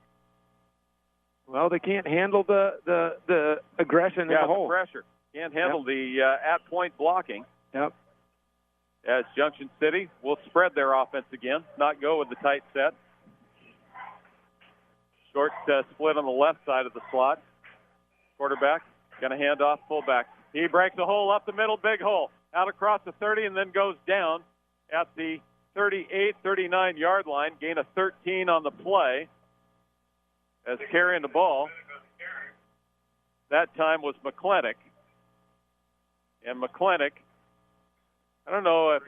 Well, they can't handle the aggression in the hole. The pressure. Can't handle the at-point blocking. Yep. As Junction City will spread their offense again, not go with the tight set. Short split on the left side of the slot. Quarterback going to hand off fullback. He breaks a hole up the middle, big hole. Out across the 30 and then goes down at the 38, 39-yard line. Gain of 13 on the play as carrying the ball. That time was McClintock. And McClintock, I don't know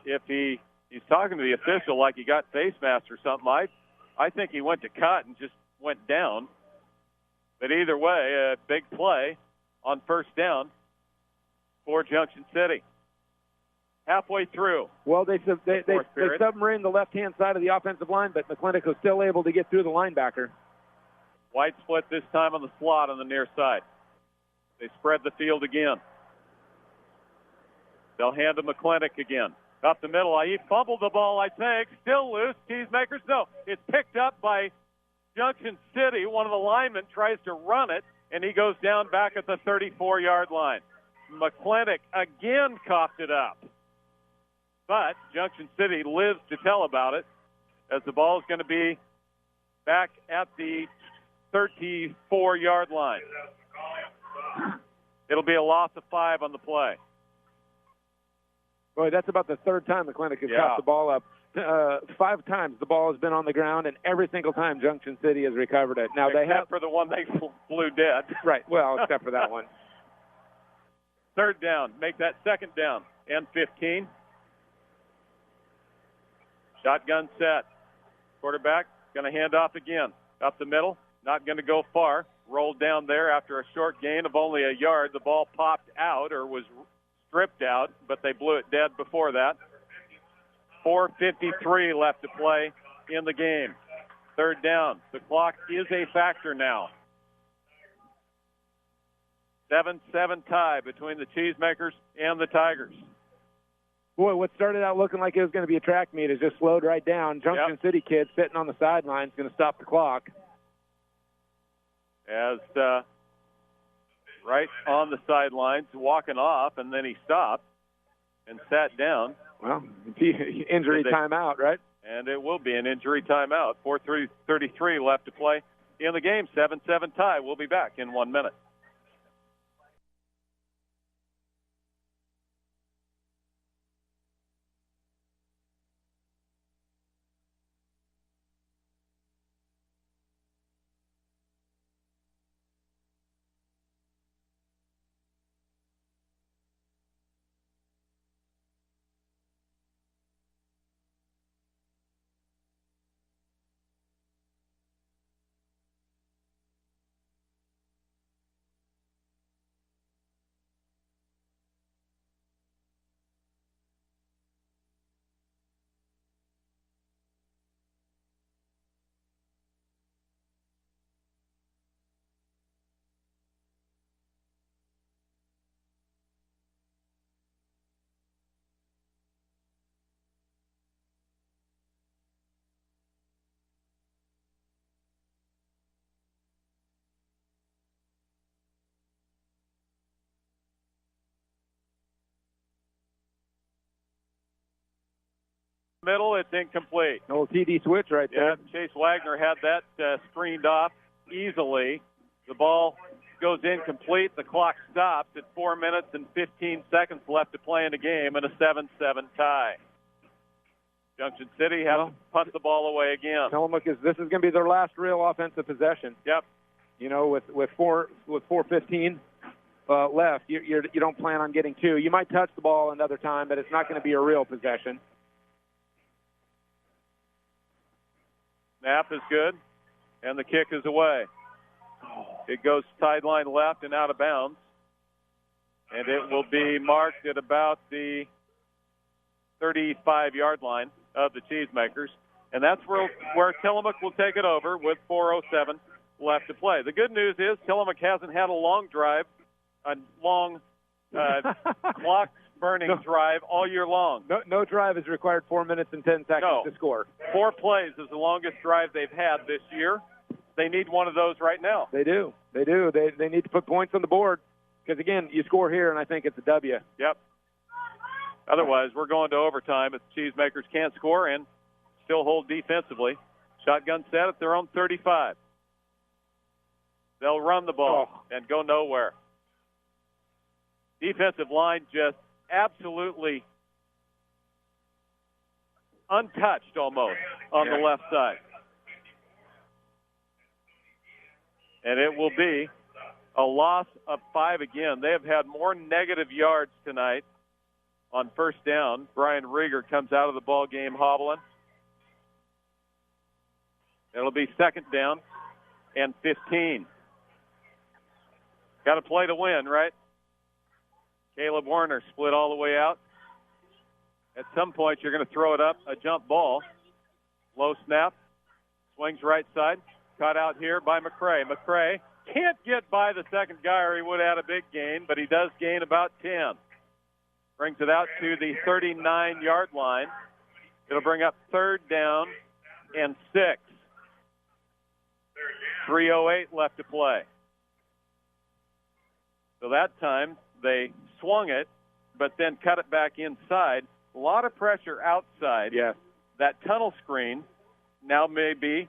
if he's talking to the official like he got face mask or something. I think he went to cut and just went down. But either way, a big play on 1st down for Junction City. Halfway through. Well, they submarined the left-hand side of the offensive line, but McClintock was still able to get through the linebacker. Wide split this time on the slot on the near side. They spread the field again. They'll hand to McClintock again. Up the middle. He fumbled the ball, I think. Still loose. Cheesemakers, no. It's picked up by Junction City. One of the linemen tries to run it, and he goes down back at the 34-yard line. McClintock again coughed it up. But Junction City lives to tell about it as the ball is going to be back at the 34-yard line. It'll be a loss of 5 on the play. Boy, that's about the 3rd time McClintock has caught the ball up. 5 times the ball has been on the ground, and every single time Junction City has recovered it. Now except for the one they flew dead. Right, well, except for that one. 3rd down. Make that 2nd down. And 15. Shotgun set. Quarterback going to hand off again. Up the middle. Not going to go far. Rolled down there after a short gain of only a yard. The ball popped out or was stripped out, but they blew it dead before that. 4:53 left to play in the game. 3rd down. The clock is a factor now. 7-7 tie between the Cheesemakers and the Tigers. Boy, what started out looking like it was going to be a track meet has just slowed right down. Junction City kid sitting on the sideline is going to stop the clock. As right on the sidelines, walking off, and then he stopped and sat down. Well, injury timeout, right? And it will be an injury timeout. 4:33 left to play in the game. 7-7 tie. We'll be back in 1 minute. Middle, it's incomplete. Old TD switch right there. Yeah, Chase Wagner had that screened off easily. The ball goes incomplete. The clock stops at 4 minutes and 15 seconds left to play in the game, and a 7-7 tie. Junction City has to punt the ball away again. Tillamook this is going to be their last real offensive possession. Yep. You know, with 4:15 left, you don't plan on getting two. You might touch the ball another time, but it's not going to be a real possession. Snap is good, and the kick is away. It goes sideline left and out of bounds, and it will be marked at about the 35-yard line of the Cheesemakers, and that's where Tillamook will take it over with 4:07 left to play. The good news is Tillamook hasn't had a long drive, a long clock-burning drive all year long. No drive is required 4 minutes and 10 seconds to score. 4 plays is the longest drive they've had this year. They need one of those right now. They do. They need to put points on the board because, again, you score here, and I think it's a W. Yep. Otherwise, we're going to overtime if the Cheesemakers can't score and still hold defensively. Shotgun set at their own 35. They'll run the ball and go nowhere. Defensive line just absolutely untouched almost on the left side. And it will be a loss of 5 again. They have had more negative yards tonight on first down. Brian Rieger comes out of the ball game hobbling. It'll be second down and 15. Got to play to win, right? Caleb Warner split all the way out. At some point, you're going to throw it up, a jump ball. Low snap. Swings right side. Caught out here by McCray. McCray can't get by the second guy or he would have had a big gain, but he does gain about 10. Brings it out to the 39-yard line. It'll bring up third down and 6. 3:08 left to play. So that time they swung it, but then cut it back inside. A lot of pressure outside. Yes. That tunnel screen now may be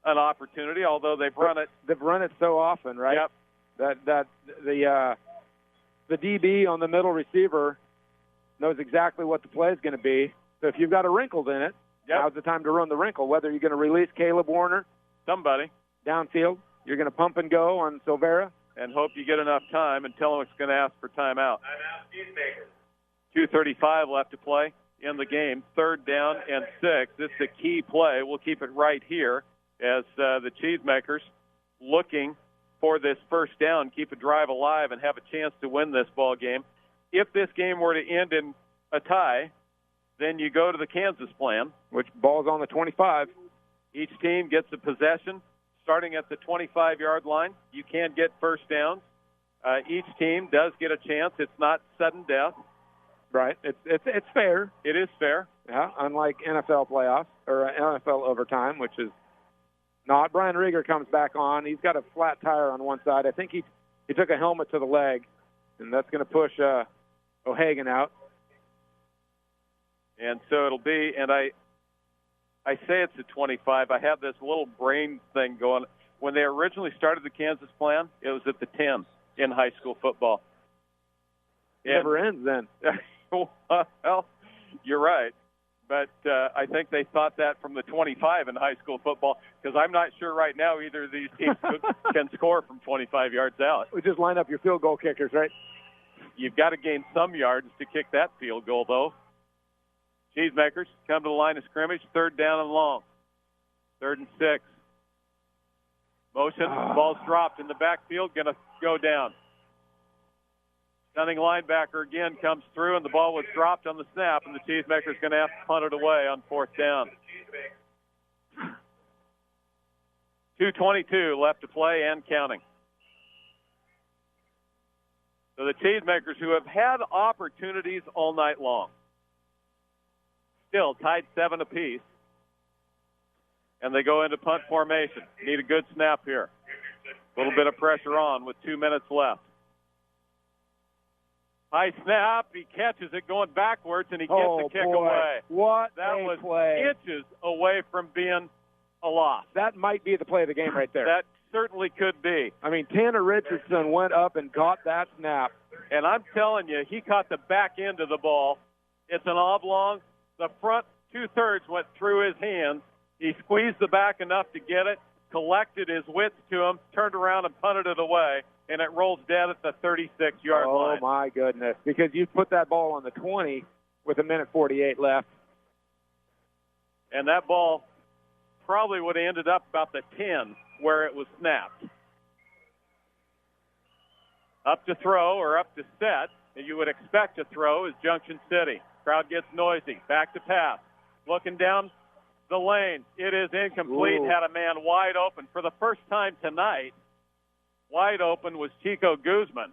an opportunity, although they've run it. They've run it so often, right? Yep. That the DB on the middle receiver knows exactly what the play is going to be. So if you've got a wrinkle in it, now's the time to run the wrinkle. Whether you're going to release Caleb Warner, somebody downfield, you're going to pump and go on Silvera, and hope you get enough time, and Tillamook's going to ask for timeout. 2:35 left to play in the game. Third down and 6. This is a key play. We'll keep it right here as the Cheesemakers looking for this first down, keep a drive alive, and have a chance to win this ball game. If this game were to end in a tie, then you go to the Kansas plan, which ball's on the 25. Each team gets a possession starting at the 25-yard line. You can get first downs. Each team does get a chance. It's not sudden death. Right. It's fair. It is fair. Yeah, unlike NFL playoffs or NFL overtime, which is not. Brian Rieger comes back on. He's got a flat tire on one side. I think he took a helmet to the leg, and that's going to push O'Hagan out. And so it'll be, and I say it's a 25. I have this little brain thing going. When they originally started the Kansas plan, it was at the 10 in high school football. It never ends then. Well, you're right. But I think they thought that from the 25 in high school football, because I'm not sure right now either of these teams can score from 25 yards out. We just line up your field goal kickers, right? You've got to gain some yards to kick that field goal, though. Cheesemakers come to the line of scrimmage, third down and long. 3rd and 6. Motion, ball's dropped in the backfield, going to go down. Stunning linebacker again comes through, and the ball was dropped on the snap, and the Cheesemaker's going to have to punt it away on 4th down. 2:22 left to play and counting. So the Cheesemakers, who have had opportunities all night long, still tied 7 apiece, and they go into punt formation. Need a good snap here. A little bit of pressure on with 2 minutes left. High snap. He catches it going backwards, and he gets the kick boy. away. What that a was play. Inches away from being a loss. That might be the play of the game right there. That certainly could be. I mean, Tanner Richardson went up and caught that snap. And I'm telling you, he caught the back end of the ball. It's an oblong. The front two-thirds went through his hands. He squeezed the back enough to get it, collected his wits to him, turned around and punted it away, and it rolls dead at the 36-yard line. Oh, my goodness. Because you put that ball on the 20 with 1:48 left. And that ball probably would have ended up about the 10 where it was snapped. Up to throw or up to set, and you would expect to throw, is Junction City. Crowd gets noisy. Back to pass. Looking down the lane. It is incomplete. Ooh. Had a man wide open. For the first time tonight, wide open was Chico Guzman,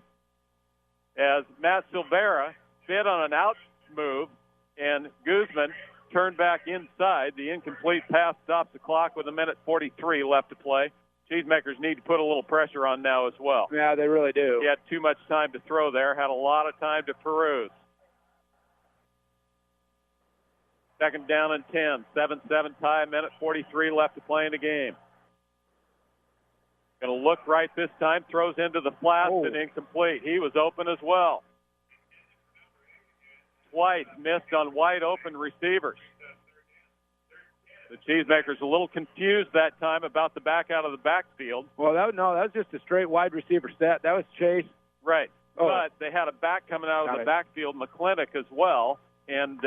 as Matt Silvera bid on an out move, and Guzman turned back inside. The incomplete pass stops the clock with 1:43 left to play. Cheesemakers need to put a little pressure on now as well. Yeah, they really do. He had too much time to throw there, had a lot of time to peruse. Second down and 10, 7-7 tie, 1:43 left to play in the game. Going to look right this time, throws into the flats and incomplete. He was open as well. Twice missed on wide open receivers. The Cheesemakers a little confused that time about the back out of the backfield. Well, that was just a straight wide receiver set. That was Chase. Right. Oh. But they had a back coming out of the backfield, McClintock as well, and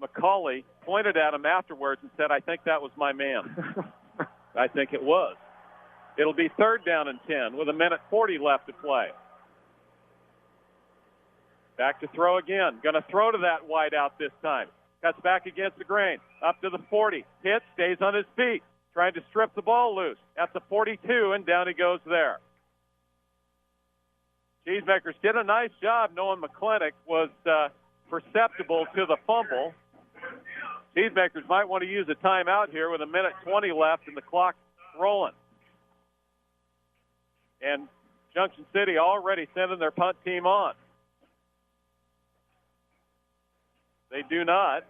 McCauley pointed at him afterwards and said, I think that was my man. I think it was. It'll be third down and 10 with 1:40 left to play. Back to throw again. Going to throw to that wide out this time. Cuts back against the grain. Up to the 40. Hits, stays on his feet. Trying to strip the ball loose. At the 42, and down he goes there. Cheesemakers did a nice job knowing McClintock was perceptible to the fumble. Cheesemakers might want to use a timeout here with 1:20 left and the clock rolling. And Junction City already sending their punt team on. They do not.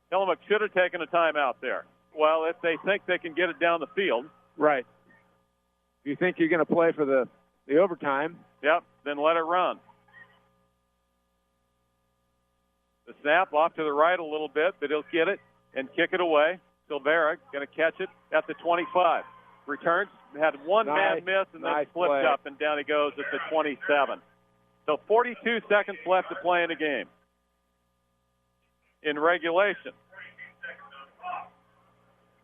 Tillamook should have taken a timeout there. Well, if they think they can get it down the field. Right. If you think you're going to play for the overtime. Yep, then let it run. The snap off to the right a little bit, but he'll get it and kick it away. Silvera going to catch it at the 25. Returns, had one man miss, and then flipped up, and down he goes at the 27. So 42 seconds left to play in the game. In regulation.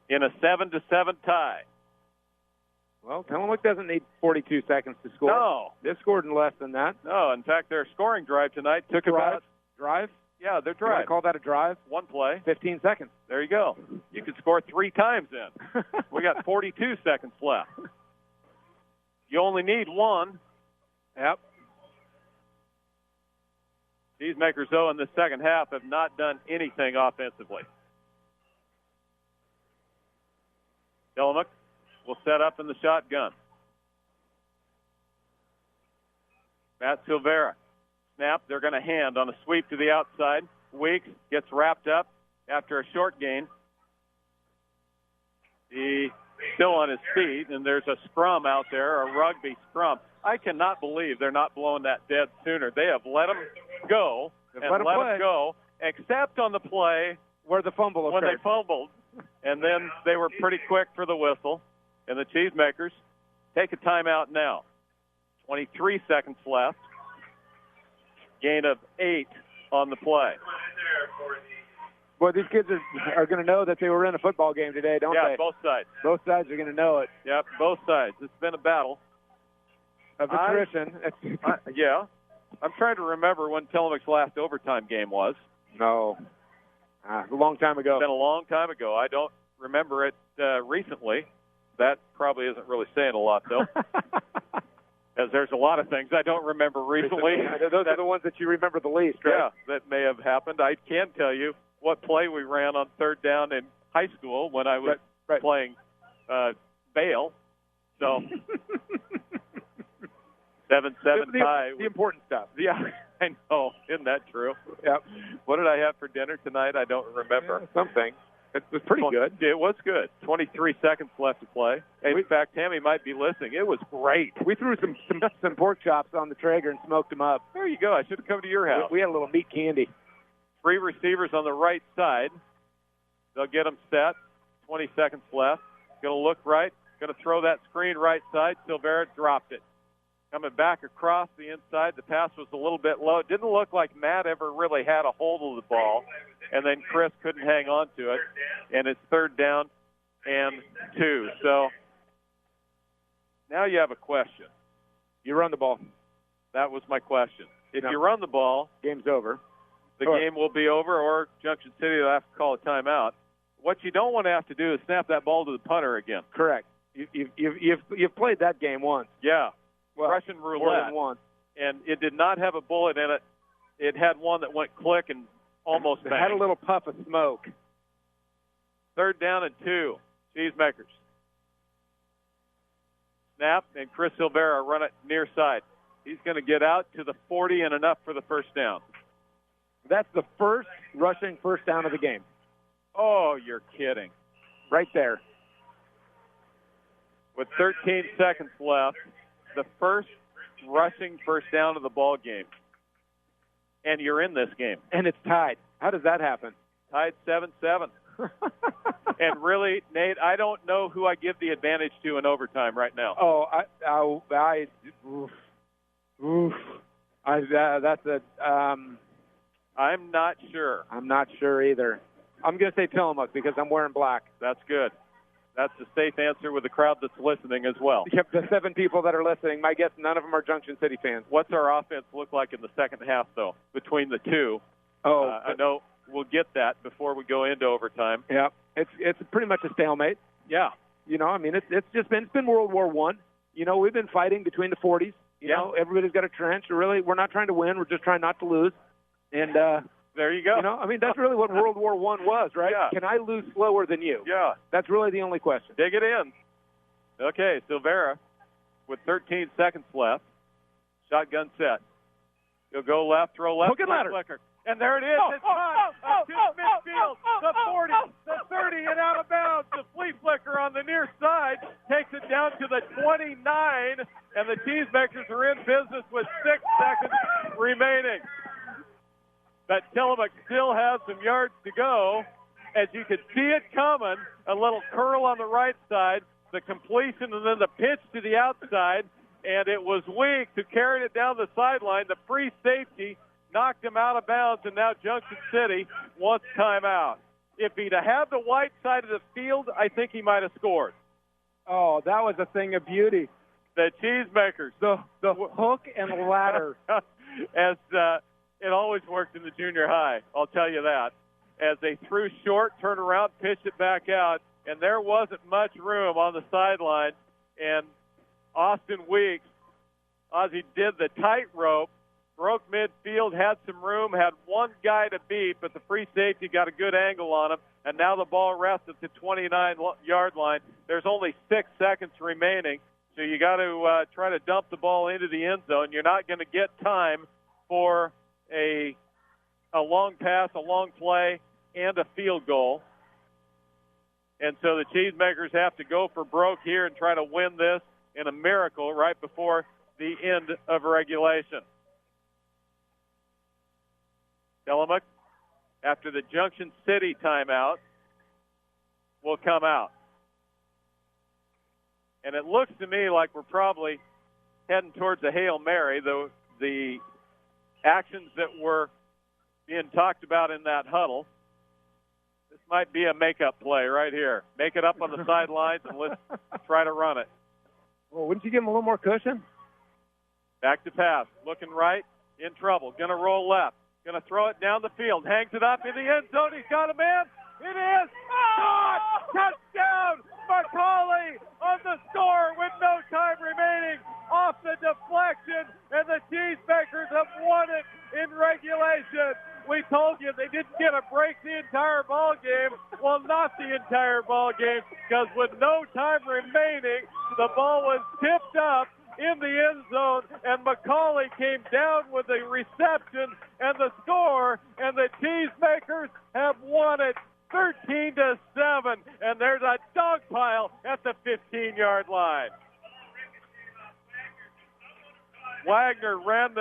In a 7-7 tie. Well, Tillamook doesn't need 42 seconds to score. No. They've scored in less than that. No, in fact, their scoring drive tonight took about... Drive? Yeah, their drive. Can I call that a drive? One play. 15 seconds. There you go. You could score 3 times in. We got 42 seconds left. You only need one. Yep. Cheesemakers, though, in the second half have not done anything offensively. Tillamook will set up in the shotgun. Matt Silvera. Snap. They're going to hand on a sweep to the outside. Weeks gets wrapped up after a short gain. He's still on his feet, and there's a scrum out there, a rugby scrum. I cannot believe they're not blowing that dead sooner. They have let him go and let him go, except on the play where the fumble occurred. When they fumbled, and then they were pretty quick for the whistle. And the Cheesemakers take a timeout now. 23 seconds left. Gain of 8 on the play. Boy, these kids are going to know that they were in a football game today, don't they? Yeah, both sides. Both sides are going to know it. Yep, both sides. It's been a battle. Of attrition. Yeah. I'm trying to remember when Tillamook's last overtime game was. No. A long time ago. It's been a long time ago. I don't remember it recently. That probably isn't really saying a lot, though. As there's a lot of things I don't remember recently. Those are the ones that you remember the least, right? Yeah, that may have happened. I can tell you what play we ran on third down in high school when I was playing Bale. So 7-7 tie. The important stuff. Yeah, I know. Isn't that true? Yep. What did I have for dinner tonight? I don't remember. Yeah, something. It was pretty good. It was good. 23 seconds left to play. In fact, Tammy might be listening. It was great. We threw some pork chops on the Traeger and smoked them up. There you go. I should have come to your house. We had a little meat candy. 3 receivers on the right side. They'll get them set. 20 seconds left. Going to look right. Going to throw that screen right side. Silvera dropped it. Coming back across the inside. The pass was a little bit low. It didn't look like Matt ever really had a hold of the ball. And then Chris couldn't hang on to it. And it's 3rd down and 2. So now you have a question. You run the ball. That was my question. If you run the ball, game's over. The game will be over, or Junction City will have to call a timeout. What you don't want to have to do is snap that ball to the punter again. Correct. You've played that game once. Yeah. Well, Russian roulette. More than once. And it did not have a bullet in it. It had one that went click and almost bang. It had a little puff of smoke. 3rd down and 2. Cheesemakers. Snap, and Chris Silvera run it near side. He's going to get out to the 40 and enough for the 1st down. That's the first rushing first down of the game. Oh, you're kidding. Right there. With 13 seconds left, the first rushing first down of the ball game. And you're in this game. And it's tied. How does that happen? Tied 7-7. And really, Nate, I don't know who I give the advantage to in overtime right now. I'm not sure. I'm not sure either. I'm going to say Tillamook because I'm wearing black. That's good. That's the safe answer with the crowd that's listening as well. Yep, the 7 people that are listening, my guess none of them are Junction City fans. What's our offense look like in the second half, though, between the two? I know we'll get that before we go into overtime. Yeah, it's pretty much a stalemate. Yeah. You know, I mean, it's been World War I. You know, we've been fighting between the 40s. You know, everybody's got a trench. Really, we're not trying to win. We're just trying not to lose. And there you go. You know, I mean, that's really what World War I was, right? Yeah. Can I lose slower than you? Yeah. That's really the only question. Dig it in. Okay, Silvera with 13 seconds left. Shotgun set. He'll go left, throw left. Hook and ladder. Flicker. And there it is. It's caught to midfield. The 40, the 30, and out of bounds. The flea flicker on the near side takes it down to the 29, and the Cheesemakers are in business with 6 seconds remaining. But Tillamook still has some yards to go. As you can see it coming, a little curl on the right side, the completion, and then the pitch to the outside, and it was Weeks who carried it down the sideline. The free safety knocked him out of bounds, and now Junction City wants timeout. If he'd have had the white side of the field, I think he might have scored. Oh, that was a thing of beauty. The Cheesemakers. The hook and ladder. As it always worked in the junior high, I'll tell you that. As they threw short, turn around, pitched it back out, and there wasn't much room on the sideline. And Austin Weeks, Ozzie did the tightrope, broke midfield, had some room, had one guy to beat, but the free safety got a good angle on him, and now the ball rests at the 29-yard line. There's only 6 seconds remaining, so you got to try to dump the ball into the end zone. You're not going to get time for a long pass, a long play, and a field goal. And so the Cheesemakers have to go for broke here and try to win this in a miracle right before the end of regulation. Tillamook, after the Junction City timeout, will come out. And it looks to me like we're probably heading towards a Hail Mary, though the actions that were being talked about in that huddle. This might be a makeup play right here. Make it up on the sidelines and let's try to run it. Well, wouldn't you give him a little more cushion? Back to pass. Looking right. In trouble. Going to roll left. Going to throw it down the field. Hangs it up in the end zone. He's got a man. It is. Caught! Touchdown! McCauley on the score with no time remaining. Off the deflection. And the Cheesemakers have won it in regulation. We told you they didn't get a break the entire ball game. Well, not the entire ball game, because with no time remaining, the ball was tipped up, in the end zone, and McCauley came down with the reception and the score, and the Cheesemakers have won it 13-7, and there's a dog pile at the 15-yard line. Wagner ran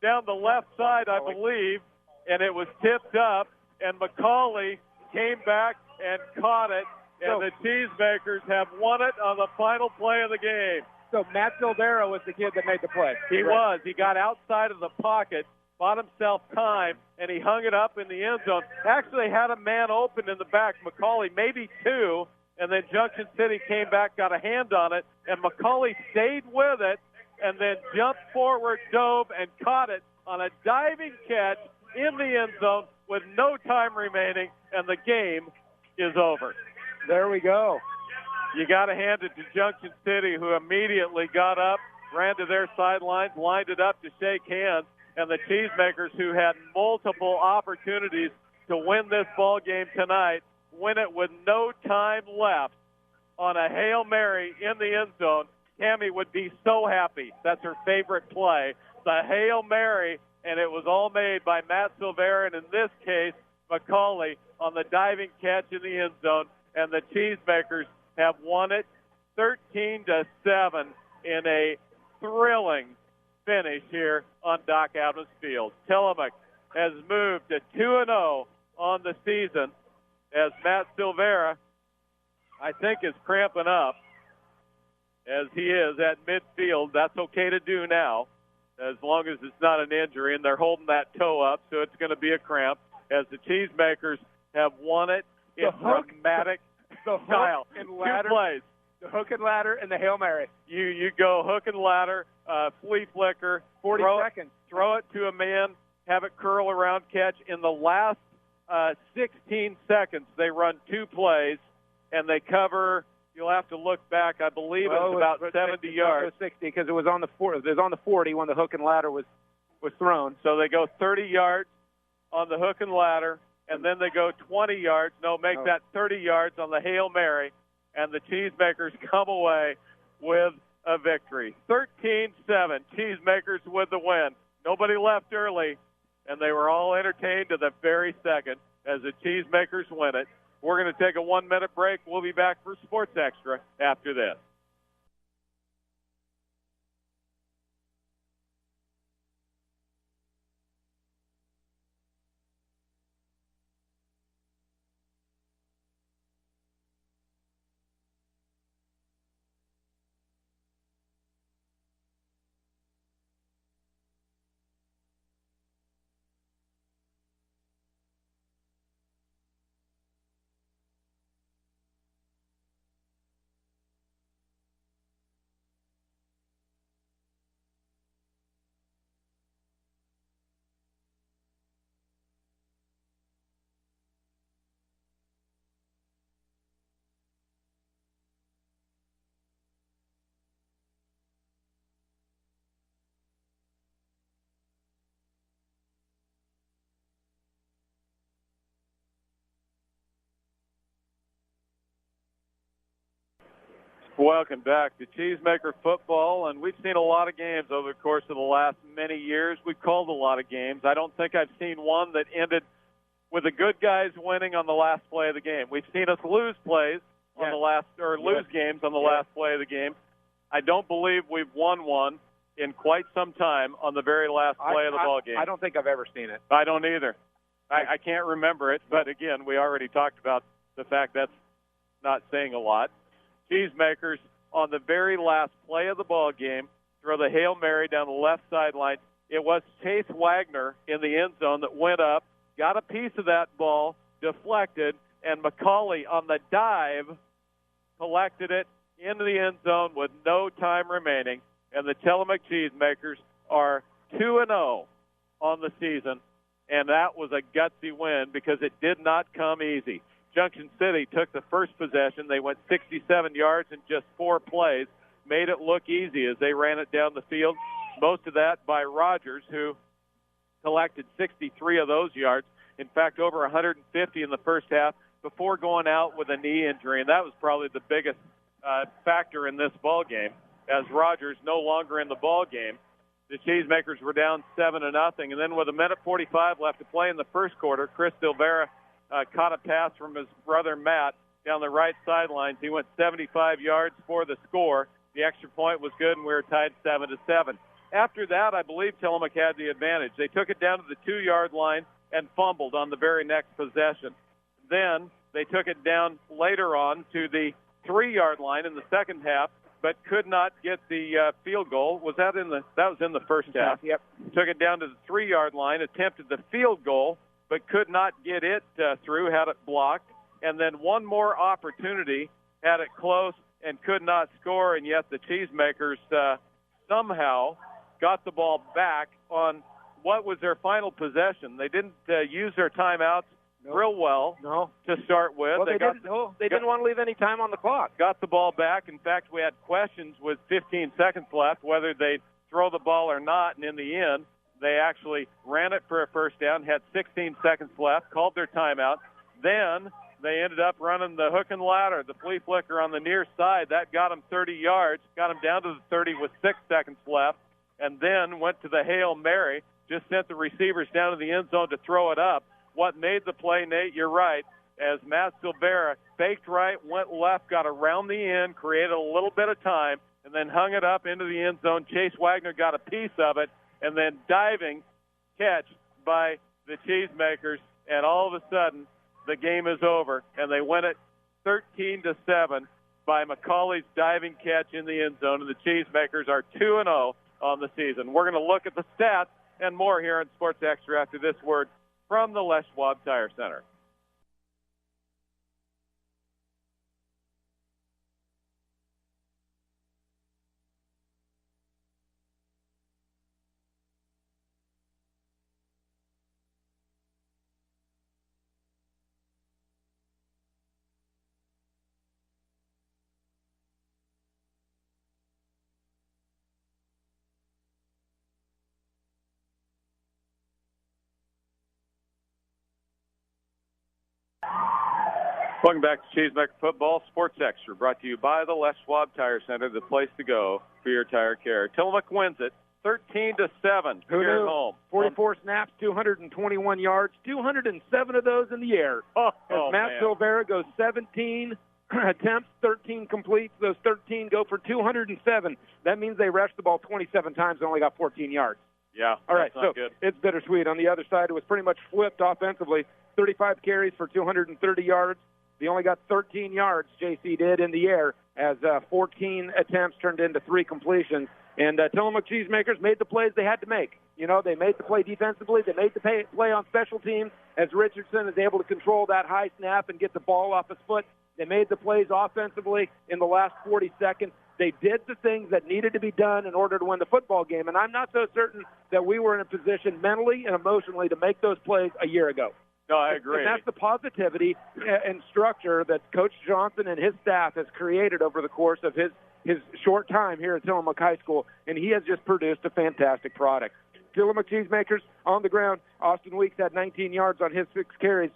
down the left side, I believe, and it was tipped up, and McCauley came back and caught it, and the Cheesemakers have won it on the final play of the game. So Matt Silvera was the kid that made the play. He was. He got outside of the pocket, bought himself time, and he hung it up in the end zone. Actually had a man open in the back, McCauley, maybe two, and then Junction City came back, got a hand on it, and McCauley stayed with it and then jumped forward, dove, and caught it on a diving catch in the end zone with no time remaining, and the game is over. There we go. You got to hand it to Junction City, who immediately got up, ran to their sidelines, lined it up to shake hands, and the Cheesemakers, who had multiple opportunities to win this ball game tonight, win it with no time left on a Hail Mary in the end zone. Tammy would be so happy. That's her favorite play. The Hail Mary, and it was all made by Matt Silvera, and in this case, McCauley on the diving catch in the end zone, and the Cheesemakers have won it 13-7 in a thrilling finish here on Doc Adams Field. Tillamook has moved to 2-0 on the season as Matt Silvera, I think, is cramping up as he is at midfield. That's okay to do now as long as it's not an injury, and they're holding that toe up, so it's going to be a cramp as the Cheesemakers have won it in dramatic style. And ladder, 2 plays. The hook and ladder and the Hail Mary. You go hook and ladder, flea flicker, 40 seconds. Throw it to a man, have it curl around, catch. In the last 16 seconds, they run 2 plays, and they cover. You'll have to look back. I believe it's about 70 yards. 60 because it was on the 40. It was on the 40 when the hook and ladder was thrown. So they go 30 yards on the hook and ladder, and then they go 20 yards. Make that 30 yards on the Hail Mary, and the Cheesemakers come away with a victory. 13-7, Cheesemakers with the win. Nobody left early, and they were all entertained to the very second as the Cheesemakers win it. We're going to take a 1-minute break. We'll be back for Sports Extra after this. Welcome back to Cheesemaker football, and we've seen a lot of games over the course of the last many years. We've called a lot of games. I don't think I've seen one that ended with the good guys winning on the last play of the game. We've seen us lose plays on the last, or lose games on the last play of the game. I don't believe we've won one in quite some time on the very last play of the ball game. I don't think I've ever seen it. I don't either. I can't remember it, but again, we already talked about the fact that's not saying a lot. Cheesemakers on the very last play of the ball game throw the Hail Mary down the left sideline. It was Chase Wagner in the end zone that went up, got a piece of that ball, deflected, and McCauley on the dive collected it into the end zone with no time remaining. And the Tillamook Cheesemakers are 2-0 on the season, and that was a gutsy win because it did not come easy. Junction City took the first possession. They went 67 yards in just 4 plays, made it look easy as they ran it down the field. Most of that by Rogers, who collected 63 of those yards. In fact, over 150 in the first half before going out with a knee injury, and that was probably the biggest factor in this ball game. as Rogers no longer in the ball game. The Cheesemakers were down 7-0, and then with 1:45 left to play in the first quarter, Chris Silvera caught a pass from his brother Matt down the right sidelines. He went 75 yards for the score. The extra point was good, and we were tied 7-7. After that, I believe Tillamook had the advantage. They took it down to the 2-yard line and fumbled on the very next possession. Then they took it down later on to the 3-yard line in the second half, but could not get the field goal. That was in the first half? Yep. Took it down to the 3-yard line, attempted the field goal, but could not get it through, had it blocked. And then one more opportunity, had it close, and could not score, and yet the Cheesemakers somehow got the ball back on what was their final possession. They didn't use their timeouts real well to start with. Well, they didn't want to leave any time on the clock. Got the ball back. In fact, we had questions with 15 seconds left whether they'd throw the ball or not, and in the end, they actually ran it for a first down, had 16 seconds left, called their timeout. Then they ended up running the hook and ladder, the flea flicker on the near side. That got them 30 yards, got them down to the 30 with 6 seconds left, and then went to the Hail Mary, just sent the receivers down to the end zone to throw it up. What made the play, Nate, you're right, as Matt Silvera faked right, went left, got around the end, created a little bit of time, and then hung it up into the end zone. Chase Wagner got a piece of it, and then diving catch by the Cheesemakers, and all of a sudden the game is over, and they win it 13-7 by McCauley's diving catch in the end zone, and the Cheesemakers are 2-0 on the season. We're going to look at the stats and more here on Sports Extra after this word from the Les Schwab Tire Center. Welcome back to Cheesemaker Football Sports Extra, brought to you by the Les Schwab Tire Center, the place to go for your tire care. Tillamook wins it 13-7 here at home. 44 snaps, 221 yards, 207 of those in the air. As Matt Silvera goes 17 attempts, 13 completes. Those 13 go for 207. That means they rushed the ball 27 times and only got 14 yards. Yeah, all right, so good. It's bittersweet. On the other side, it was pretty much flipped offensively. 35 carries for 230 yards. They only got 13 yards, JC did, in the air, as 14 attempts turned into 3 completions. And Tillamook Cheesemakers made the plays they had to make. You know, they made the play defensively. They made the play on special teams, as Richardson is able to control that high snap and get the ball off his foot. They made the plays offensively in the last 40 seconds. They did the things that needed to be done in order to win the football game. And I'm not so certain that we were in a position mentally and emotionally to make those plays a year ago. No, I agree. And that's the positivity and structure that Coach Johnson and his staff has created over the course of his short time here at Tillamook High School, and he has just produced a fantastic product. Tillamook Cheesemakers on the ground. Austin Weeks had 19 yards on his 6 carries.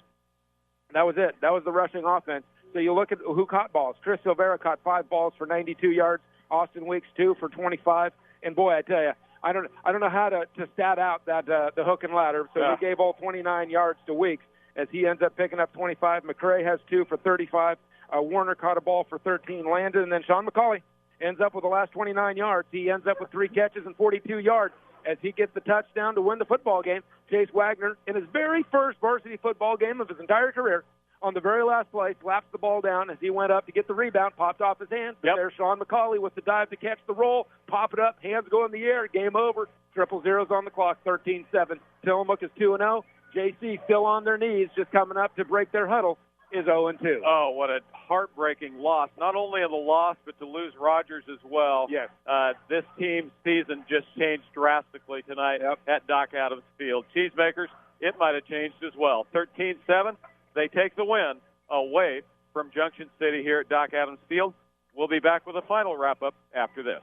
That was it. That was the rushing offense. So you look at who caught balls. Chris Silvera caught 5 balls for 92 yards. Austin Weeks 2 for 25. And boy, I tell you, I don't know how to stat out that the hook and ladder. So he gave all 29 yards to Weeks as he ends up picking up 25. McCrae has 2 for 35. Warner caught a ball for 13. Landon, and then Sean McCauley ends up with the last 29 yards. He ends up with 3 catches and 42 yards as he gets the touchdown to win the football game. Chase Wagner, in his very first varsity football game of his entire career, on the very last play, slaps the ball down as he went up to get the rebound, popped off his hands. But there's Sean McCauley with the dive to catch the roll, pop it up, hands go in the air, game over. 0-0 on the clock, 13-7. Tillamook is 2-0. JC still on their knees, just coming up to break their huddle, is 0-2. Oh, what a heartbreaking loss. Not only in the loss, but to lose Rogers as well. Yes. This team's season just changed drastically tonight at Doc Adams Field. Cheesemakers, it might have changed as well. 13-7. They take the win away from Junction City here at Doc Adams Field. We'll be back with a final wrap-up after this.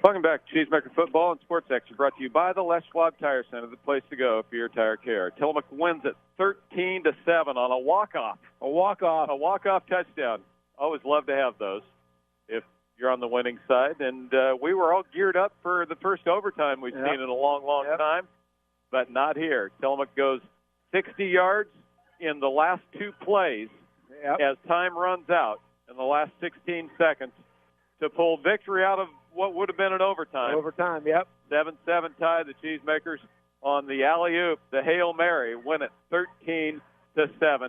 Welcome back to Cheesemaker Football and Sports Extra, brought to you by the Les Schwab Tire Center, the place to go for your tire care. Tillamook wins it 13-7 on a walk-off. A walk-off touchdown. Always love to have those if you're on the winning side. And we were all geared up for the first overtime we've seen in a long, long time, but not here. Tillamook goes 60 yards in the last two plays as time runs out in the last 16 seconds to pull victory out of what would have been an overtime. 7-7 tie. The Cheesemakers on the alley-oop, the Hail Mary, win it 13-7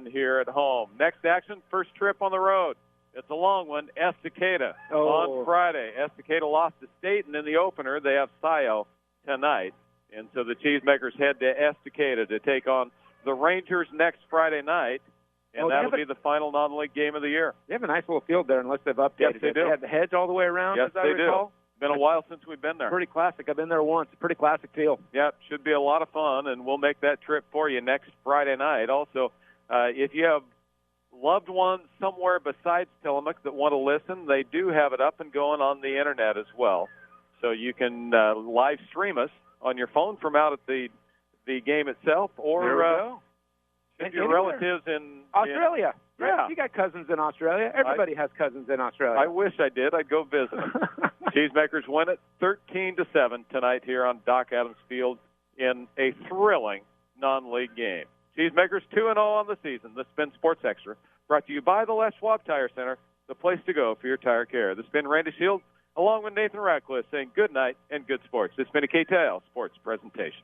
here at home. Next action, first trip on the road. It's a long one, Estacada on Friday. Estacada lost to Staten in the opener. They have Scio tonight. And so the Cheesemakers head to Estacada to take on the Rangers next Friday night. And that'll be the final non-league game of the year. They have a nice little field there, unless they've updated it. They do. They have the hedge all the way around, yes, as I recall. Do. It's been a while since we've been there. Pretty classic. I've been there once. Pretty classic field. Yeah, should be a lot of fun, and we'll make that trip for you next Friday night. Also, if you have loved ones somewhere besides Tillamook that want to listen, they do have it up and going on the Internet as well. So you can live stream us on your phone from out at the game itself, or if your relatives in Australia. Yeah. You got cousins in Australia. Everybody has cousins in Australia. I wish I did. I'd go visit them. Cheesemakers win it 13-7 tonight here on Doc Adams Field in a thrilling non-league game. Cheesemakers 2-0 on the season. This has been Sports Extra, brought to you by the Les Schwab Tire Center, the place to go for your tire care. This has been Randy Shields, along with Nathan Ratcliffe, saying good night and good sports. This has been a KTL Sports presentation.